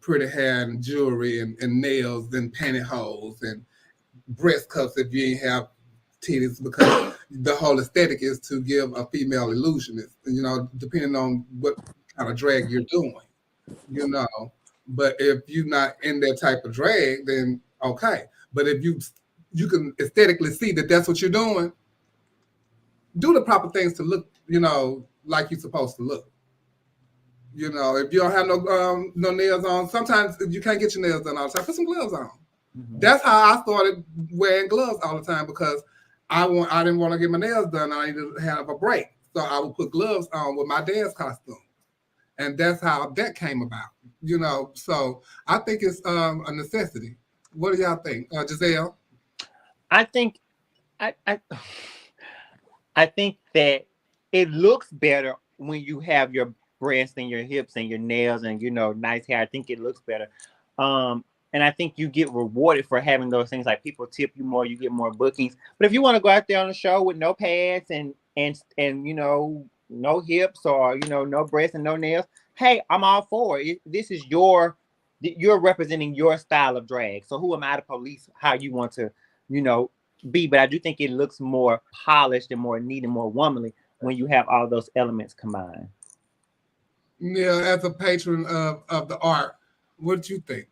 [SPEAKER 2] pretty hair and jewelry and nails and pantyhose and breast cups if you ain't have titties, because the whole aesthetic is to give a female illusion, depending on what kind of drag you're doing, but if you're not in that type of drag, then okay. But if you can aesthetically see that that's what you're doing, do the proper things to look, like you're supposed to look. If you don't have no nails on, sometimes you can't get your nails done all the time. Put some gloves on. That's how I started wearing gloves all the time, because I didn't want to get my nails done. I needed to have a break, so I would put gloves on with my dance costume, and that's how that came about. So I think it's a necessity. What do y'all think, Giselle?
[SPEAKER 6] I think that it looks better when you have your breasts and your hips and your nails and nice hair. I think it looks better, and I think you get rewarded for having those things. Like, people tip you more, you get more bookings. But if you want to go out there on a show with no pads and no hips or no breasts and no nails, hey, I'm all for it. This is you're representing your style of drag. So who am I to police how you want to be? But I do think it looks more polished and more neat and more womanly when you have all those elements combined.
[SPEAKER 2] Yeah, as a patron of the art, what do you think?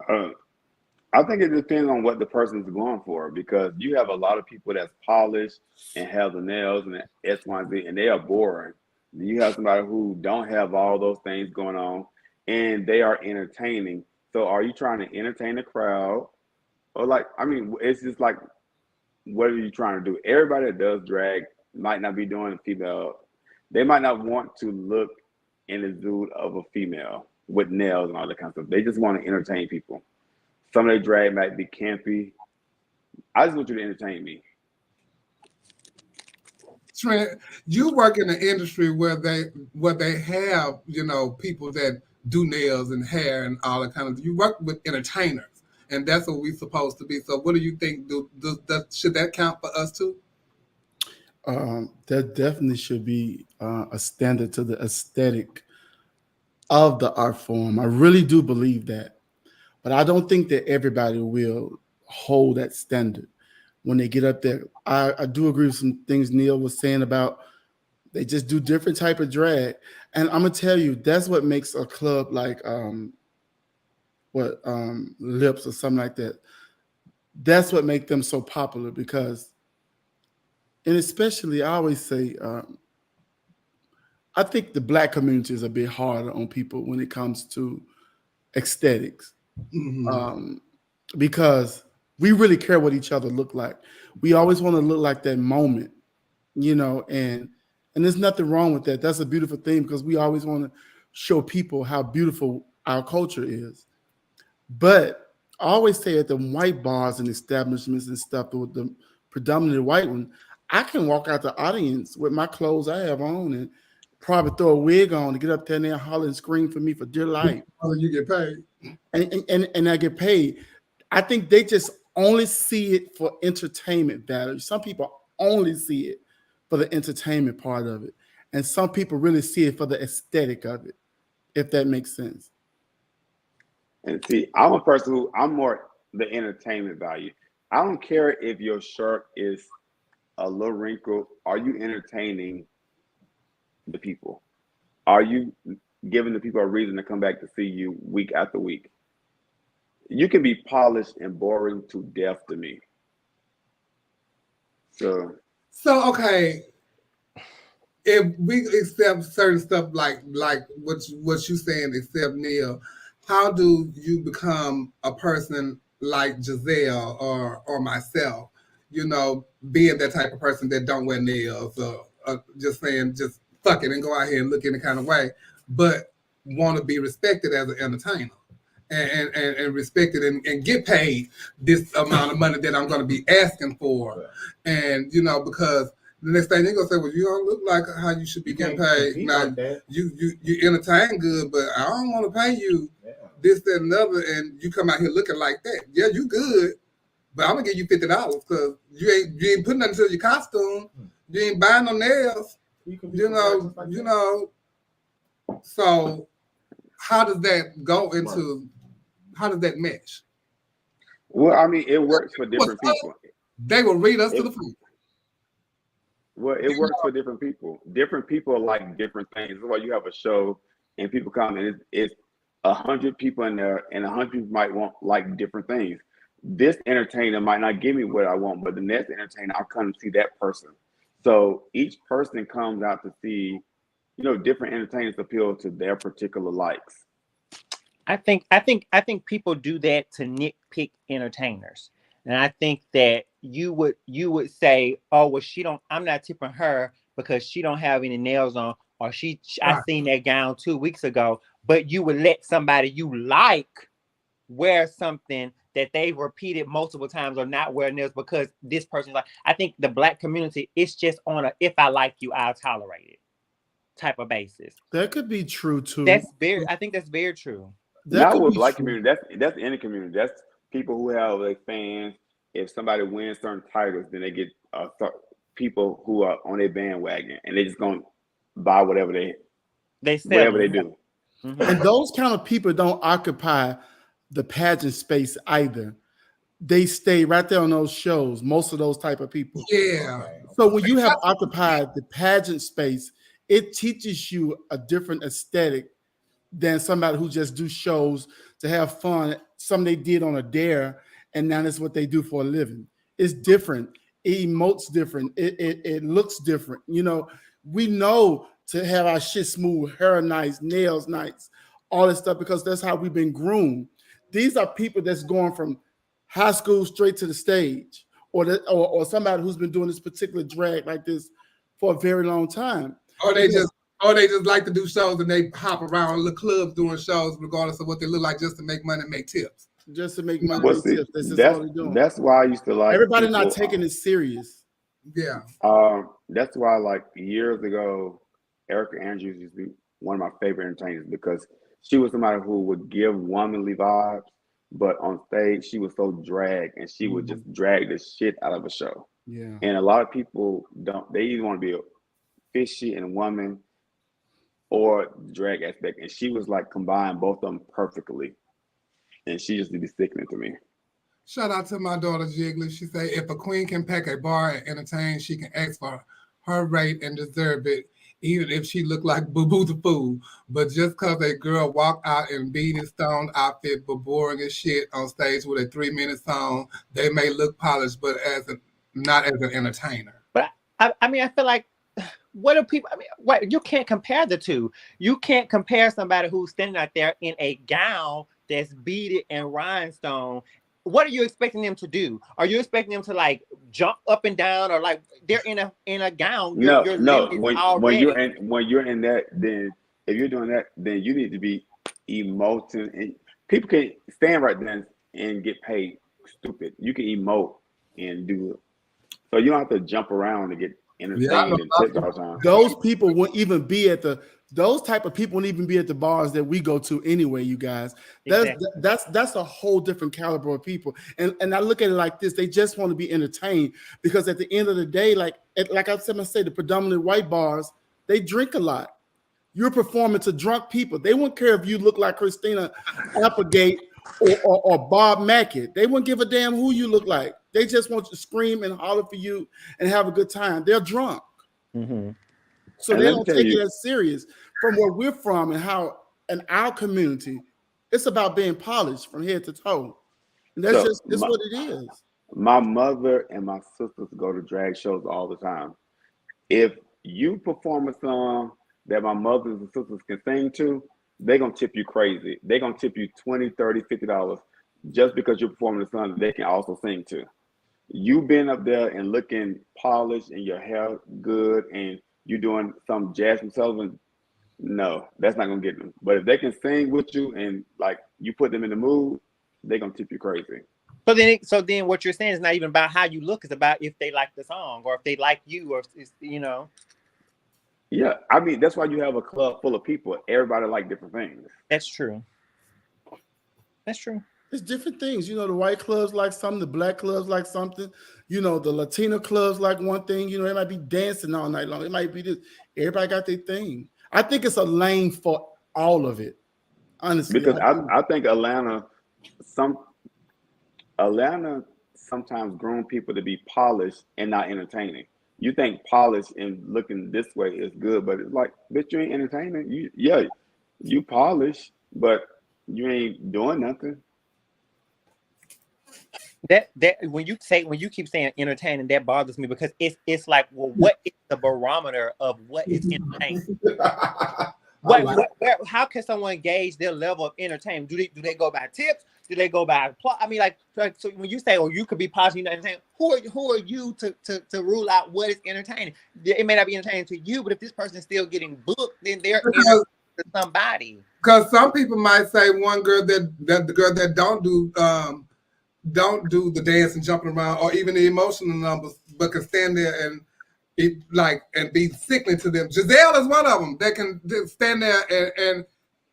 [SPEAKER 4] I think it depends on what the person is going for, because you have a lot of people that's polished and have the nails and the S, Y, Z, and they are boring. You have somebody who don't have all those things going on, and they are entertaining. So are you trying to entertain the crowd? Or it's just like, what are you trying to do? Everybody that does drag might not be doing female. They might not want to look in the dude of a female with nails and all that kind of stuff. They just want to entertain people. Some of their drag might be campy. I just want you to entertain me.
[SPEAKER 2] Trent, you work in an industry where they have people that do nails and hair and all that kind of. You work with entertainers, and that's what we're supposed to be. So, what do you think? Should that count for us too?
[SPEAKER 5] That definitely should be a standard to the aesthetic of the art form. I really do believe that, but I don't think that everybody will hold that standard when they get up there. I do agree with some things Neil was saying about they just do different type of drag, and I'm gonna tell you that's what makes a club like Lips or something like that. That's what makes them so popular, because. And especially, I always say, I think the Black community is a bit harder on people when it comes to aesthetics, because we really care what each other look like. We always want to look like that moment, and there's nothing wrong with that. That's a beautiful thing, because we always want to show people how beautiful our culture is. But I always say at the white bars and establishments and stuff, with the predominantly white one, I can walk out the audience with my clothes I have on and probably throw a wig on to get up there and holler and scream for me for dear life.
[SPEAKER 2] Oh, you get paid.
[SPEAKER 5] And I get paid. I think they just only see it for entertainment value. Some people only see it for the entertainment part of it. and some people really see it for the aesthetic of it, if that makes sense.
[SPEAKER 4] And see, I'm a person who I'm more the entertainment value. I don't care if your shirt is a little wrinkled. Are you entertaining the people? Are you giving the people a reason to come back to see you week after week? You can be polished and boring to death to me. So
[SPEAKER 2] okay, if we accept certain stuff like what you saying, except Neil, how do you become a person like Giselle or myself? You know, being that type of person that don't wear nails or just saying just fuck it and go out here and look any kind of way, but want to be respected as an entertainer. And respected and get paid this amount of money that I'm going to be asking for. And, you know, because the next thing they're going to say, well, you don't look like how you should be getting paid. Now, like you entertain good, but I don't want to pay you this, that, and another. And you come out here looking like that. Yeah, you good, but I'm going to give you $50 because you ain't putting nothing to your costume. You ain't buying no nails. You know. So how does that go into... How does that mesh?
[SPEAKER 4] Well, I mean, it works for different people.
[SPEAKER 2] They will read us to the food.
[SPEAKER 4] Well, it works for different people. Different people like different things. That's why you have a show and people come and it's 100 people in there and 100 might want like different things. This entertainer might not give me what I want, but the next entertainer, I'll come to see that person. So each person comes out to see, you know, different entertainers appeal to their particular likes.
[SPEAKER 6] I think people do that to nitpick entertainers, and I think that you would say, oh well, I'm not tipping her because she don't have any nails on, or I seen that gown 2 weeks ago. But you would let somebody you like wear something that they've repeated multiple times or not wear nails because this person's like. I think the Black community, it's just on a if I like you, I'll tolerate it type of basis.
[SPEAKER 5] That could be true too.
[SPEAKER 6] I think that's very true.
[SPEAKER 4] Not with Black community. That's any community. That's people who have like fans. If somebody wins certain titles, then they get people who are on their bandwagon, and they just gonna buy whatever they do.
[SPEAKER 5] Mm-hmm. And those kind of people don't occupy the pageant space either. They stay right there on those shows. Most of those type of people.
[SPEAKER 2] Yeah.
[SPEAKER 5] So when you have occupied the pageant space, it teaches you a different aesthetic than somebody who just do shows to have fun. Some they did on a dare, and now that's what they do for a living. It's different. It emotes different. It looks different. You know, we know to have our shit smooth, hair nice, nails nice, all this stuff, because that's how we've been groomed. These are people that's going from high school straight to the stage, or somebody who's been doing this particular drag like this for a very long time.
[SPEAKER 2] Or they just like to do shows and they hop around the clubs doing shows regardless of what they look like, just to make money and make tips.
[SPEAKER 5] Just to make money and make tips. That's all they're doing.
[SPEAKER 4] That's why I used to like
[SPEAKER 5] everybody not taking it serious.
[SPEAKER 2] Yeah.
[SPEAKER 4] That's why like years ago, Erica Andrews used to be one of my favorite entertainers because she was somebody who would give womanly vibes, but on stage she was so drag and she would just drag the shit out of a show.
[SPEAKER 5] Yeah.
[SPEAKER 4] And a lot of people they either want to be a fishy and woman or drag aspect, and she was like combined both of them perfectly, and she used to be sickening to me.
[SPEAKER 2] Shout out to my daughter Jiggly. She say if a queen can pack a bar and entertain, she can ask for her rate and deserve it, even if she look like Boo Boo the Fool. But just cause a girl walk out in beat and stone outfit but boring as shit on stage with a 3-minute song, they may look polished, but not as an entertainer.
[SPEAKER 6] But I mean, I feel like what do people? I mean, what you can't compare the two. You can't compare somebody who's standing out there in a gown that's beaded and rhinestone. What are you expecting them to do? Are you expecting them to like jump up and down, or like they're in a gown?
[SPEAKER 4] No. When you're in that, then if you're doing that, then you need to be emoting, and people can stand right there and get paid stupid. You can emote and do it, so you don't have to jump around to get entertained and tipped all the time.
[SPEAKER 5] Those people wouldn't even be at those type of people wouldn't even be at the bars that we go to anyway, you guys. That's a whole different caliber of people. And I look at it like this: they just want to be entertained, because at the end of the day, like I said, the predominantly white bars They drink a lot. You're performing to drunk people. They wouldn't care if you look like Christina Applegate or Bob Mackey. They wouldn't give a damn who you look like. They just want to scream and holler for you and have a good time. They're drunk.
[SPEAKER 6] Mm-hmm.
[SPEAKER 5] So they don't take it as serious. From where we're from and how in our community, it's about being polished from head to toe. And that's it's what it is.
[SPEAKER 4] My mother and my sisters go to drag shows all the time. If you perform a song that my mothers and sisters can sing to, they're going to tip you crazy. They're going to tip you $20, $30, $50 just because you're performing a song that they can also sing to. You being up there and looking polished and your hair good and you doing some Jasmine Sullivan, no, that's not going to get them. But if they can sing with you and like you put them in the mood, they're going to tip you crazy.
[SPEAKER 6] So then what you're saying is not even about how you look. It's about if they like the song or if they like you or if it's, you know.
[SPEAKER 4] Yeah, I mean, that's why you have a club full of people. Everybody like different things.
[SPEAKER 6] That's true. That's true.
[SPEAKER 5] It's different things. You know, the white clubs like something, the black clubs like something. You know, the Latino clubs like one thing. You know, they might be dancing all night long. It might be this. Everybody got their thing. I think it's a lane for all of it, honestly.
[SPEAKER 4] Because I think Atlanta sometimes groom people to be polished and not entertaining. You think polished and looking this way is good, but it's like, bitch, you ain't entertaining. You polished, but you ain't doing nothing.
[SPEAKER 6] That when you keep saying entertaining, that bothers me because it's like, well, what is the barometer of what is entertaining? How can someone gauge their level of entertainment? Do they go by tips? Do they go by plot? I mean, like so when you say, "Oh, you could be positive entertaining," who are you to rule out what is entertaining? It may not be entertaining to you, but if this person is still getting booked, then they're entertaining to somebody.
[SPEAKER 2] Because some people might say one girl that the girl that don't do the dance and jumping around or even the emotional numbers, but can stand there and be sickening to them. Giselle is one of them that can stand there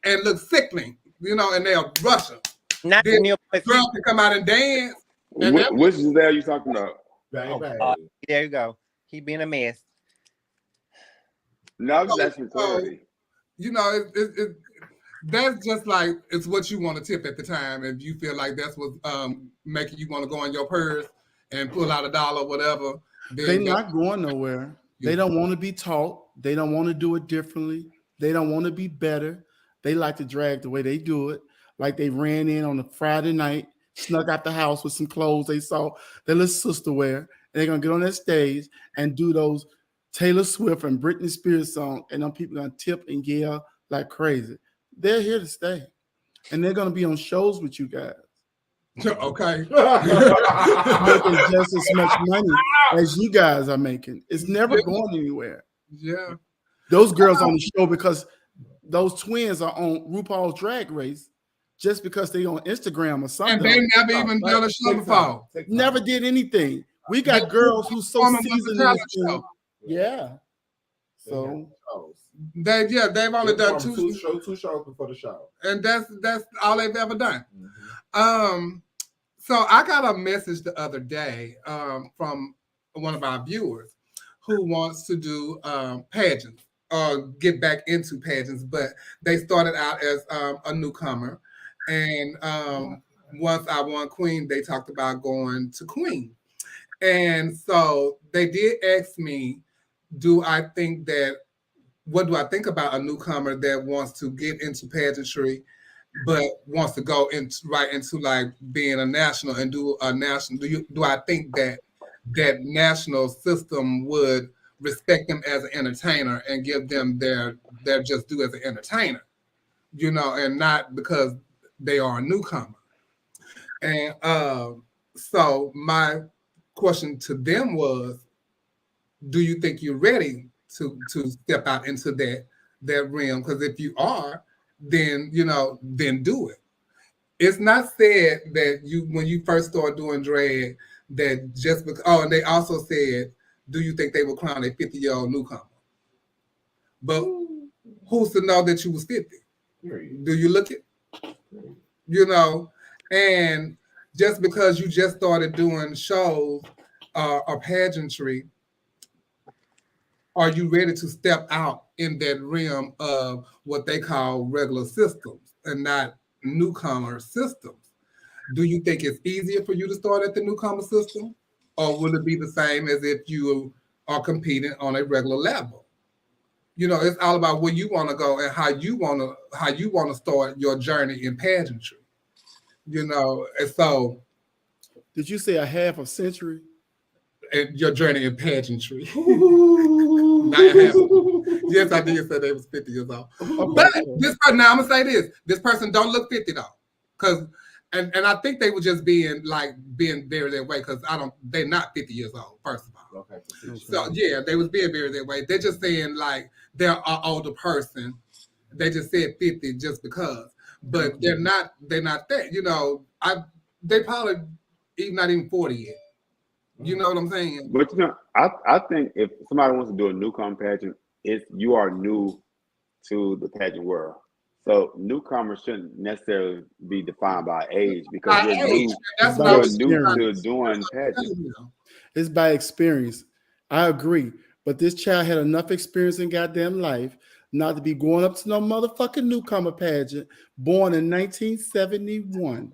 [SPEAKER 2] and look sickening, you know, and they'll rush her.
[SPEAKER 6] Not
[SPEAKER 2] then girl can come out and dance.
[SPEAKER 4] Which Giselle you talking about?
[SPEAKER 6] There you go. He being a mess.
[SPEAKER 4] No, I was asking clarity.
[SPEAKER 2] You know, that's just like it's what you want to tip at the time. If you feel like that's what making you want to go in your purse and pull out $1 or whatever.
[SPEAKER 5] They're not going nowhere. They don't want to be taught. They don't want to do it differently. They don't want to be better. They like to drag the way they do it. Like they ran in on a Friday night, snuck out the house with some clothes they saw their little sister wear. And they're going to get on that stage and do those Taylor Swift and Britney Spears songs. And them people going to tip and yell like crazy. They're here to stay. And they're going to be on shows with you guys.
[SPEAKER 2] Okay.
[SPEAKER 5] Making just as much money as you guys are making. It's never going anywhere.
[SPEAKER 2] Yeah.
[SPEAKER 5] Those girls on the show because those twins are on RuPaul's Drag Race just because they on Instagram or something.
[SPEAKER 2] And they never even done a show before.
[SPEAKER 5] Never did anything. We got girls who so seasoned in this thing. Yeah. So
[SPEAKER 2] they've only done two
[SPEAKER 3] shows before the show.
[SPEAKER 2] And that's all they've ever done. Mm-hmm. So I got a message the other day from one of our viewers who wants to do pageants or get back into pageants, but they started out as a newcomer. And once I won Queen, they talked about going to Queen. And so they did ask me, what do I think about a newcomer that wants to get into pageantry, but wants to go right into like being a national and do a national? Do I think that national system would respect them as an entertainer and give them their just due as an entertainer, you know, and not because they are a newcomer? And so my question to them was, do you think you're ready to step out into that realm? Because if you are, then do it. It's not said that when you first start doing drag that just because. Oh, and they also said, do you think they will crown a 50-year-old newcomer? But who's to know that you was 50? Do you look it? You know, and just because you just started doing shows or pageantry, are you ready to step out in that realm of what they call regular systems and not newcomer systems? Do you think it's easier for you to start at the newcomer system, or will it be the same as if you are competing on a regular level? You know, it's all about where you want to go and how you want to start your journey in pageantry. You know, and so
[SPEAKER 5] Did you say a half a century?
[SPEAKER 2] Your journey in pageantry. Not half. Yes, I did say they was 50 years old. But this person, now I'm gonna say this: this person don't look 50 though, because and I think they were just being very that way because they're not 50 years old. First of all,
[SPEAKER 3] Okay.
[SPEAKER 2] so yeah, they was being very that way. They're just saying like they're an older person. They just said 50 just because, but they're not that. You know, they probably not even 40 yet. You know what I'm saying?
[SPEAKER 4] But you know, I think if somebody wants to do a newcomer pageant, you are new to the pageant world. So newcomers shouldn't necessarily be defined by age because you're new. You're new to doing pageants.
[SPEAKER 5] It's by experience. I agree. But this child had enough experience in goddamn life not to be going up to no motherfucking newcomer pageant, born in 1971.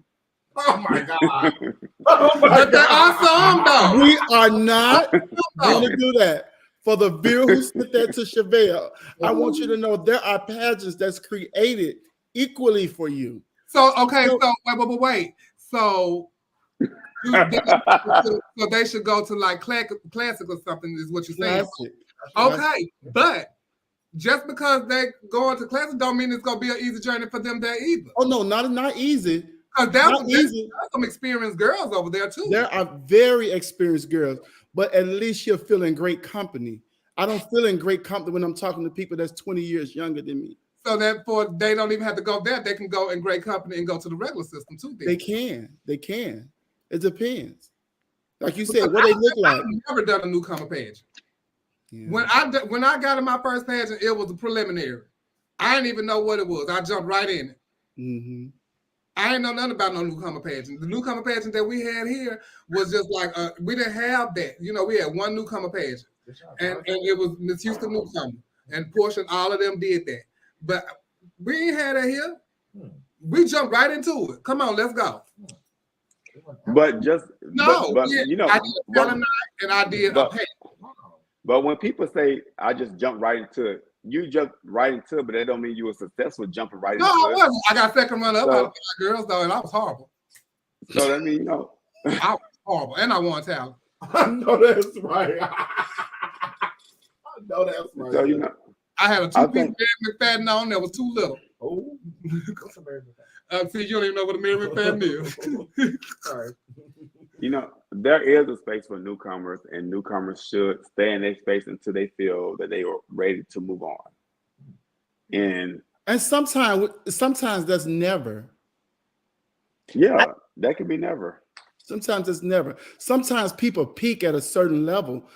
[SPEAKER 2] Oh my God. But they're awesome though.
[SPEAKER 5] We are not going to do that. For the viewer who sent that to Chevelle, I want you to know there are pageants that's created equally for you.
[SPEAKER 2] So, okay, so wait. So they should go to like classic or something is what you're saying. Classic. Okay, but just because they go into classic don't mean it's going to be an easy journey for them there either.
[SPEAKER 5] Oh, no, not easy.
[SPEAKER 2] There's some experienced girls over there too.
[SPEAKER 5] There are very experienced girls, but at least you're feeling great company. I don't feel in great company when I'm talking to people that's 20 years younger than me.
[SPEAKER 2] So therefore, they don't even have to go there. They can go in great company and go to the regular system too.
[SPEAKER 5] Then. They can. It depends. Like you said, what they look like.
[SPEAKER 2] I've never done a newcomer pageant. Yeah. When I got in my first pageant, it was a preliminary. I didn't even know what it was. I jumped right in it.
[SPEAKER 5] Mm-hmm.
[SPEAKER 2] I ain't know nothing about no newcomer pageant. The newcomer pageant that we had here was just like we didn't have that. You know, we had one newcomer pageant, and it was Miss Houston newcomer, and Portia, all of them did that. But we ain't had that here. We jumped right into it. Come on, let's go.
[SPEAKER 4] But just you know,
[SPEAKER 2] I did a night and I did a pageant.
[SPEAKER 4] But when people say I just jumped right into it, you jumped right into it, but that don't mean you were successful jumping right into it.
[SPEAKER 2] No, I wasn't. I got second runner up out of 5 girls though, and I was horrible.
[SPEAKER 4] So that means, you know.
[SPEAKER 2] I was horrible, and I won talent.
[SPEAKER 3] I know that's right. I know that's right.
[SPEAKER 4] So, you know,
[SPEAKER 2] I had a 2-piece Mary McFadden on that was too little.
[SPEAKER 3] Oh,
[SPEAKER 2] see, you don't even know what a Mary McFadden is.
[SPEAKER 3] Sorry.
[SPEAKER 4] You know, there is a space for newcomers, and newcomers should stay in their space until they feel that they are ready to move on. And
[SPEAKER 5] sometimes that's never.
[SPEAKER 4] Yeah, that could be never.
[SPEAKER 5] Sometimes it's never. Sometimes people peak at a certain level,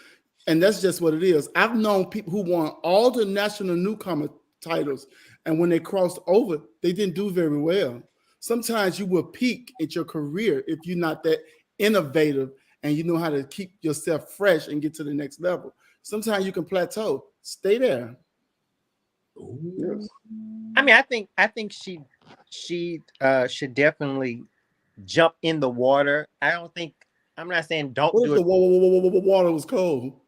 [SPEAKER 5] and that's just what it is. I've known people who won all the national newcomer titles, and when they crossed over, they didn't do very well. Sometimes you will peak at your career if you're not that innovative and you know how to keep yourself fresh and get to the next level. Sometimes you can plateau. Stay there.
[SPEAKER 6] Yes. I mean, I think she should definitely jump in the water. I'm not saying don't do it.
[SPEAKER 5] The water was cold.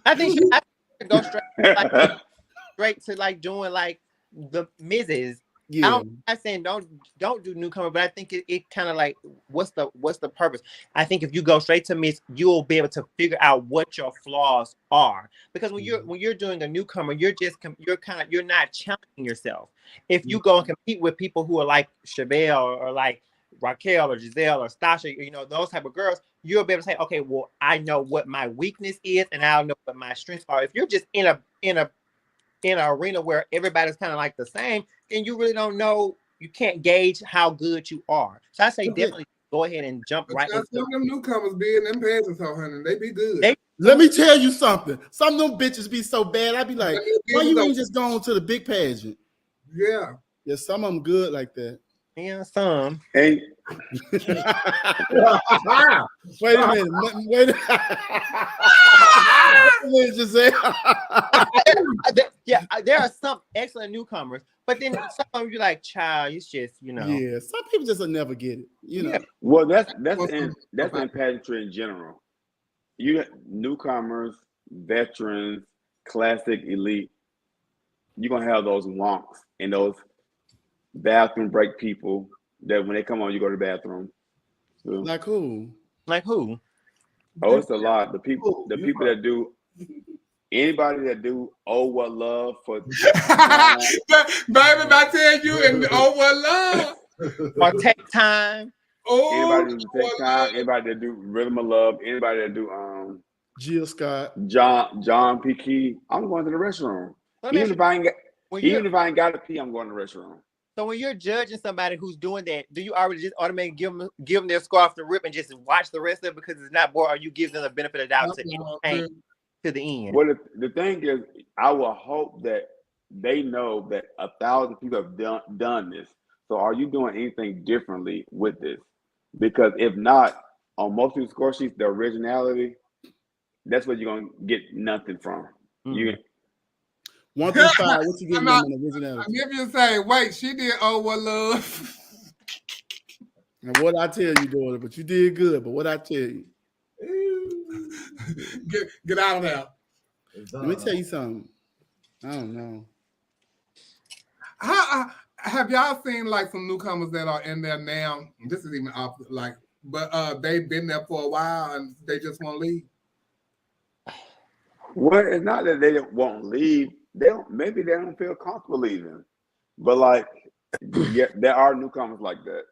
[SPEAKER 6] I think she should go straight to like doing like the Mrs.
[SPEAKER 5] Yeah.
[SPEAKER 6] I'm not saying don't do newcomer, but I think it kind of like what's the purpose? I think if you go straight to Miss, you'll be able to figure out what your flaws are. Because when you're doing a newcomer, you're not challenging yourself. If you go and compete with people who are like Chevelle or like Raquel or Giselle or Stasha, you know, those type of girls, you'll be able to say, okay, well, I know what my weakness is and I'll know what my strengths are. If you're just in an arena where everybody's kind of like the same, then you really don't know, you can't gauge how good you are. So I say definitely go ahead and jump right into
[SPEAKER 2] some of them newcomers be in them pageants, honey. They be good.
[SPEAKER 5] Let me tell you something. Some of them bitches be so bad. I be like, why you ain't just going to the big pageant?
[SPEAKER 2] Yeah.
[SPEAKER 5] Yeah, some of them good like that.
[SPEAKER 6] Yeah, some.
[SPEAKER 4] Hey,
[SPEAKER 5] Wait a minute. Wait a minute, Giselle.
[SPEAKER 6] Yeah, there are some excellent newcomers, but then some of them you're like, child, it's just,
[SPEAKER 5] Yeah, some people just will never get it.
[SPEAKER 6] Yeah.
[SPEAKER 4] well, that's in pageantry in general. You newcomers, veterans, classic, elite. You're gonna have those wonks and those bathroom break people that when they come on, you go to the bathroom. So,
[SPEAKER 5] Like who?
[SPEAKER 6] Like who?
[SPEAKER 4] oh, it's a lot. The people that do. Anybody that do what love for
[SPEAKER 2] baby, I tell you, and what love
[SPEAKER 6] or take time.
[SPEAKER 4] Anybody that take time. Anybody that do rhythm of love. Anybody that do
[SPEAKER 5] Jill Scott,
[SPEAKER 4] John P. Key. I'm going to the restroom. Even if I ain't got to pee, I'm going to the restroom.
[SPEAKER 6] So when you're judging somebody who's doing that, do you already just automatically give them their scarf to rip and just watch the rest of it because it's not bored, or you give them the benefit of the doubt to the end?
[SPEAKER 4] Well, the thing is, I will hope that they know that 1,000 people have done this. So are you doing anything differently with this? Because if not, on most of the score sheets, the originality, that's what you're going to get nothing from. You
[SPEAKER 5] 1 through 5, what you give them on originality?
[SPEAKER 2] I'm giving you say, wait, she did what love.
[SPEAKER 5] And what I tell you, daughter, but you did good. But what I tell you,
[SPEAKER 2] get out of there.
[SPEAKER 5] Let me tell you something. I don't know.
[SPEAKER 2] Have y'all seen like some newcomers that are in there now? This is even off, but they've been there for a while and they just won't leave.
[SPEAKER 4] Well, it's not that they won't leave. Maybe they don't feel comfortable leaving. But yeah, there are newcomers like that.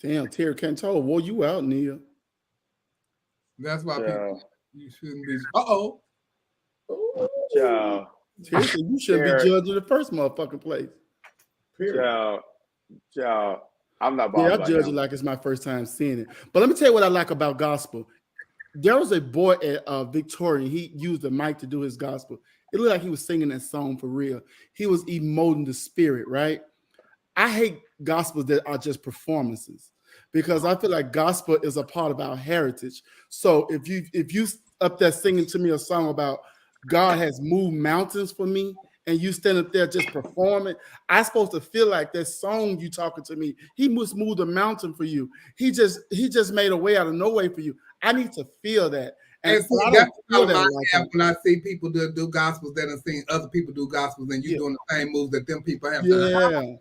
[SPEAKER 5] Damn, Terry Cantor wore you out, Nia.
[SPEAKER 2] That's why you shouldn't be.
[SPEAKER 4] Child.
[SPEAKER 5] Terry, you should be judging the first motherfucking place.
[SPEAKER 4] Child. I'm not
[SPEAKER 5] bothered.
[SPEAKER 4] Yeah,
[SPEAKER 5] I judge it like it's my first time seeing it. But let me tell you what I like about gospel. There was a boy at Victoria. He used the mic to do his gospel. It looked like he was singing that song for real. He was emoting the spirit, right? I hate gospels that are just performances because I feel like gospel is a part of our heritage. So if you up there singing to me a song about God has moved mountains for me, and you stand up there just performing, I'm supposed to feel like that song you talking to me. He must move the mountain for you. He just made a way out of no way for you. I need to feel that.
[SPEAKER 2] And see, that's when I see people do gospels that have seen other people do gospels, and you doing the same moves that them people have done.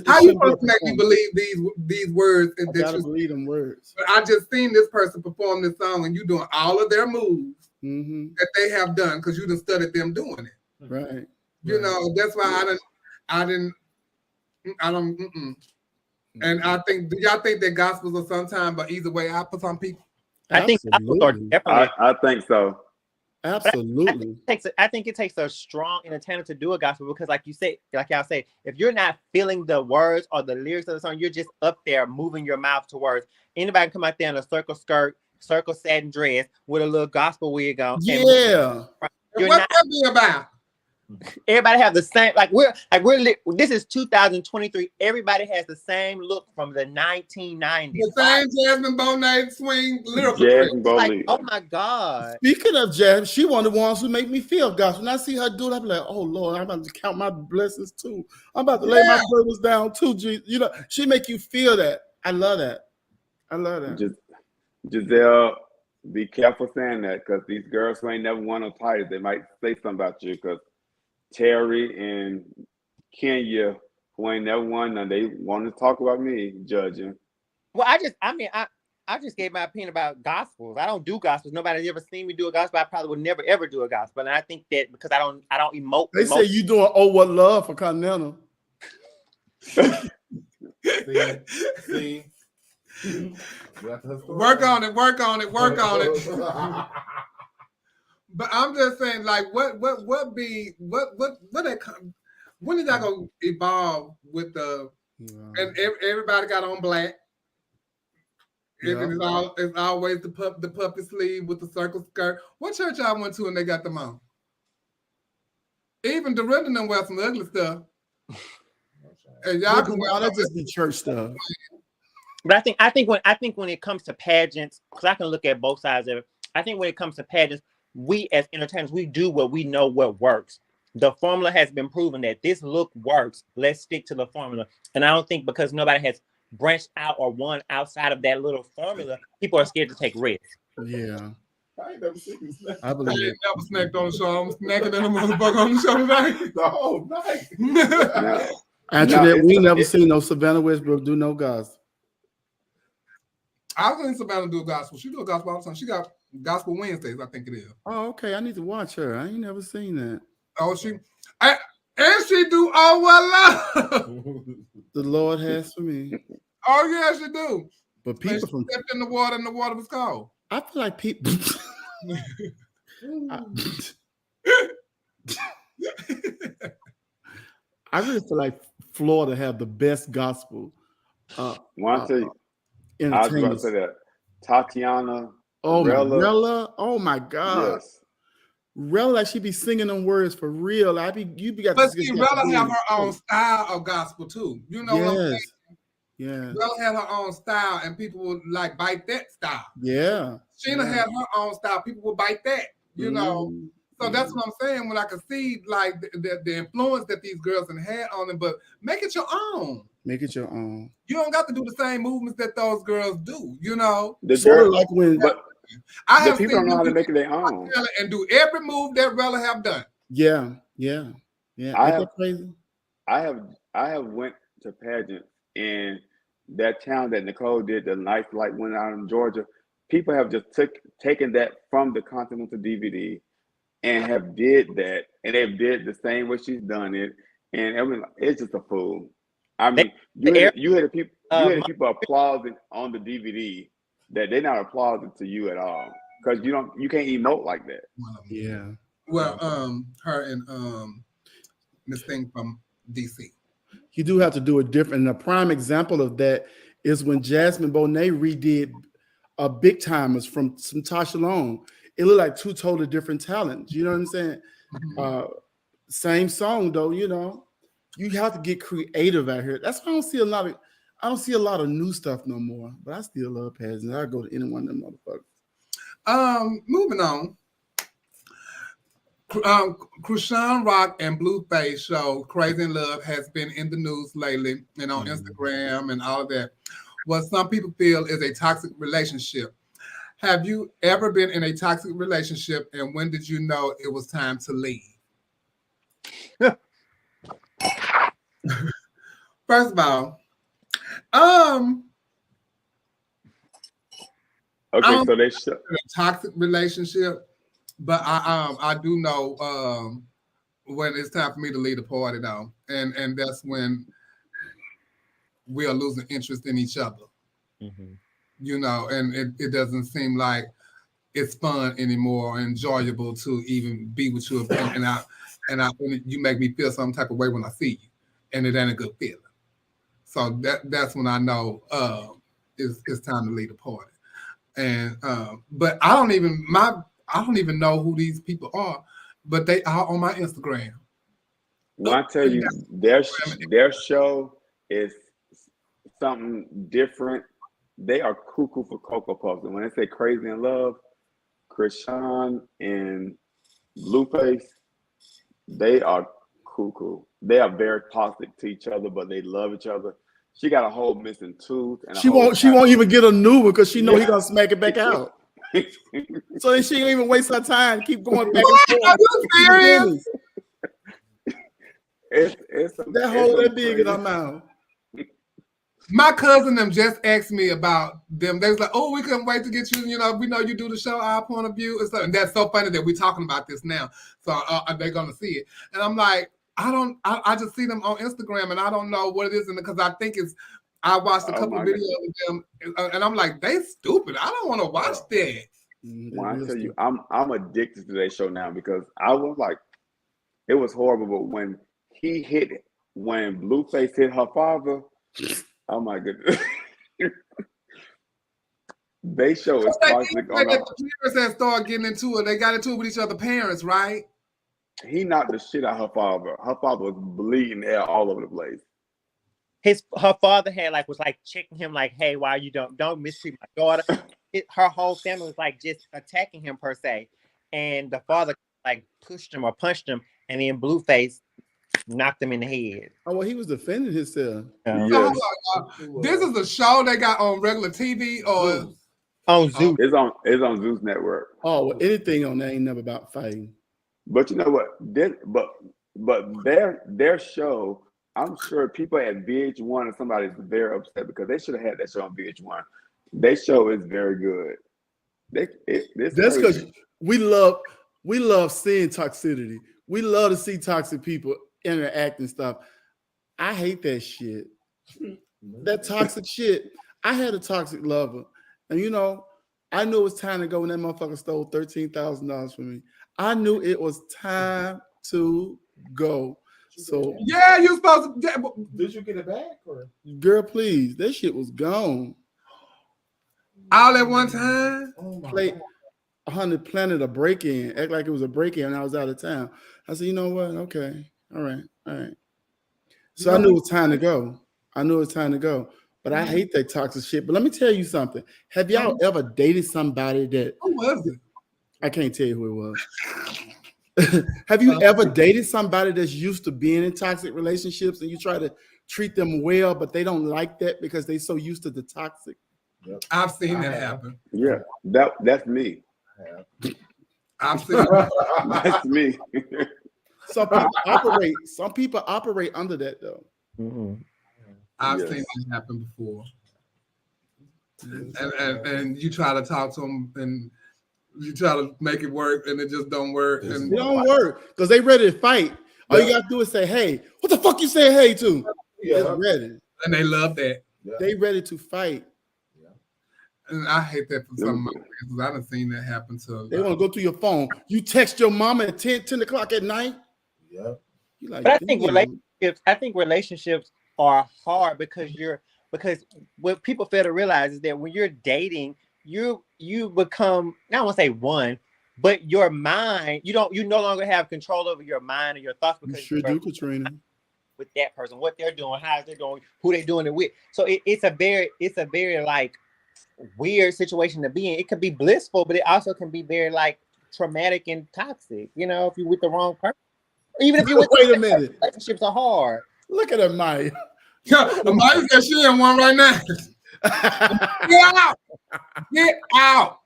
[SPEAKER 2] How you supposed to make me believe these words?
[SPEAKER 5] I gotta believe them words.
[SPEAKER 2] But I just seen this person perform this song, and you doing all of their moves that they have done because you done studied them doing it.
[SPEAKER 5] Right.
[SPEAKER 2] You know, that's why I don't. And I think, do y'all think that gospels are sometimes, but either way out for some people?
[SPEAKER 6] I think gospels are definitely.
[SPEAKER 4] I think so.
[SPEAKER 5] Absolutely.
[SPEAKER 6] I think it takes a strong entertainer to do a gospel because, like you say, like y'all say, if you're not feeling the words or the lyrics of the song, you're just up there moving your mouth to words. Anybody can come out there in a circle skirt, circle satin dress with a little gospel wig on.
[SPEAKER 5] Yeah.
[SPEAKER 2] What's that be about?
[SPEAKER 6] Everybody have the same, this is 2023. Everybody has the same look from the 1990s.
[SPEAKER 2] The same Jasmine Bonet swing lyrical.
[SPEAKER 6] Like, oh my God.
[SPEAKER 5] Speaking of Jasmine, she one of the ones who make me feel gospel. When I see her do it, I'm like, oh Lord, I'm about to count my blessings too. I'm about to lay my burdens down too. You know, she make you feel that. I love that.
[SPEAKER 4] Giselle, be careful saying that because these girls who ain't never won no titles, they might say something about you because Terry and Kenya, who ain't never won none, they want to talk about me judging.
[SPEAKER 6] Well, I just gave my opinion about gospels. I don't do gospels. Nobody's ever seen me do a gospel. I probably would never ever do a gospel. And I think that because I don't emote.
[SPEAKER 5] They say you doing what love for Continental.
[SPEAKER 2] See. Work on it. But I'm just saying, like, when is that gonna evolve with the and everybody got on black? It's always the puppy sleeve with the circle skirt. What church I went to and they got them on? Even Dorinda them wear some ugly stuff. And y'all can
[SPEAKER 5] all that just be church stuff.
[SPEAKER 6] But I think when it comes to pageants, because I can look at both sides of it. I think when it comes to pageants, we as entertainers, we do what we know what works. The formula has been proven that this look works. Let's stick to the formula. And I don't think because nobody has branched out or won outside of that little formula, people are scared to take risks.
[SPEAKER 5] Yeah.
[SPEAKER 3] I ain't never seen you snack.
[SPEAKER 5] I believe
[SPEAKER 2] I
[SPEAKER 5] it.
[SPEAKER 2] ain't never snacked on the show. I'm snacking in a motherfucker on the show today.
[SPEAKER 3] The whole night.
[SPEAKER 5] Actually, we never seen no Savannah Westbrook do no gospel.
[SPEAKER 2] I was in Savannah do gospel. She do a gospel all the time. She got Gospel Wednesdays, I think it is.
[SPEAKER 5] Oh, okay. I need to watch her. I ain't never seen that.
[SPEAKER 2] Oh, and she do all well love.
[SPEAKER 5] The Lord has for me.
[SPEAKER 2] Oh yeah, she do.
[SPEAKER 5] But people from
[SPEAKER 2] stepped in the water and the water was cold.
[SPEAKER 5] I feel like people. I really feel like Florida have the best gospel.
[SPEAKER 4] I was about to say that. Tatiana.
[SPEAKER 5] Oh,
[SPEAKER 4] Rella.
[SPEAKER 5] Rella. Oh my God.
[SPEAKER 4] Yes.
[SPEAKER 5] Rella, like she be singing them words for real. But see,
[SPEAKER 2] Rella have her own style of gospel too. You know what I'm saying?
[SPEAKER 5] Yeah.
[SPEAKER 2] Rella had her own style, and people would like bite that style.
[SPEAKER 5] Yeah.
[SPEAKER 2] Sheena had her own style. People would bite that. You know. So that's what I'm saying. When I can see like the influence that these girls had on them, but make it your own.
[SPEAKER 5] Make it your own.
[SPEAKER 2] You don't got to do the same movements that those girls do. You know.
[SPEAKER 5] Sort of like when.
[SPEAKER 2] I have
[SPEAKER 4] people don't know how to make it their own
[SPEAKER 2] and do every move that Rella have done.
[SPEAKER 5] Yeah.
[SPEAKER 4] I have went to pageants in that town that Nicole did the Nice Light went out in Georgia. People have just taken that from the Continental DVD and have did that, and they've did the same way she's done it, and I mean, it's just a fool. I mean, you hear the people applauding on the DVD that they're not applauding to you at all because you can't emote like that.
[SPEAKER 5] Yeah.
[SPEAKER 2] Well, her and Miss Thing from DC.
[SPEAKER 5] You do have to do it different. And a prime example of that is when Jasmine Bonet redid Big Timers from some Tasha Long. It looked like two totally different talents. You know what I'm saying? Mm-hmm. Same song though. You know, you have to get creative out here. That's why I don't see a lot of new stuff no more. But I still love pageants. I go to any one of them motherfuckers.
[SPEAKER 2] Moving on. Krishan Rock and Blueface show Crazy in Love has been in the news lately and on Instagram and all of that. What some people feel is a toxic relationship. Have you ever been in a toxic relationship, and when did you know it was time to leave? First of all,
[SPEAKER 4] okay, so they should
[SPEAKER 2] a toxic relationship, but I do know when it's time for me to leave the party though, and that's when we are losing interest in each other. Mm-hmm. You know, and it doesn't seem like it's fun anymore or enjoyable to even be with you, and you make me feel some type of way when I see you, and it ain't a good feeling. So that's when I know it's time to leave the party. And but I don't even know who these people are, but they are on my Instagram.
[SPEAKER 4] Well, I tell you, their show is something different. They are cuckoo for Cocoa Puffs. And when they say Crazy in Love, Krishan and Blueface, they are cuckoo. They are very toxic to each other, but they love each other. She got a whole missing tooth. And she
[SPEAKER 5] won't even get a new one because she know he gonna smack it back out. So then she ain't even waste her time. Keep going back and forth.
[SPEAKER 2] Are you serious?
[SPEAKER 4] It's
[SPEAKER 5] that hole that big in her mouth.
[SPEAKER 2] My cousin them just asked me about them. They was like, "Oh, we couldn't wait to get you. You know, we know you do the show, Our Point of View." And that's so funny that we're talking about this now. So they're gonna see it. And I'm like, I just see them on Instagram, and I don't know what it is, because I think it's. I watched a couple of videos of them, and I'm like, they stupid. I don't want to watch that.
[SPEAKER 4] Well, I tell you, I'm addicted to that show now because I was like, it was horrible. But when Blueface hit her father. Oh my goodness! They show is toxic on
[SPEAKER 2] the parents had started getting into it. They got into it with each other's parents, right?
[SPEAKER 4] He knocked the shit out of her father. Her father was bleeding hair all over the place.
[SPEAKER 6] Her father was checking him like, hey, why you don't mistreat my daughter? Her whole family was like just attacking him per se, and the father like pushed him or punched him, and then Blueface knocked him in the head.
[SPEAKER 5] Oh well, he was defending himself.
[SPEAKER 2] So, this is a show they got on regular TV or
[SPEAKER 6] on Zeus.
[SPEAKER 4] It's on Zeus Network.
[SPEAKER 5] Oh, well, anything on there ain't never about fighting.
[SPEAKER 4] But you know what? But their show, I'm sure people at VH1 and somebody's very upset because they should have had that show on VH1. Their show is very good.
[SPEAKER 5] That's because we love seeing toxicity. We love to see toxic people interact and stuff. I hate that shit. That toxic shit. I had a toxic lover, and I knew it was time to go when that motherfucker stole $13,000 from me. I knew it was time to go. So
[SPEAKER 2] yeah, you supposed to.
[SPEAKER 3] Did you get it back or?
[SPEAKER 5] Girl, please, that shit was gone.
[SPEAKER 2] All at one time.
[SPEAKER 5] Planted a break-in, act like it was a break-in, and I was out of town. I said, you know what? Okay, all right. So I knew it was time to go. But I hate that toxic shit. But let me tell you something. Have y'all ever dated somebody that?
[SPEAKER 2] Who was it?
[SPEAKER 5] I can't tell you who it was. Have you ever dated somebody that's used to being in toxic relationships and you try to treat them well, but they don't like that because they're so used to the toxic?
[SPEAKER 2] Yep. I've seen that happen.
[SPEAKER 4] Yeah, that's me.
[SPEAKER 2] I've seen
[SPEAKER 4] that's me.
[SPEAKER 5] Some people operate under that though.
[SPEAKER 6] Mm-hmm.
[SPEAKER 2] I've seen that happen before. And you try to talk to them and you try to make it work and it just don't work. And
[SPEAKER 5] it don't work because they ready to fight. All you gotta do is say, hey, what the fuck you say hey to?
[SPEAKER 2] Yeah.
[SPEAKER 5] They're ready.
[SPEAKER 2] And they love that.
[SPEAKER 5] Yeah. They ready to fight.
[SPEAKER 2] And I hate that for some of my friends because I done seen that happen to.
[SPEAKER 5] They want to go through your phone. You text your mama at 10 o'clock at night.
[SPEAKER 3] Yeah.
[SPEAKER 6] But I think relationships are hard because what people fail to realize is that when you're dating, you become, I don't want to say one, but your mind, you no longer have control over your mind or your thoughts because
[SPEAKER 5] you sure do, Katrina.
[SPEAKER 6] With that person, what they're doing, how they're doing, who they're doing it with. So it's a very like weird situation to be in. It could be blissful, but it also can be very like traumatic and toxic. If you're with the wrong person, even if you
[SPEAKER 5] wait a minute,
[SPEAKER 6] relationships are hard.
[SPEAKER 5] Look at her, Maya.
[SPEAKER 2] Maya said she in one right now. Get out! Get out!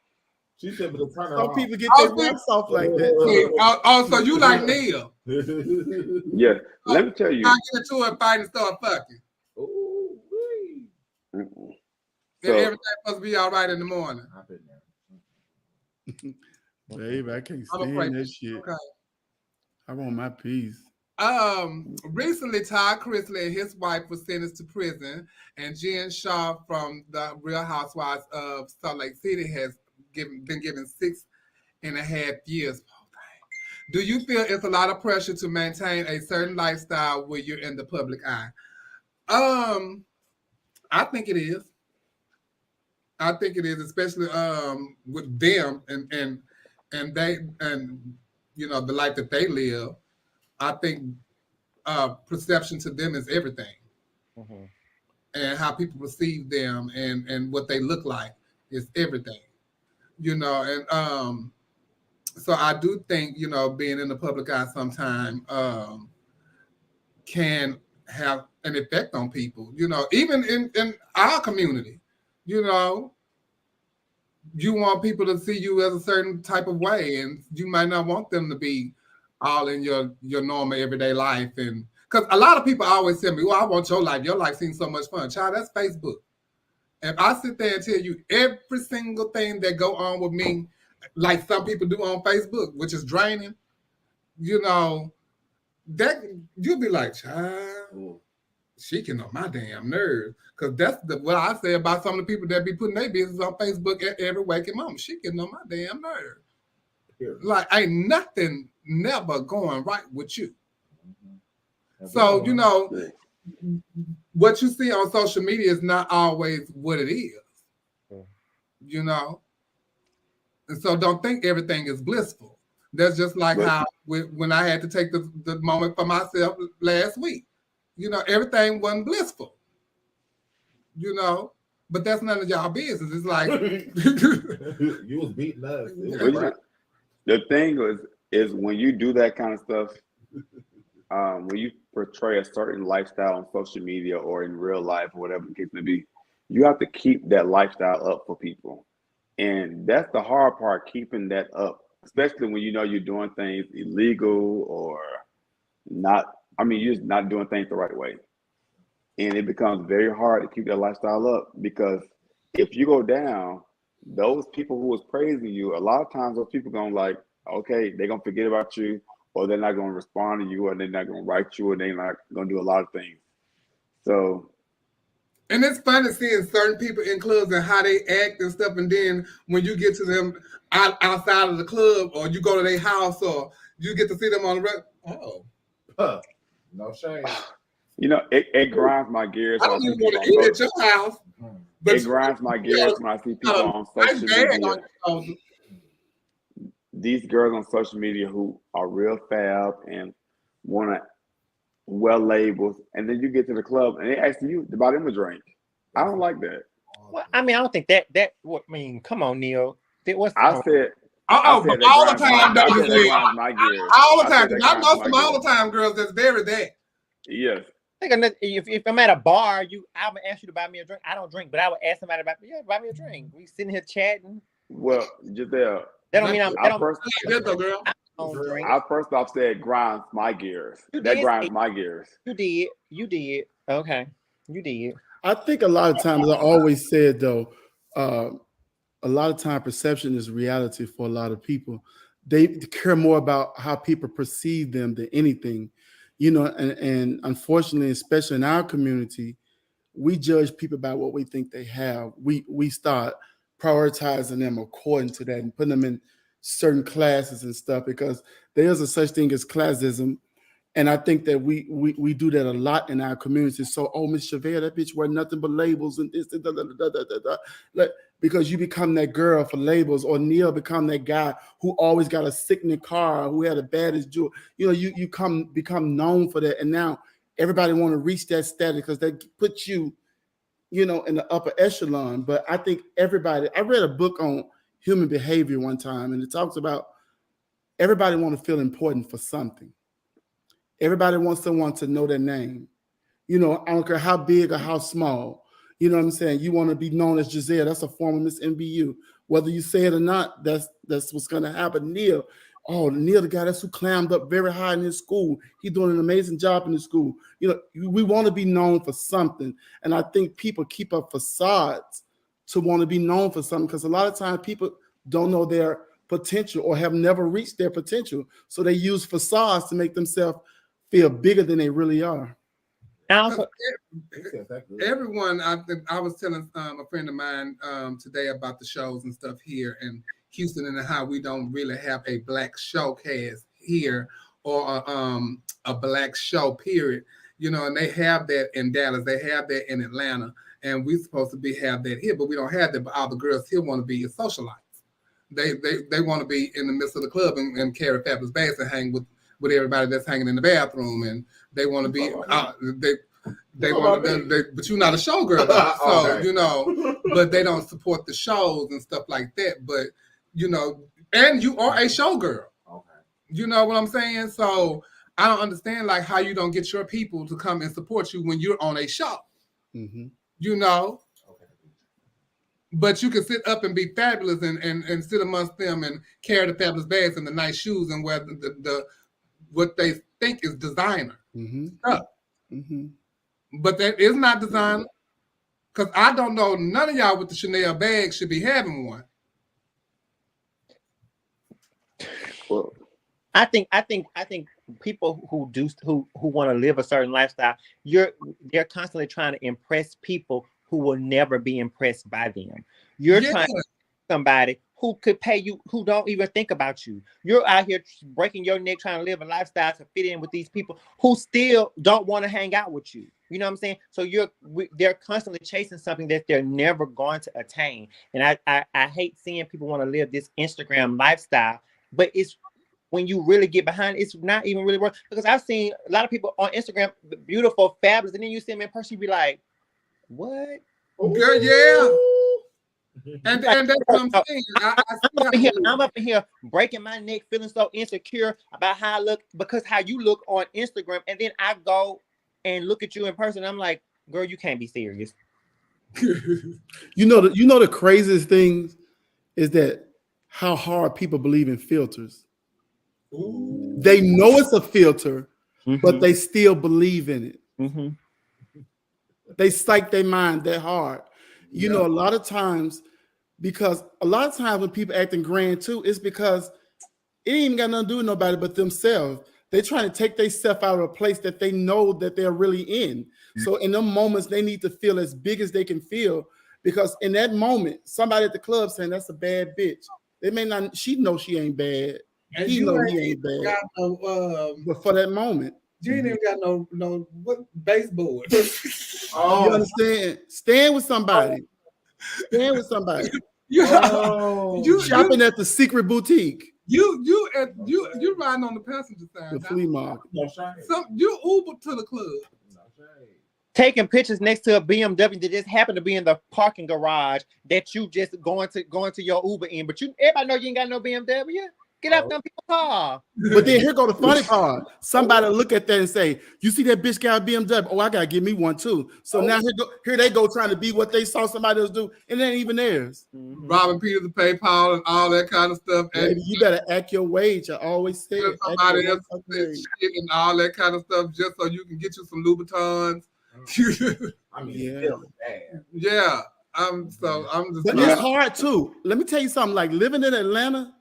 [SPEAKER 3] She said, but
[SPEAKER 5] some people get their rocks off like that.
[SPEAKER 2] Oh, so you like Neil?
[SPEAKER 4] Yeah, let me tell you.
[SPEAKER 2] I get into a fight and start fucking.
[SPEAKER 3] Ooh,
[SPEAKER 2] and everything's supposed to be all right in the morning.
[SPEAKER 3] I've been there.
[SPEAKER 5] Babe, I can't stand that shit. Okay. I want my peace.
[SPEAKER 2] Recently, Todd Chrisley and his wife were sentenced to prison, and Jen Shaw from the Real Housewives of Salt Lake City has been given 6.5 years. Do you feel it's a lot of pressure to maintain a certain lifestyle when you're in the public eye? I think it is. I think it is, especially with them and they and the life that they live. I think perception to them is everything, and how people perceive them and what they look like is everything, and so I do think being in the public eye sometime can have an effect on people, even in our community. You want people to see you as a certain type of way, and you might not want them to be all in your normal everyday life. And because a lot of people always tell me, well, I want your life. Your life seems so much fun. Child, that's Facebook. If I sit there and tell you every single thing that go on with me, like some people do on Facebook, which is draining, that you'll be like, child, she can know my damn nerves. Because that's what I say about some of the people that be putting their business on Facebook every waking moment. She can know my damn nerves. Like, ain't nothing never going right with you. So, what you see on social media is not always what it is. And so don't think everything is blissful. That's just like how when I had to take the moment for myself last week. You know, everything wasn't blissful. You know, but that's none of y'all business. It's like
[SPEAKER 3] you was beating us.
[SPEAKER 4] The thing is when you do that kind of stuff, when you portray a certain lifestyle on social media or in real life or whatever the case may be, you have to keep that lifestyle up for people. And that's the hard part, keeping that up, especially when you know you're doing things illegal or not. I mean, you're just not doing things the right way. And it becomes very hard to keep that lifestyle up because if you go down, those people who was praising you, a lot of times those people gonna like, okay, they're gonna forget about you, or they're not gonna respond to you, or they're not gonna write you, or they're not gonna do a lot of things. So,
[SPEAKER 2] and it's funny seeing certain people in clubs and how they act and stuff, and then when you get to them outside of the club, or you go to their house, or you get to see them on the road.
[SPEAKER 3] No shame.
[SPEAKER 4] You know, it grinds my gears.
[SPEAKER 2] I don't even want to eat at your house.
[SPEAKER 4] But it grinds my gears when I see people on social media. These girls on social media who are real fab and want to wear labels, and then you get to the club and they ask you to buy them a drink. I don't like that.
[SPEAKER 6] Well, I mean, I don't think that. What I mean, come on, Neil.
[SPEAKER 4] I said.
[SPEAKER 2] But all the time, all the time. I know some all the time girls that's very that.
[SPEAKER 4] Yes.
[SPEAKER 6] If I'm at a bar, I would ask you to buy me a drink. I don't drink, but I would ask somebody buy me a drink. We sitting here chatting.
[SPEAKER 4] Well, Giselle,
[SPEAKER 6] that don't mean
[SPEAKER 4] I first off said grinds my gears. That grinds my gears.
[SPEAKER 6] You did. Okay, you did.
[SPEAKER 5] I think a lot of times I always said though, a lot of time perception is reality for a lot of people. They care more about how people perceive them than anything. You know, and unfortunately, especially in our community, we judge people by what we think they have. We start prioritizing them according to that and putting them in certain classes and stuff because there is a such thing as classism. And I think that we do that a lot in our community. So, oh, Miss Chavez, that bitch wear nothing but labels and this, because you become that girl for labels, or Neil become that guy who always got a sickening car, who had the baddest jewel. You know, you become known for that. And now everybody want to reach that status because they put you, you know, in the upper echelon. But I think I read a book on human behavior one time, and it talks about everybody want to feel important for something. Everybody wants someone to know their name. You know, I don't care how big or how small. You know what I'm saying? You want to be known as Giselle. That's a form of Miss NBU. Whether you say it or not, that's what's going to happen. Neil, the guy that's who climbed up very high in his school. He's doing an amazing job in his school. You know, we want to be known for something. And I think people keep up facades to want to be known for something because a lot of times people don't know their potential or have never reached their potential. So they use facades to make themselves feel bigger than they really are.
[SPEAKER 2] Everyone, I was telling a friend of mine today about the shows and stuff here in Houston and how we don't really have a black showcase here or a black show, period. You know, and they have that in Dallas, they have that in Atlanta, and we're supposed to have that here, but we don't have that. But all the girls here want to be socialites. They want to be in the midst of the club and carry fabulous bags and hang with everybody that's hanging in the bathroom, and they want to be they want to, but you're not a showgirl, so okay. You know, but they don't support the shows and stuff like that. But you know, and you are a showgirl. Okay. You know what I'm saying? So I don't understand like how you don't get your people to come and support you when you're on a show. Mm-hmm. You know. But you can sit up and be fabulous and sit amongst them and carry the fabulous bags and the nice shoes and wear the what they think is designer stuff. Mm-hmm. But that is not designer. Because I don't know, none of y'all with the Chanel bag should be having one.
[SPEAKER 6] Well, I think people who want to live a certain lifestyle, they're constantly trying to impress people who will never be impressed by them. You're trying to somebody who could pay you, who don't even think about you. You're out here breaking your neck trying to live a lifestyle to fit in with these people who still don't want to hang out with you. You know what I'm saying? So they're constantly chasing something that they're never going to attain. And I hate seeing people want to live this Instagram lifestyle, but it's when you really get behind it, it's not even really worth. Because I've seen a lot of people on Instagram, beautiful, fabulous, and then you see them in person, you be like, what?
[SPEAKER 2] Girl, yeah. And that's what I'm saying.
[SPEAKER 6] I'm up in here breaking my neck, feeling so insecure about how I look because how you look on Instagram, and then I go and look at you in person. I'm like, girl, you can't be serious.
[SPEAKER 5] You know the craziest thing is that how hard people believe in filters. Ooh. They know it's a filter, but they still believe in it. They psych their mind that hard. You know, a lot of times, because a lot of times when people acting grand too, it's because it ain't even got nothing to do with nobody but themselves. They're trying to take themselves out of a place that they know that they're really in. So in them moments, they need to feel as big as they can feel, because in that moment, somebody at the club saying that's a bad bitch. They may not, she knows she ain't bad. And he know he ain't bad. But for that moment,
[SPEAKER 2] you ain't even got no what baseboard.
[SPEAKER 5] You understand? Stand with somebody. Stand with somebody. You shopping at the secret boutique.
[SPEAKER 2] You riding on the passenger side.
[SPEAKER 5] The flea market.
[SPEAKER 2] You Uber to the club.
[SPEAKER 6] Taking pictures next to a BMW that just happened to be in the parking garage that you just going to your Uber in, but everybody know you ain't got no BMW. Get out them people's car.
[SPEAKER 5] But then here go the funny part. Somebody look at that and say, "You see that bitch got a BMW? Oh, I gotta give me one too." So now here they go trying to be what they saw somebody else do, and it ain't even theirs.
[SPEAKER 2] Robbing Peter to pay Paul and all that kind of stuff.
[SPEAKER 5] And you better act your wage. I always say
[SPEAKER 2] somebody else shit and all that kind of stuff just so you can get you some Louboutins.
[SPEAKER 3] I mean,
[SPEAKER 2] yeah. I'm just.
[SPEAKER 5] But it's hard too. Let me tell you something. Like living in Atlanta,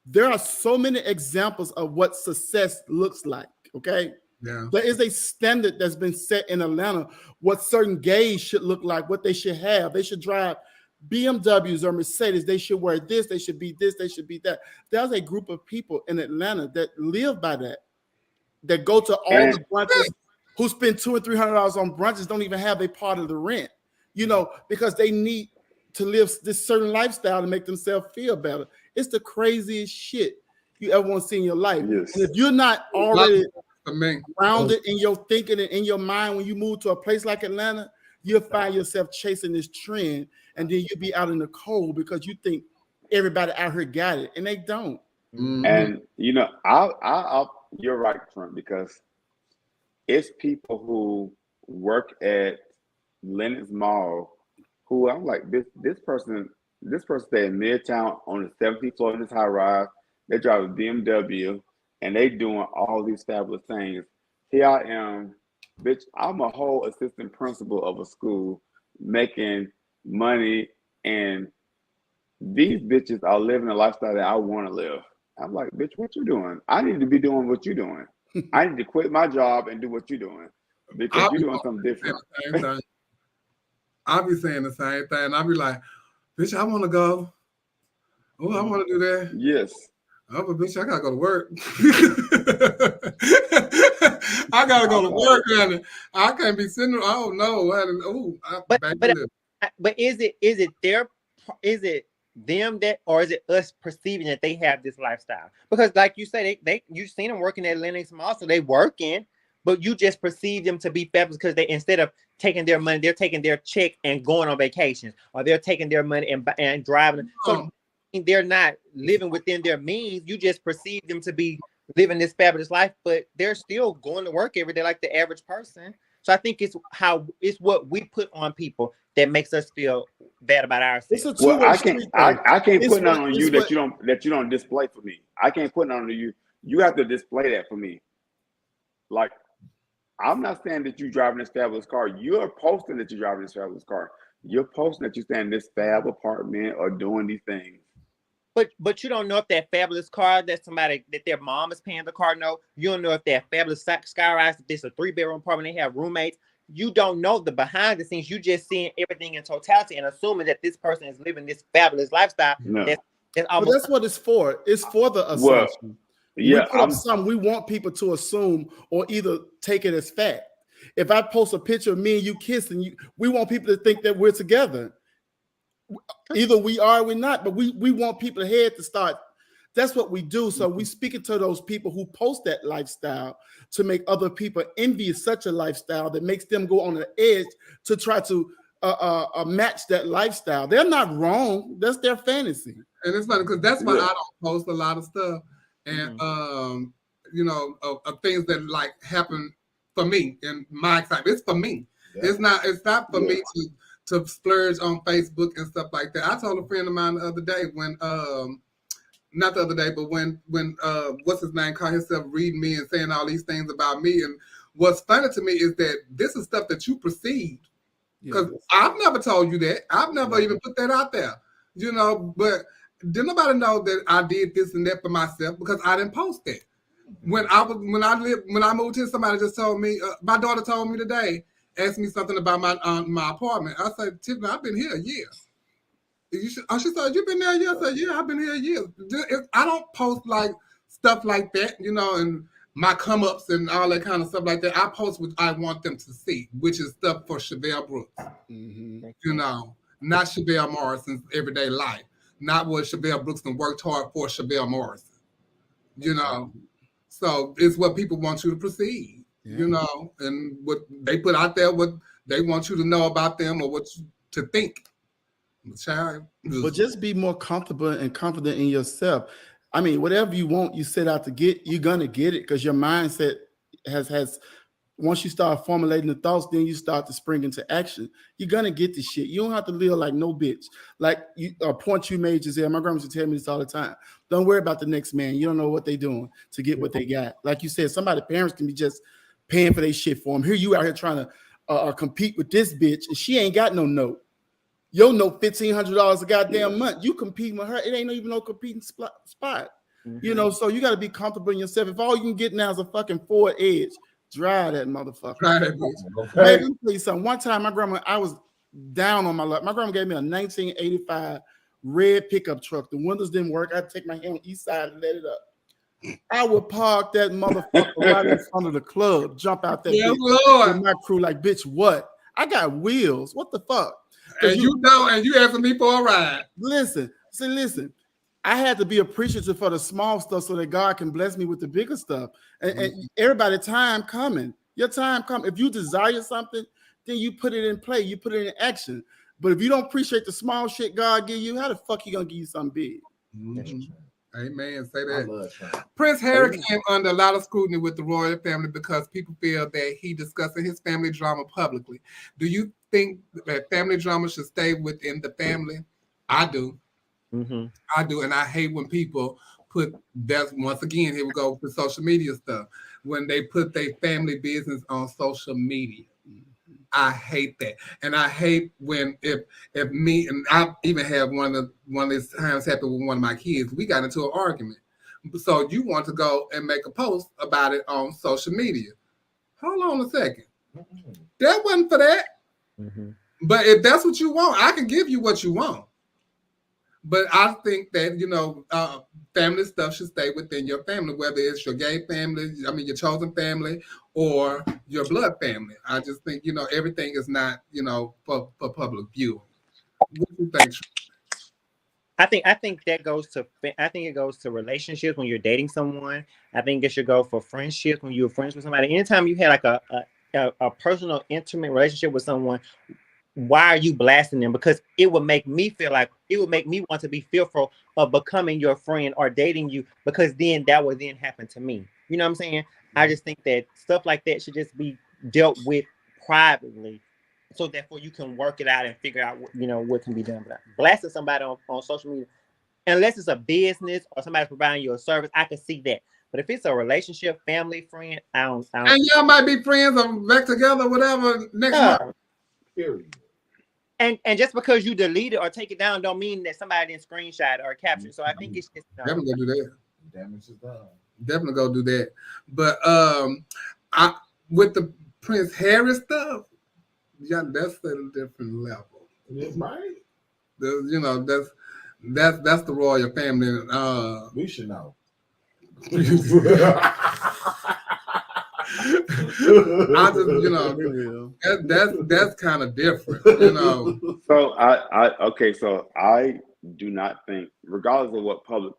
[SPEAKER 5] there are so many examples of what success looks like. Okay.
[SPEAKER 2] Yeah.
[SPEAKER 5] There is a standard that's been set in Atlanta, what certain gays should look like, what they should have. They should drive BMWs or Mercedes. They should wear this. They should be this. They should be that. There's a group of people in Atlanta that live by that go to all the brunches, who spend $200 and $300 on brunches, don't even have a part of the rent, because they need to live this certain lifestyle to make themselves feel better. It's the craziest shit you ever want to see in your life.
[SPEAKER 4] Yes.
[SPEAKER 5] And if you're not already grounded in your thinking and in your mind when you move to a place like Atlanta, you'll find yourself chasing this trend, and then you'll be out in the cold because you think everybody out here got it, and they don't.
[SPEAKER 4] And I'll you're right, Trump, because it's people who work at Lenox Mall who I'm like, this person stay in Midtown on the 17th floor in this high rise. They drive a BMW and they doing all these fabulous things. Here I am, bitch, I'm a whole assistant principal of a school making money, and these bitches are living a lifestyle that I want to live. I'm like, bitch, what you doing? I need to be doing what you're doing. I need to quit my job and do what you're doing because you're doing something different.
[SPEAKER 2] I'll be saying the same thing. I'll be like, bitch, I want to go. Oh, I want to do that.
[SPEAKER 4] Yes.
[SPEAKER 2] Oh, but bitch, I got to go to work. I got to go to work, honey. I can't be sitting there. Oh, no.
[SPEAKER 6] But is it them that, or is it us perceiving that they have this lifestyle? Because like you say, you've seen them working at Lenox Mall, so they working, but you just perceive them to be fabulous because they, instead of taking their money, they're taking their check and going on vacations, or they're taking their money and driving. So they're not living within their means. You just perceive them to be living this fabulous life, but they're still going to work every day like the average person. So I think it's what we put on people that makes us feel bad about ourselves.
[SPEAKER 4] Well, I can't put nothing on you that you don't display for me. I can't put nothing on you. You have to display that for me. Like, I'm not saying that you're driving this fabulous car. You're posting that you're driving this fabulous car. You're posting that you're staying in this fab apartment or doing these things.
[SPEAKER 6] But you don't know if that fabulous car that their mom is paying the car. No, you don't know if that fabulous skyrise, if it's a 3-bedroom apartment, they have roommates. You don't know the behind the scenes. You just seeing everything in totality and assuming that this person is living this fabulous lifestyle.
[SPEAKER 4] No.
[SPEAKER 5] That's what it's for. It's for the assumption. We put up something we want people to assume or either take it as fact. If I post a picture of me and you kissing, we want people to think that we're together. Either we are or we're not, but we want people's head to start That's what we do. So we speaking to those people who post that lifestyle to make other people envy such a lifestyle that makes them go on the edge to try to match that lifestyle. They're not wrong. That's their fantasy.
[SPEAKER 2] And it's funny because that's why I don't post a lot of stuff, and you know, of things that like happen for me and my excitement. It's for me. Yeah. It's not for me to splurge on Facebook and stuff like that. I told a friend of mine the other day when not the other day, but when what's his name called himself reading me and saying all these things about me. And what's funny to me is that this is stuff that you perceived. Because I've never told you that. I've never even put that out there. You know, but didn't nobody know that I did this and that for myself because I didn't post that. When I moved here, somebody just told me, my daughter told me today, asked me something about my apartment. I said, Tiffany, I've been here a year. She said, you've been there a year? I said, yeah, I've been here a year. I don't post like stuff like that, you know, and my come-ups and all that kind of stuff like that. I post what I want them to see, which is stuff for Chevelle Brooks. You know, not Chevelle Morrison's everyday life. Not what Chevelle Brooks and worked hard for Chevelle Morrison. You know, so it's what people want you to perceive, you know, and what they put out there, what they want you to know about them or what you to think.
[SPEAKER 5] But just be more comfortable and confident in yourself. I mean, whatever you want, you set out to get, you're gonna get it because your mindset has once you start formulating the thoughts, then you start to spring into action. You're gonna get the shit. You don't have to live like no bitch. Like a point you made, Giselle. My grandma used to tell me this all the time. Don't worry about the next man. You don't know what they're doing to get what they got. Like you said, somebody's parents can be just paying for their shit for them. Here you out here trying to compete with this bitch, and she ain't got no note. Your note $1,500 a goddamn month. You competing with her. It ain't even no competing spot. You know, so you got to be comfortable in yourself. If all you can get now is a fucking Ford Edge, drive that motherfucker.
[SPEAKER 2] Drive that bitch.
[SPEAKER 5] Okay. Let me tell you something. One time, I was down on my luck. My grandma gave me a 1985 red pickup truck. The windows didn't work. I'd take my hand on each side and let it up. I would park that motherfucker right in front of the club, jump out that bitch with my crew like, bitch, what? I got wheels. What the fuck?
[SPEAKER 2] And you know, and you asking me for a ride.
[SPEAKER 5] Listen. I had to be appreciative for the small stuff so that God can bless me with the bigger stuff. And everybody, time coming. Your time coming. If you desire something, then you put it in play. You put it in action. But if you don't appreciate the small shit God give you, how the fuck he gonna give you something big?
[SPEAKER 2] Amen. Say that. Prince Harry came under a lot of scrutiny with the royal family because people feel that he discussing his family drama publicly. Do you think that family drama should stay within the family? I do. I do, and I hate when people put that. Once again, here we go with the social media stuff. When they put their family business on social media, I hate that, and I hate when if me and I even have one of these times happened with one of my kids. We got into an argument, so you want to go and make a post about it on social media. Hold on a second, that wasn't for that. But if that's what you want, I can give you what you want. But I think that, you know, family stuff should stay within your family, whether it's your gay family, I mean, your chosen family, or your blood family. I just think, you know, everything is not, you know, for public view. What do you think?
[SPEAKER 6] I think it goes to relationships when you're dating someone. I think it should go for friendships when you're friends with somebody. Anytime you had like a personal, intimate relationship with someone, why are you blasting them? Because it would make me want to be fearful of becoming your friend or dating you, because then that would then happen to me. You know what I'm saying? I just think that stuff like that should just be dealt with privately, so therefore you can work it out and figure out what can be done. But blasting somebody on social media, unless it's a business or somebody's providing you a service, I can see that. But if it's a relationship, family, friend, I don't.
[SPEAKER 2] And y'all might be friends or back together, whatever, next month. Period.
[SPEAKER 6] And just because you delete it or take it down don't mean that somebody didn't screenshot or capture. So I think it's just
[SPEAKER 2] definitely go do that.
[SPEAKER 3] Damage is done.
[SPEAKER 2] Definitely go do that. But I with the Prince Harry stuff, yeah, that's at a different level.
[SPEAKER 3] Right.
[SPEAKER 2] You know, that's the royal family.
[SPEAKER 3] We should know.
[SPEAKER 2] I just, you know, that's kind of different, you know.
[SPEAKER 4] So I do not think, regardless of what public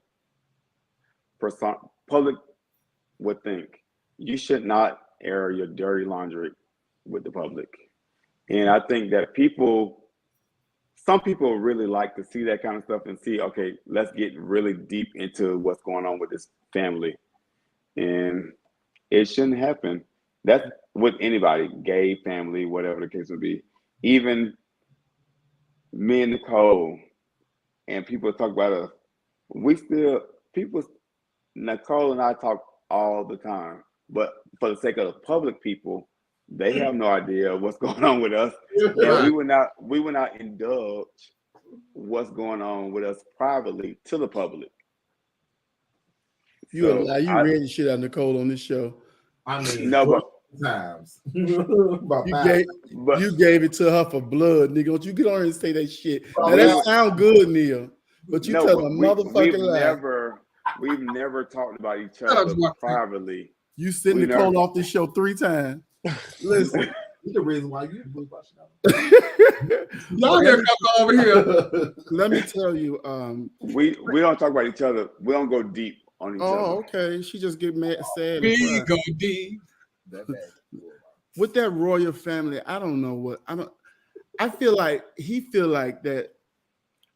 [SPEAKER 4] public would think. You should not air your dirty laundry with the public. And I think that some people really like to see that kind of stuff and see, okay, let's get really deep into what's going on with this family. And it shouldn't happen. That's with anybody, gay family, whatever the case may be. Even me and Nicole, and people talk about us. Nicole and I talk all the time, but for the sake of the public people, they have no idea what's going on with us, and we will not indulge what's going on with us privately to the public.
[SPEAKER 5] You ran the shit out of Nicole on this show.
[SPEAKER 3] I mean,
[SPEAKER 4] no, but
[SPEAKER 3] times.
[SPEAKER 5] You gave it to her for blood, nigga. Don't you get on here and say that shit? Now that sound good, Neil, but you tell a motherfucking lie.
[SPEAKER 4] We've never talked about each other privately.
[SPEAKER 5] You sent Nicole off this show 3 times. Listen,
[SPEAKER 3] the reason why you
[SPEAKER 2] y'all here over here.
[SPEAKER 5] Let me tell you,
[SPEAKER 4] we don't talk about each other. We don't go deep on each other.
[SPEAKER 5] Oh, okay. She just get mad, sad.
[SPEAKER 2] We go deep.
[SPEAKER 5] With that royal family, I don't know what I feel like he feel like that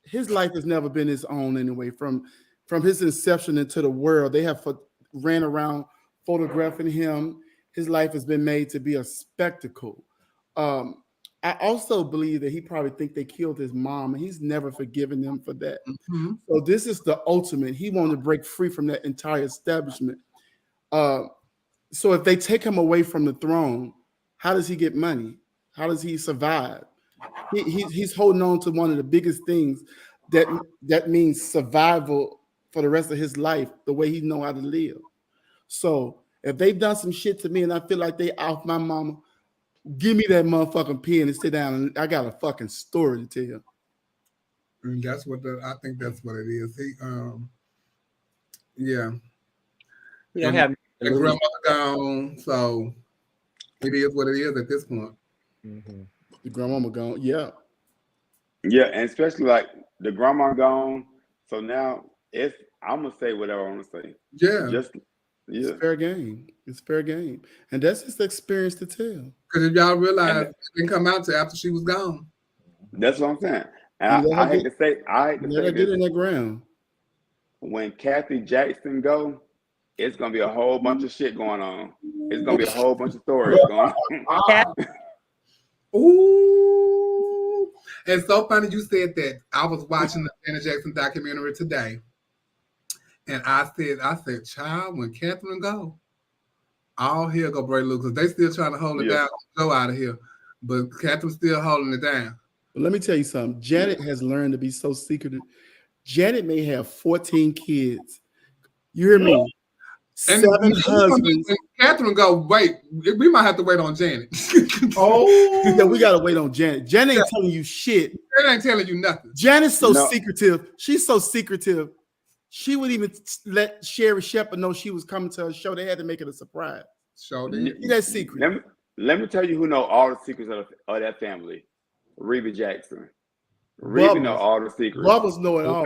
[SPEAKER 5] his life has never been his own anyway. From his inception into the world, they have ran around photographing him. His life has been made to be a spectacle. I also believe that he probably think they killed his mom, and he's never forgiven them for that.
[SPEAKER 2] Mm-hmm.
[SPEAKER 5] So this is the ultimate. He wanted to break free from that entire establishment. So if they take him away from the throne, how does he get money? How does he survive? He's holding on to one of the biggest things that means survival for the rest of his life, the way he know how to live. So if they've done some shit to me and I feel like they off my mama, give me that motherfucking pen and sit down, and I got a fucking story to tell.
[SPEAKER 2] And that's what I think that's what it is. Yeah.
[SPEAKER 6] We don't have
[SPEAKER 2] the grandmother gone, so it is what it is at this point.
[SPEAKER 5] Mm-hmm. The grandmama gone, yeah.
[SPEAKER 4] Yeah, and especially like the grandma gone. So now I'm gonna say whatever I want to say.
[SPEAKER 2] Yeah.
[SPEAKER 5] It's fair game. It's fair game. And that's his experience to tell.
[SPEAKER 2] Because if y'all realize it didn't come out till after she was gone.
[SPEAKER 4] That's what I'm saying. And I hate to say
[SPEAKER 5] get in that ground.
[SPEAKER 4] When Kathy Jackson go, it's gonna be a whole bunch of shit going on. It's gonna be a whole bunch of stories going on.
[SPEAKER 2] Ooh. It's so funny you said that. I was watching the Janet Jackson documentary today. And I said, child, when Catherine go, all hell go break loose, because they still trying to hold it down, go out of here. But Catherine's still holding it down.
[SPEAKER 5] But let me tell you something. Janet has learned to be so secretive. Janet may have 14 kids. You hear me?
[SPEAKER 2] And
[SPEAKER 5] 7 husbands.
[SPEAKER 2] When Catherine go, wait, we might have to wait on Janet.
[SPEAKER 5] Yeah, we gotta wait on Janet. Janet ain't telling you shit.
[SPEAKER 2] Janet ain't telling you nothing.
[SPEAKER 5] Janet's so secretive. She's so secretive. She would even let Sherry Shepherd know she was coming to her show. They had to make it a surprise.
[SPEAKER 2] So
[SPEAKER 5] that's secret.
[SPEAKER 4] Let me tell you who know all the secrets of that family. Reba Jackson. Reba know all the secrets.
[SPEAKER 5] Bubbles know it all.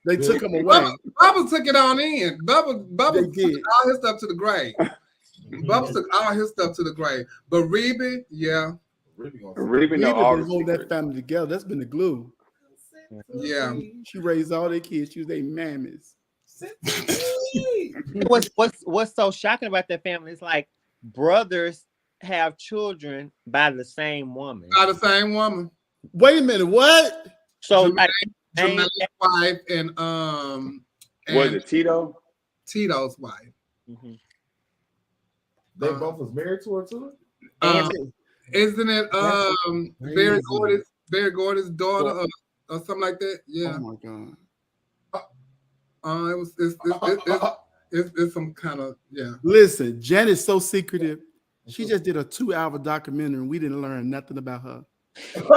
[SPEAKER 5] They took him away.
[SPEAKER 2] Bubbles took it on in. Bubbles took all his stuff to the grave. Bubbles took all his stuff to the grave. But Reba, yeah.
[SPEAKER 4] Reba know all the secrets.
[SPEAKER 5] Hold that family together. That's been the glue.
[SPEAKER 2] Yeah,
[SPEAKER 5] she raised all their kids. She was their mammies.
[SPEAKER 6] What's so shocking about that family is like brothers have children by the same woman.
[SPEAKER 2] By the same woman.
[SPEAKER 5] Wait a minute, what?
[SPEAKER 6] So
[SPEAKER 2] Jermaine's wife and
[SPEAKER 4] was it Tito?
[SPEAKER 2] Tito's wife.
[SPEAKER 6] Mm-hmm.
[SPEAKER 3] They both was married to her too.
[SPEAKER 2] Isn't it Barry Gordy's daughter? Or something like that, yeah.
[SPEAKER 5] Oh my God!
[SPEAKER 2] It's some kind of
[SPEAKER 5] Listen, Janet's so secretive. She just did a 2-hour documentary, and we didn't learn nothing about her. Do you hear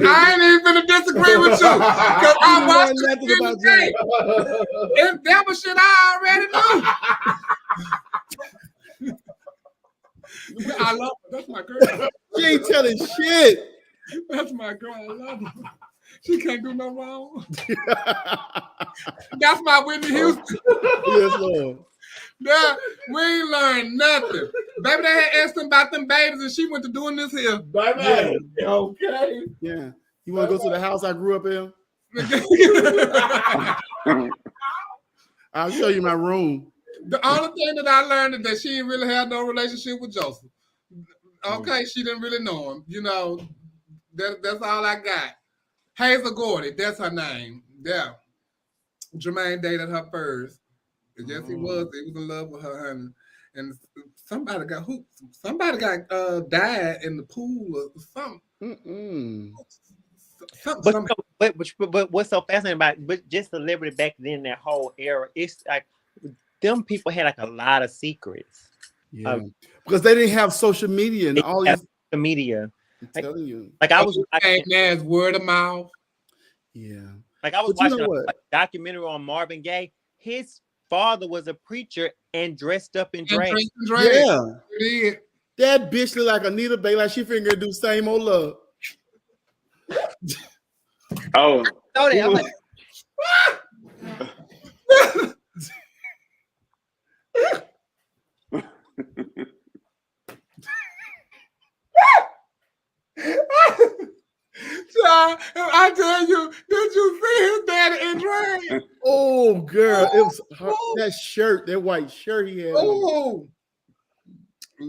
[SPEAKER 2] I ain't even gonna disagree with you because I watched nothing about Janet. And that was shit I already knew. I love her. That's my girl.
[SPEAKER 5] She ain't telling shit.
[SPEAKER 2] That's my girl. I love her. She can't do no wrong. That's my Whitney Houston.
[SPEAKER 5] Yes, Lord.
[SPEAKER 2] Yeah, we ain't learned nothing. Baby, they had asked them about them babies, and she went to doing this here.
[SPEAKER 3] Baby, okay.
[SPEAKER 5] Yeah. You want to go to the house I grew up in? I'll show you my room.
[SPEAKER 2] The only thing that I learned is that she didn't really have no relationship with Joseph. Okay, she didn't really know him. You know, that's all I got. Hazel Gordy, that's her name. Yeah. Jermaine dated her first. Yes, he was. He was in love with her, honey. And somebody got died in the pool or something.
[SPEAKER 6] But what's so fascinating about just celebrity back then, that whole era, it's like them people had like a lot of secrets.
[SPEAKER 5] Yeah, because they didn't have social media and all these
[SPEAKER 6] media.
[SPEAKER 5] I'm telling you.
[SPEAKER 6] Like I was
[SPEAKER 2] as word of mouth.
[SPEAKER 5] Yeah.
[SPEAKER 6] Like I was watching a documentary on Marvin Gaye. His father was a preacher and dressed up in drag.
[SPEAKER 5] Yeah. That bitch look like Anita Baker, like she finna do same old love.
[SPEAKER 4] Oh.
[SPEAKER 6] I'm like,
[SPEAKER 2] I tell you, did you see his daddy in drag?
[SPEAKER 5] Oh, girl, it was that shirt, that white shirt he had.
[SPEAKER 2] Oh,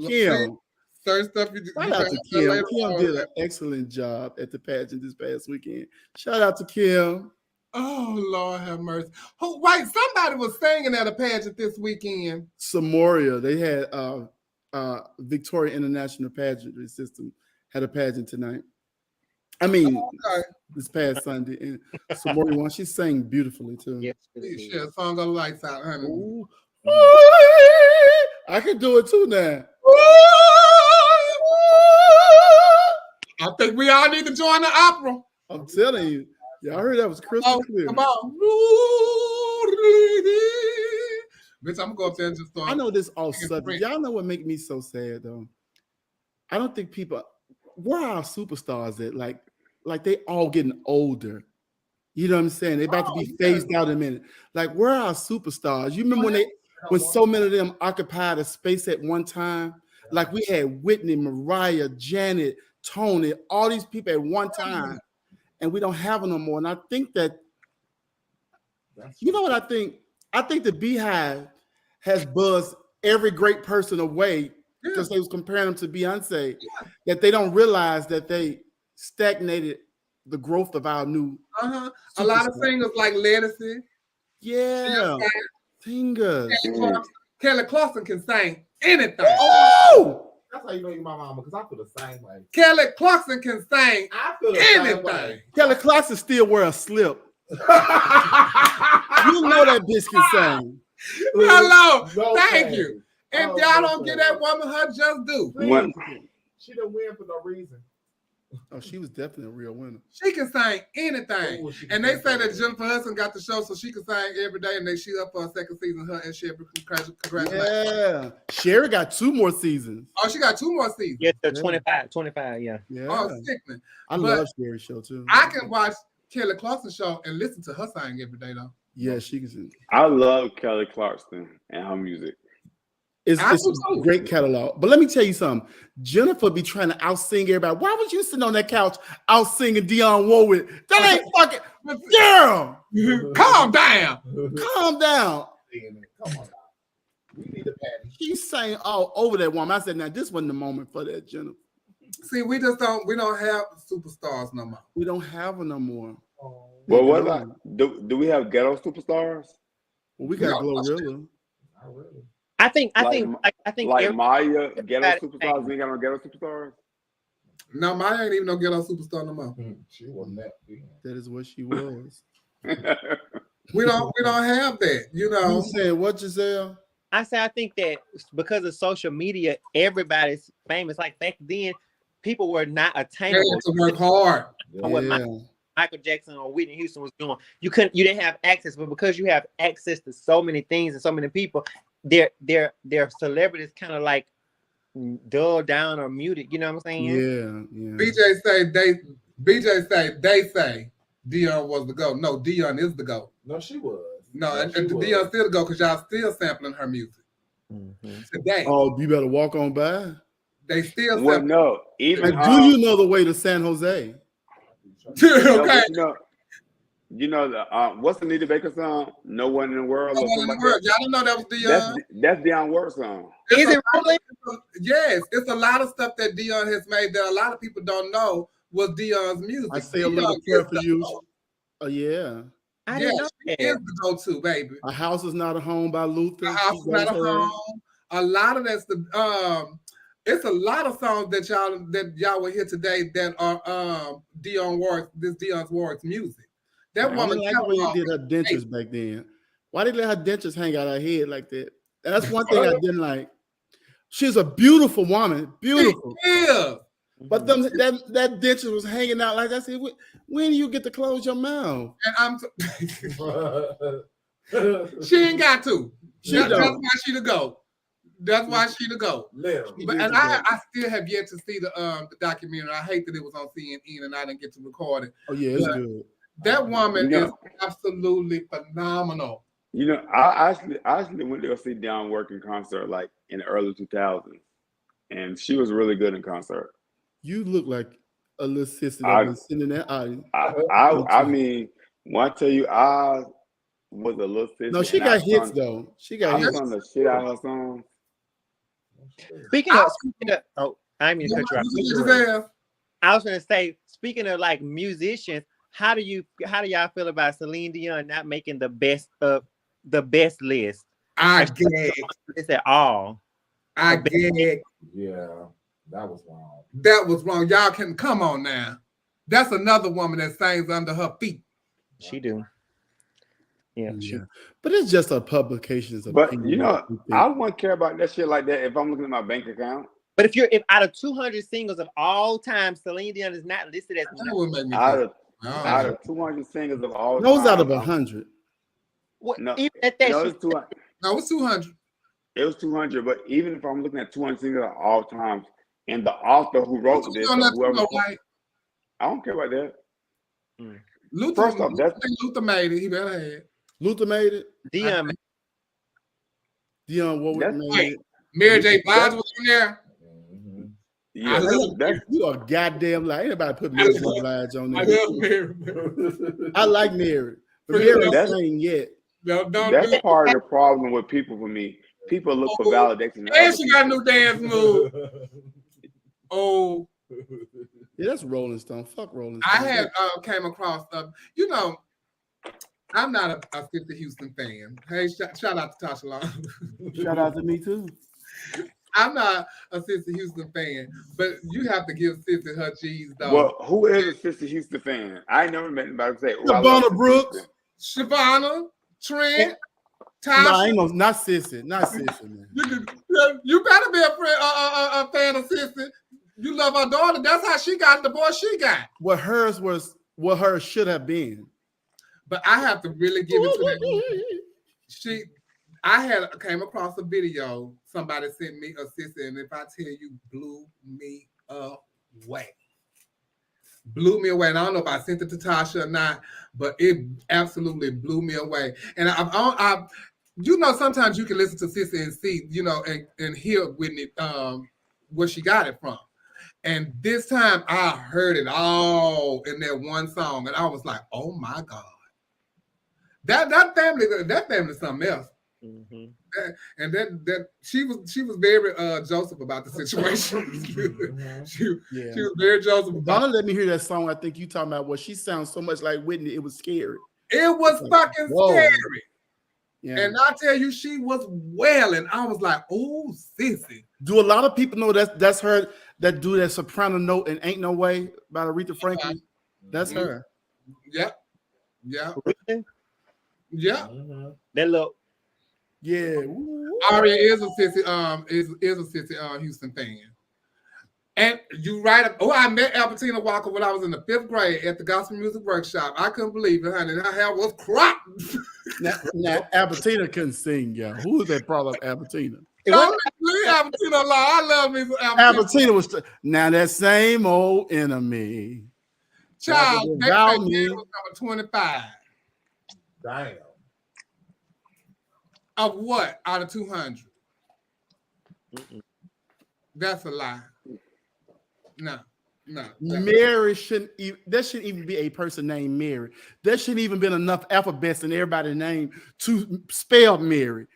[SPEAKER 5] Kim.
[SPEAKER 2] Certain stuff
[SPEAKER 5] Shout out to Kim. Kim did an excellent job at the pageant this past weekend. Shout out to Kim.
[SPEAKER 2] Oh, Lord have mercy. Oh, right, somebody was singing at a pageant this weekend.
[SPEAKER 5] Samoria, they had Victoria International Pageantry System had a pageant tonight. I mean, this past Sunday, and Samoria won. She sang beautifully too.
[SPEAKER 2] Yes, she had a song on the lights out, honey.
[SPEAKER 5] Ooh. I can do it too now.
[SPEAKER 2] I think we all need to join the opera.
[SPEAKER 5] I'm telling you. Y'all heard that was crystal clear.
[SPEAKER 2] Come on. Bitch, I'm gonna go up there and just start.
[SPEAKER 5] I know this all sudden. Y'all know what make me so sad though? I don't think people, where are our superstars at? Like they all getting older. You know what I'm saying? They about to be phased out in a minute. Like, where are our superstars? You remember when so many of them occupied a space at one time? Like we had Whitney, Mariah, Janet, Tony, all these people at one time, and we don't have them no more. And I think that, you know what I think? I think the Beehive has buzzed every great person away because they was comparing them to Beyonce, that they don't realize that they stagnated the growth of our new
[SPEAKER 2] a lot of singers like Lettucey.
[SPEAKER 5] Yeah. Singers.
[SPEAKER 2] Kelly Clarkson can sing anything.
[SPEAKER 3] Oh! That's how you know you're my mama, because I feel the same way.
[SPEAKER 2] Kelly Clarkson can sing
[SPEAKER 3] I feel the
[SPEAKER 2] anything.
[SPEAKER 3] same way.
[SPEAKER 5] Kelly Clarkson still wear a slip. You know that bitch can sing.
[SPEAKER 2] Hello.
[SPEAKER 3] No
[SPEAKER 2] Thank
[SPEAKER 3] way.
[SPEAKER 2] you. If
[SPEAKER 3] Oh,
[SPEAKER 2] y'all
[SPEAKER 3] no
[SPEAKER 2] don't
[SPEAKER 3] way.
[SPEAKER 2] get that woman her just due.
[SPEAKER 3] She done win for no reason.
[SPEAKER 5] Oh, she was definitely a real winner.
[SPEAKER 2] She can sing anything.
[SPEAKER 3] Oh, she
[SPEAKER 2] And
[SPEAKER 3] can
[SPEAKER 2] they
[SPEAKER 3] sing
[SPEAKER 2] say that
[SPEAKER 3] anything.
[SPEAKER 2] Jennifer Hudson got the show so she can sing every day, and she up for a second season. Her and Sherry, congratulations.
[SPEAKER 5] Yeah. Sherry got 2 more seasons.
[SPEAKER 2] Oh, she got 2 more seasons.
[SPEAKER 6] Yeah, they're 25, yeah.
[SPEAKER 5] Yeah.
[SPEAKER 2] Oh, sickening.
[SPEAKER 5] I
[SPEAKER 2] But
[SPEAKER 5] love Sherry's show too.
[SPEAKER 2] I can watch Kelly Clarkson's show and listen to her sing every day, though.
[SPEAKER 5] Yeah, she can sing.
[SPEAKER 4] I love Kelly Clarkson and her music.
[SPEAKER 5] It's
[SPEAKER 2] I
[SPEAKER 5] a
[SPEAKER 2] do too.
[SPEAKER 5] great catalog. But let me tell you something. Jennifer be trying to out-sing everybody. Why was you sitting on that couch out-singing Dionne Warwick? That ain't fucking... Girl!
[SPEAKER 2] Calm down.
[SPEAKER 5] Calm down.
[SPEAKER 3] Come on. We need a patty.
[SPEAKER 5] She sang all over that woman. I said, now, this wasn't the moment for that, Jennifer.
[SPEAKER 2] See, we don't have superstars no more.
[SPEAKER 5] We don't have her no more.
[SPEAKER 4] Well, what about, do we have ghetto superstars?
[SPEAKER 5] Well, we got Glorilla.
[SPEAKER 3] Not really.
[SPEAKER 6] I think
[SPEAKER 4] Like Maya, ghetto superstars. We ain't got no ghetto superstars.
[SPEAKER 2] No, Maya ain't even no ghetto superstar no more.
[SPEAKER 3] She wasn't that big.
[SPEAKER 5] That is what she was.
[SPEAKER 2] We don't have that, you know.
[SPEAKER 5] You said what, Giselle?
[SPEAKER 6] I think that because of social media, everybody's famous. Like back then, people were not
[SPEAKER 2] They
[SPEAKER 6] attainable.
[SPEAKER 2] had to work hard.
[SPEAKER 6] What Michael Jackson or Whitney Houston was doing. You didn't have access, but because you have access to so many things and so many people, their celebrities kind of like dulled down or muted. You know what I'm saying?
[SPEAKER 5] Yeah.
[SPEAKER 2] BJ say Dion was the GOAT. No, Dion is the GOAT.
[SPEAKER 3] No, she was.
[SPEAKER 2] No, and Dion still the GOAT because y'all still sampling her music today.
[SPEAKER 5] Oh, you better walk on by.
[SPEAKER 2] They still
[SPEAKER 4] Well, no. Even
[SPEAKER 5] do you know the way to San Jose?
[SPEAKER 2] Okay.
[SPEAKER 4] You know the what's the Anita Baker song? No One in the World.
[SPEAKER 2] No One in the World. Y'all don't know that was Dion.
[SPEAKER 4] That's Dion Ward's song.
[SPEAKER 6] Is it really?
[SPEAKER 2] Yes, it's a lot of stuff that Dion has made that a lot of people don't know was Dion's music.
[SPEAKER 5] I say a little prayer for you. Oh yeah.
[SPEAKER 6] I didn't know
[SPEAKER 2] that. Is the go-to, baby.
[SPEAKER 5] A House Is Not a Home by Luther.
[SPEAKER 2] A House Is Not a Home. A lot of that's the it's a lot of songs that y'all will hear today that are Dion's Ward's music. That woman
[SPEAKER 5] like the way he did her dentures back then. Why did they let her dentures hang out her head like that? And that's one thing I didn't like. She's a beautiful woman, beautiful.
[SPEAKER 2] Yeah.
[SPEAKER 5] But that dentures was hanging out like I said. When do you get to close your mouth?
[SPEAKER 2] And she ain't got to. That's why she the GOAT. That's why she the GOAT. And I still have yet to see the documentary. I hate that it was on CNN and I didn't get to record it.
[SPEAKER 5] Oh yeah, it's good.
[SPEAKER 2] That woman is absolutely phenomenal.
[SPEAKER 4] You know, I actually went to go see Dion work in concert like in the early 2000s, and she was really good in concert.
[SPEAKER 5] You look like a little sister that was sitting in that audience.
[SPEAKER 4] I mean, when I tell you, I was a little sister.
[SPEAKER 5] No, she got hits though. She got hits.
[SPEAKER 4] I was on the shit out of her songs.
[SPEAKER 6] Speaking of, I mean, cut you off. I was going to say, speaking of like musicians, how do y'all feel about Celine Dion not making the best list?
[SPEAKER 2] I get
[SPEAKER 6] it's at all.
[SPEAKER 2] I get.
[SPEAKER 3] Yeah, that was wrong.
[SPEAKER 2] That was wrong. Y'all can come on now. That's another woman that sings under her feet.
[SPEAKER 6] She do. Yeah.
[SPEAKER 5] But it's just a publication.
[SPEAKER 4] But you know, I wouldn't care about that shit like that if I'm looking at my bank account.
[SPEAKER 6] But if out of 200 singles of all time, Celine Dion is not listed as
[SPEAKER 4] out of 200 singles of all time.
[SPEAKER 5] Those out of 100.
[SPEAKER 6] What?
[SPEAKER 4] No,
[SPEAKER 6] even at that,
[SPEAKER 4] no, it's 200.
[SPEAKER 2] No, it's 200.
[SPEAKER 4] It was 200. But even if I'm looking at 200 singles of all time, and the author who wrote this, whoever, I don't care about that.
[SPEAKER 2] Luther made it. He better have it.
[SPEAKER 5] Luther made it.
[SPEAKER 6] Dion
[SPEAKER 5] Warwick made it.
[SPEAKER 2] Mary J. Blige was in there.
[SPEAKER 4] Yeah,
[SPEAKER 5] you are goddamn lie. Anybody put Mary J. Blige on there?
[SPEAKER 2] I love Mary.
[SPEAKER 5] I like Mary, but Mary ain't saying yet.
[SPEAKER 4] That's part of the problem with people. For me, people look for validation.
[SPEAKER 2] And she got a new dance move. Oh,
[SPEAKER 5] yeah, that's Rolling Stone. Fuck Rolling Stone.
[SPEAKER 2] I had came across you know, I'm not a Sister Houston fan. Hey, shout out to Tasha Long.
[SPEAKER 5] Shout out to me too.
[SPEAKER 2] I'm not a Sister Houston fan, but you have to give Sister her G's though.
[SPEAKER 4] Well, who is a Sister Houston fan? I ain't never met anybody say
[SPEAKER 5] Shavonna Brooks,
[SPEAKER 2] Shavonna, Trent,
[SPEAKER 5] Tasha. No, I ain't not Sissy, man.
[SPEAKER 2] You better be a fan of Sissy. You love her daughter. That's how she got the boy she got.
[SPEAKER 5] What hers was, what hers should have been.
[SPEAKER 2] But I have to really give it to that. I came across a video. Somebody sent me a Sissy, and if I tell you, blew me away. Blew me away. And I don't know if I sent it to Tasha or not, but it absolutely blew me away. And I you know, sometimes you can listen to Sissy and see, you know, and hear Whitney where she got it from. And this time I heard it all in that one song, and I was like, "Oh my God, that family is something else."
[SPEAKER 6] Mm-hmm.
[SPEAKER 2] And that she was very Joseph about the situation. she was very Joseph.
[SPEAKER 5] Donna let me hear that song. I think you talking about. Well, she sounds so much like Whitney. It was scary.
[SPEAKER 2] It was fucking scary.
[SPEAKER 5] Yeah.
[SPEAKER 2] And I tell you, she was wailing. I was like, "Oh, Sissy."
[SPEAKER 5] Do a lot of people know that's her that do that soprano note and Ain't No Way by Aretha Franklin? That's her.
[SPEAKER 2] Yep. Yeah. Yeah.
[SPEAKER 6] That look.
[SPEAKER 5] Yeah.
[SPEAKER 2] Aria is a Sissy, is a Sissy Houston fan. And you right. I met Albertina Walker when I was in the 5th grade at the Gospel Music Workshop. I couldn't believe it, honey. Her hair was cropped.
[SPEAKER 5] Now Albertina couldn't sing, y'all. Who is that product, Albertina?
[SPEAKER 2] Don't leave Albertina alone. I love me some Albertina.
[SPEAKER 5] Albertina was now that same old enemy.
[SPEAKER 2] Child, they say
[SPEAKER 5] Val
[SPEAKER 2] Jen
[SPEAKER 5] me.
[SPEAKER 2] was number 25.
[SPEAKER 3] Damn.
[SPEAKER 2] Of what? Out of 200? That's a lie. No.
[SPEAKER 5] Mary shouldn't even, there shouldn't even be a person named Mary. There shouldn't even been enough alphabets in everybody's name to spell Mary.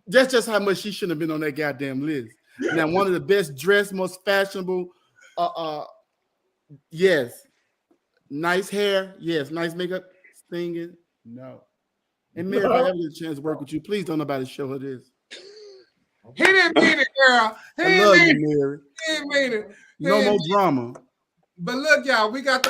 [SPEAKER 5] That's just how much she shouldn't have been on that goddamn list. Now, one of the best dressed, most fashionable, yes. Nice hair, yes. Nice makeup, singing, no. And Mary, if I ever get a chance to work with you, please don't nobody show her this.
[SPEAKER 2] He didn't mean it, girl.
[SPEAKER 5] I love you, Mary.
[SPEAKER 2] He didn't mean it.
[SPEAKER 5] No more drama.
[SPEAKER 2] But look, y'all, we got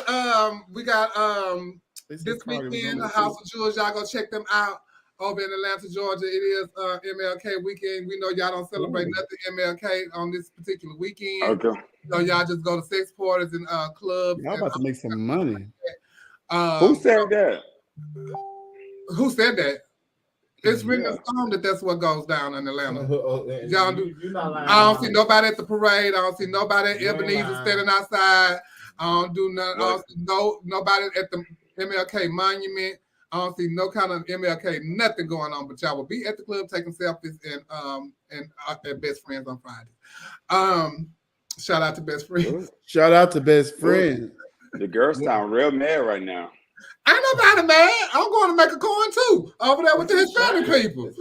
[SPEAKER 2] this weekend, the House of Jewels. Y'all go check them out over in Atlanta, Georgia. It is MLK weekend. We know y'all don't celebrate nothing MLK on this particular weekend.
[SPEAKER 4] Okay.
[SPEAKER 2] So y'all just go to sex parties and clubs.
[SPEAKER 5] Y'all about to make some money.
[SPEAKER 4] Who said that?
[SPEAKER 2] Who said that? It's written in stone that that's what goes down in Atlanta. Y'all do. I don't see nobody at the parade. I don't see nobody at Ebenezer standing outside. I don't do nothing. I don't see nobody at the MLK monument. I don't see no kind of MLK nothing going on. But y'all will be at the club taking selfies and at Best Friends on Friday. Shout out to Best Friends.
[SPEAKER 5] Shout out to Best Friends.
[SPEAKER 4] The girls sound real mad right now.
[SPEAKER 2] Ain't nobody mad. I'm going to make a coin too over there with the Hispanic people.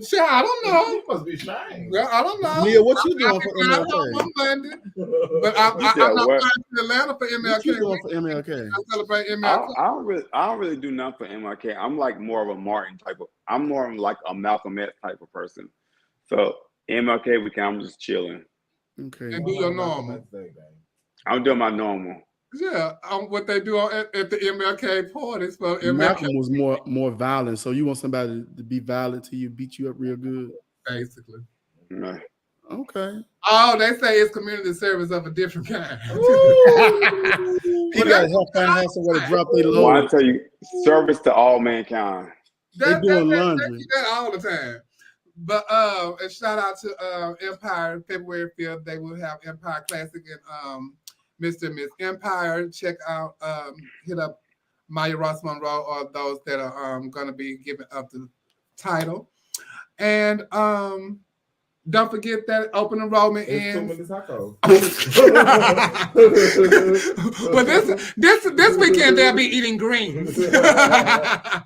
[SPEAKER 2] Sure, I don't know.
[SPEAKER 3] You must be shy.
[SPEAKER 2] Well, I don't know.
[SPEAKER 5] Leah, what you doing for MLK?
[SPEAKER 2] On Monday, but I'm not going to Atlanta for MLK.
[SPEAKER 5] What you doing for MLK?
[SPEAKER 2] I celebrate MLK.
[SPEAKER 4] I don't really do nothing for MLK. I'm like more of a Martin type of. I'm more of like a Malcolm X type of person. So MLK weekend, I'm just chilling.
[SPEAKER 5] Okay.
[SPEAKER 2] And do your normal.
[SPEAKER 4] I'm doing my normal.
[SPEAKER 2] Yeah, what they do at the MLK parties for MLK.
[SPEAKER 5] Malcolm was more violent, so you want somebody to be violent to you, beat you up real good,
[SPEAKER 2] basically.
[SPEAKER 4] No.
[SPEAKER 5] Okay.
[SPEAKER 2] Oh, they say it's community service of a different kind.
[SPEAKER 5] People gotta help find somewhere to drop their load.
[SPEAKER 4] Well, I tell you, service to all mankind.
[SPEAKER 5] They doing laundry.
[SPEAKER 2] They do that all the time. But and shout out to Empire, February 5th. They will have Empire Classic and Mr. and Miss Empire. Check out, hit up Maya Ross Monroe or those that are going to be giving up the title. And don't forget that open enrollment ends.
[SPEAKER 3] Well,
[SPEAKER 2] this weekend they'll be eating greens. Yeah,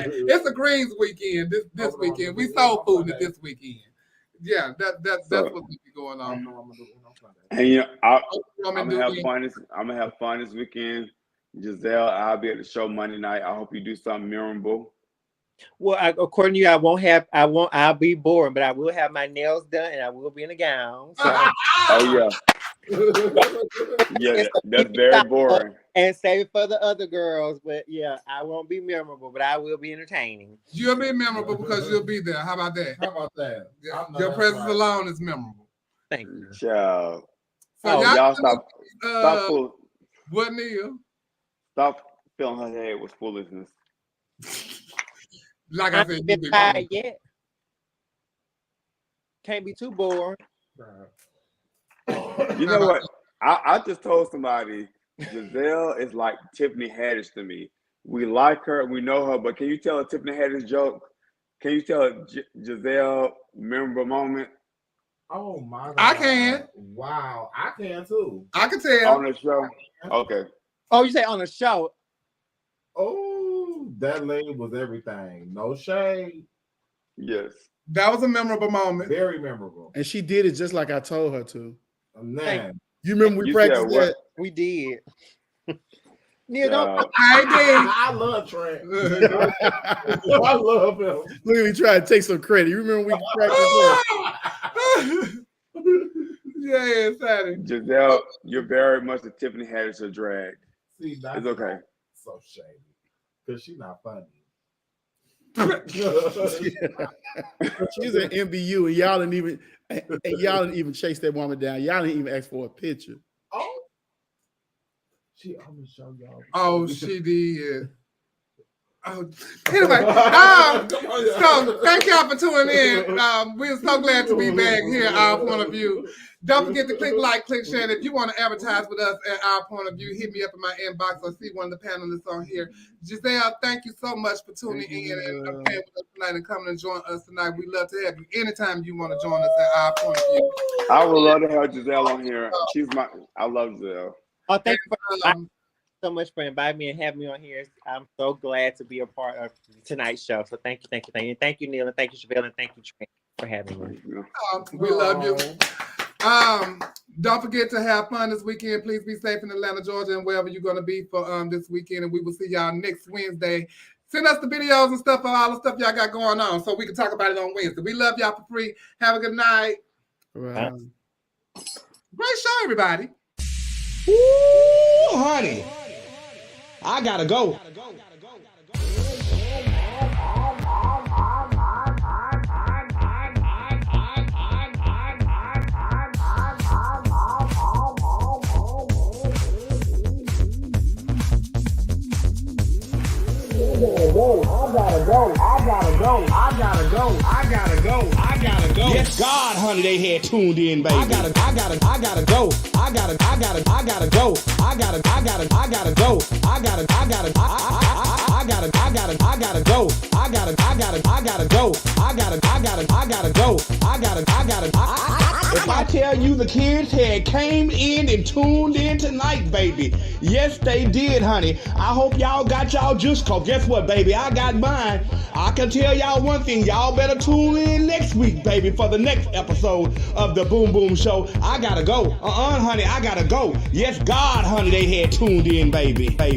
[SPEAKER 2] it's a greens weekend this weekend. We soul food this weekend. Yeah, that's what's gonna be going on.
[SPEAKER 4] And you know, I'm gonna have fun. I'm gonna have fun this weekend. Giselle, I'll be at the show Monday night. I hope you do something memorable.
[SPEAKER 6] Well, according to you, I'll be boring, but I will have my nails done and I will be in a gown. So.
[SPEAKER 4] Oh yeah, that's very boring.
[SPEAKER 6] And save it for the other girls, but yeah, I won't be memorable, but I will be entertaining.
[SPEAKER 2] You'll be memorable because you'll be there. How about that? Your presence alone is memorable.
[SPEAKER 6] Thank you.
[SPEAKER 4] Ciao.
[SPEAKER 2] So
[SPEAKER 4] y'all stop
[SPEAKER 2] what, Neil?
[SPEAKER 4] Stop filling her head with foolishness.
[SPEAKER 2] Like I said,
[SPEAKER 6] you be tired yet. Can't be too bored.
[SPEAKER 4] You know what? I just told somebody Giselle is like Tiffany Haddish to me. We like her, we know her, but can you tell a Tiffany Haddish joke? Can you tell a Giselle memorable moment?
[SPEAKER 3] Oh my God.
[SPEAKER 2] I can.
[SPEAKER 3] Wow, I can too.
[SPEAKER 2] I can tell.
[SPEAKER 4] On the show? Okay.
[SPEAKER 6] Oh, you say on the show?
[SPEAKER 3] Oh, that lady was everything. No shade.
[SPEAKER 4] Yes.
[SPEAKER 2] That was a memorable moment.
[SPEAKER 3] Very memorable.
[SPEAKER 5] And she did it just like I told her to.
[SPEAKER 3] Man.
[SPEAKER 5] You remember we practiced that?
[SPEAKER 6] We did. Neil, don't.
[SPEAKER 2] I
[SPEAKER 3] love Trent. I love him.
[SPEAKER 5] Look at me trying to take some credit. You remember we practiced that?
[SPEAKER 2] Yeah, Saturday.
[SPEAKER 4] Giselle, you're very much a Tiffany Haddish of drag.
[SPEAKER 3] See,
[SPEAKER 4] it's okay.
[SPEAKER 3] So shady. Because she's not funny.
[SPEAKER 5] She's an MBU, and y'all didn't even chase that woman down. Y'all didn't even ask for a picture.
[SPEAKER 3] Oh, I'm gonna show y'all.
[SPEAKER 2] Oh, she did. Anyway, so thank y'all for tuning in. We're so glad to be back here, Our Point of View. Don't forget to click share. And if you want to advertise with us at Our Point of View, hit me up in my inbox or see one of the panelists on here. Giselle, thank you so much for tuning in and playing with us tonight and coming and join us tonight. We love to have you anytime you want to join us at Our Point of View.
[SPEAKER 4] I would love to have Giselle on here. I love Giselle.
[SPEAKER 6] Oh, thank you so much for inviting me and having me on here. I'm so glad to be a part of tonight's show. So thank you, thank you, Neil, and thank you, Chevelle, and thank you, Trent, for having me.
[SPEAKER 2] We love you. Don't forget to have fun this weekend. Please be safe in Atlanta, Georgia, and wherever you're going to be for this weekend. And we will see y'all next Wednesday. Send us the videos and stuff of all the stuff y'all got going on so we can talk about it on Wednesday. We love y'all for free. Have a good night.
[SPEAKER 5] Wow.
[SPEAKER 2] Great show, everybody.
[SPEAKER 1] Ooh, honey. I gotta go. Yes, God, honey, they had tuned in, baby. I gotta go. I gotta go. I gotta go. I gotta go. I gotta go. I gotta go. I gotta go. I gotta go. I gotta go. I gotta go. I gotta go. I gotta go. I gotta go. I gotta go. If I tell you the kids had came in and tuned in tonight, baby. Yes, they did, honey. I hope y'all got y'all juice, cause guess what, baby? I got mine. I can tell y'all one thing. Y'all better tune in next week, baby, for the next episode of the Boom Boom Show. I gotta go. Honey, I gotta go. Yes, God, honey, they had tuned in, baby. Baby.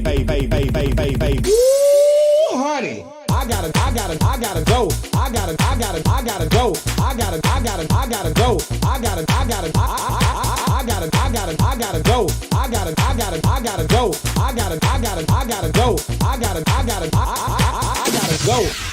[SPEAKER 1] Ooh, honey. I gotta go. I gotta go. I gotta go. I gotta go. I gotta go. I gotta go. I gotta go. I gotta go. I gotta go. I gotta go. I gotta go. I gotta go. I gotta go. I gotta go. I gotta go. I gotta go. I gotta go. I gotta go. I gotta go.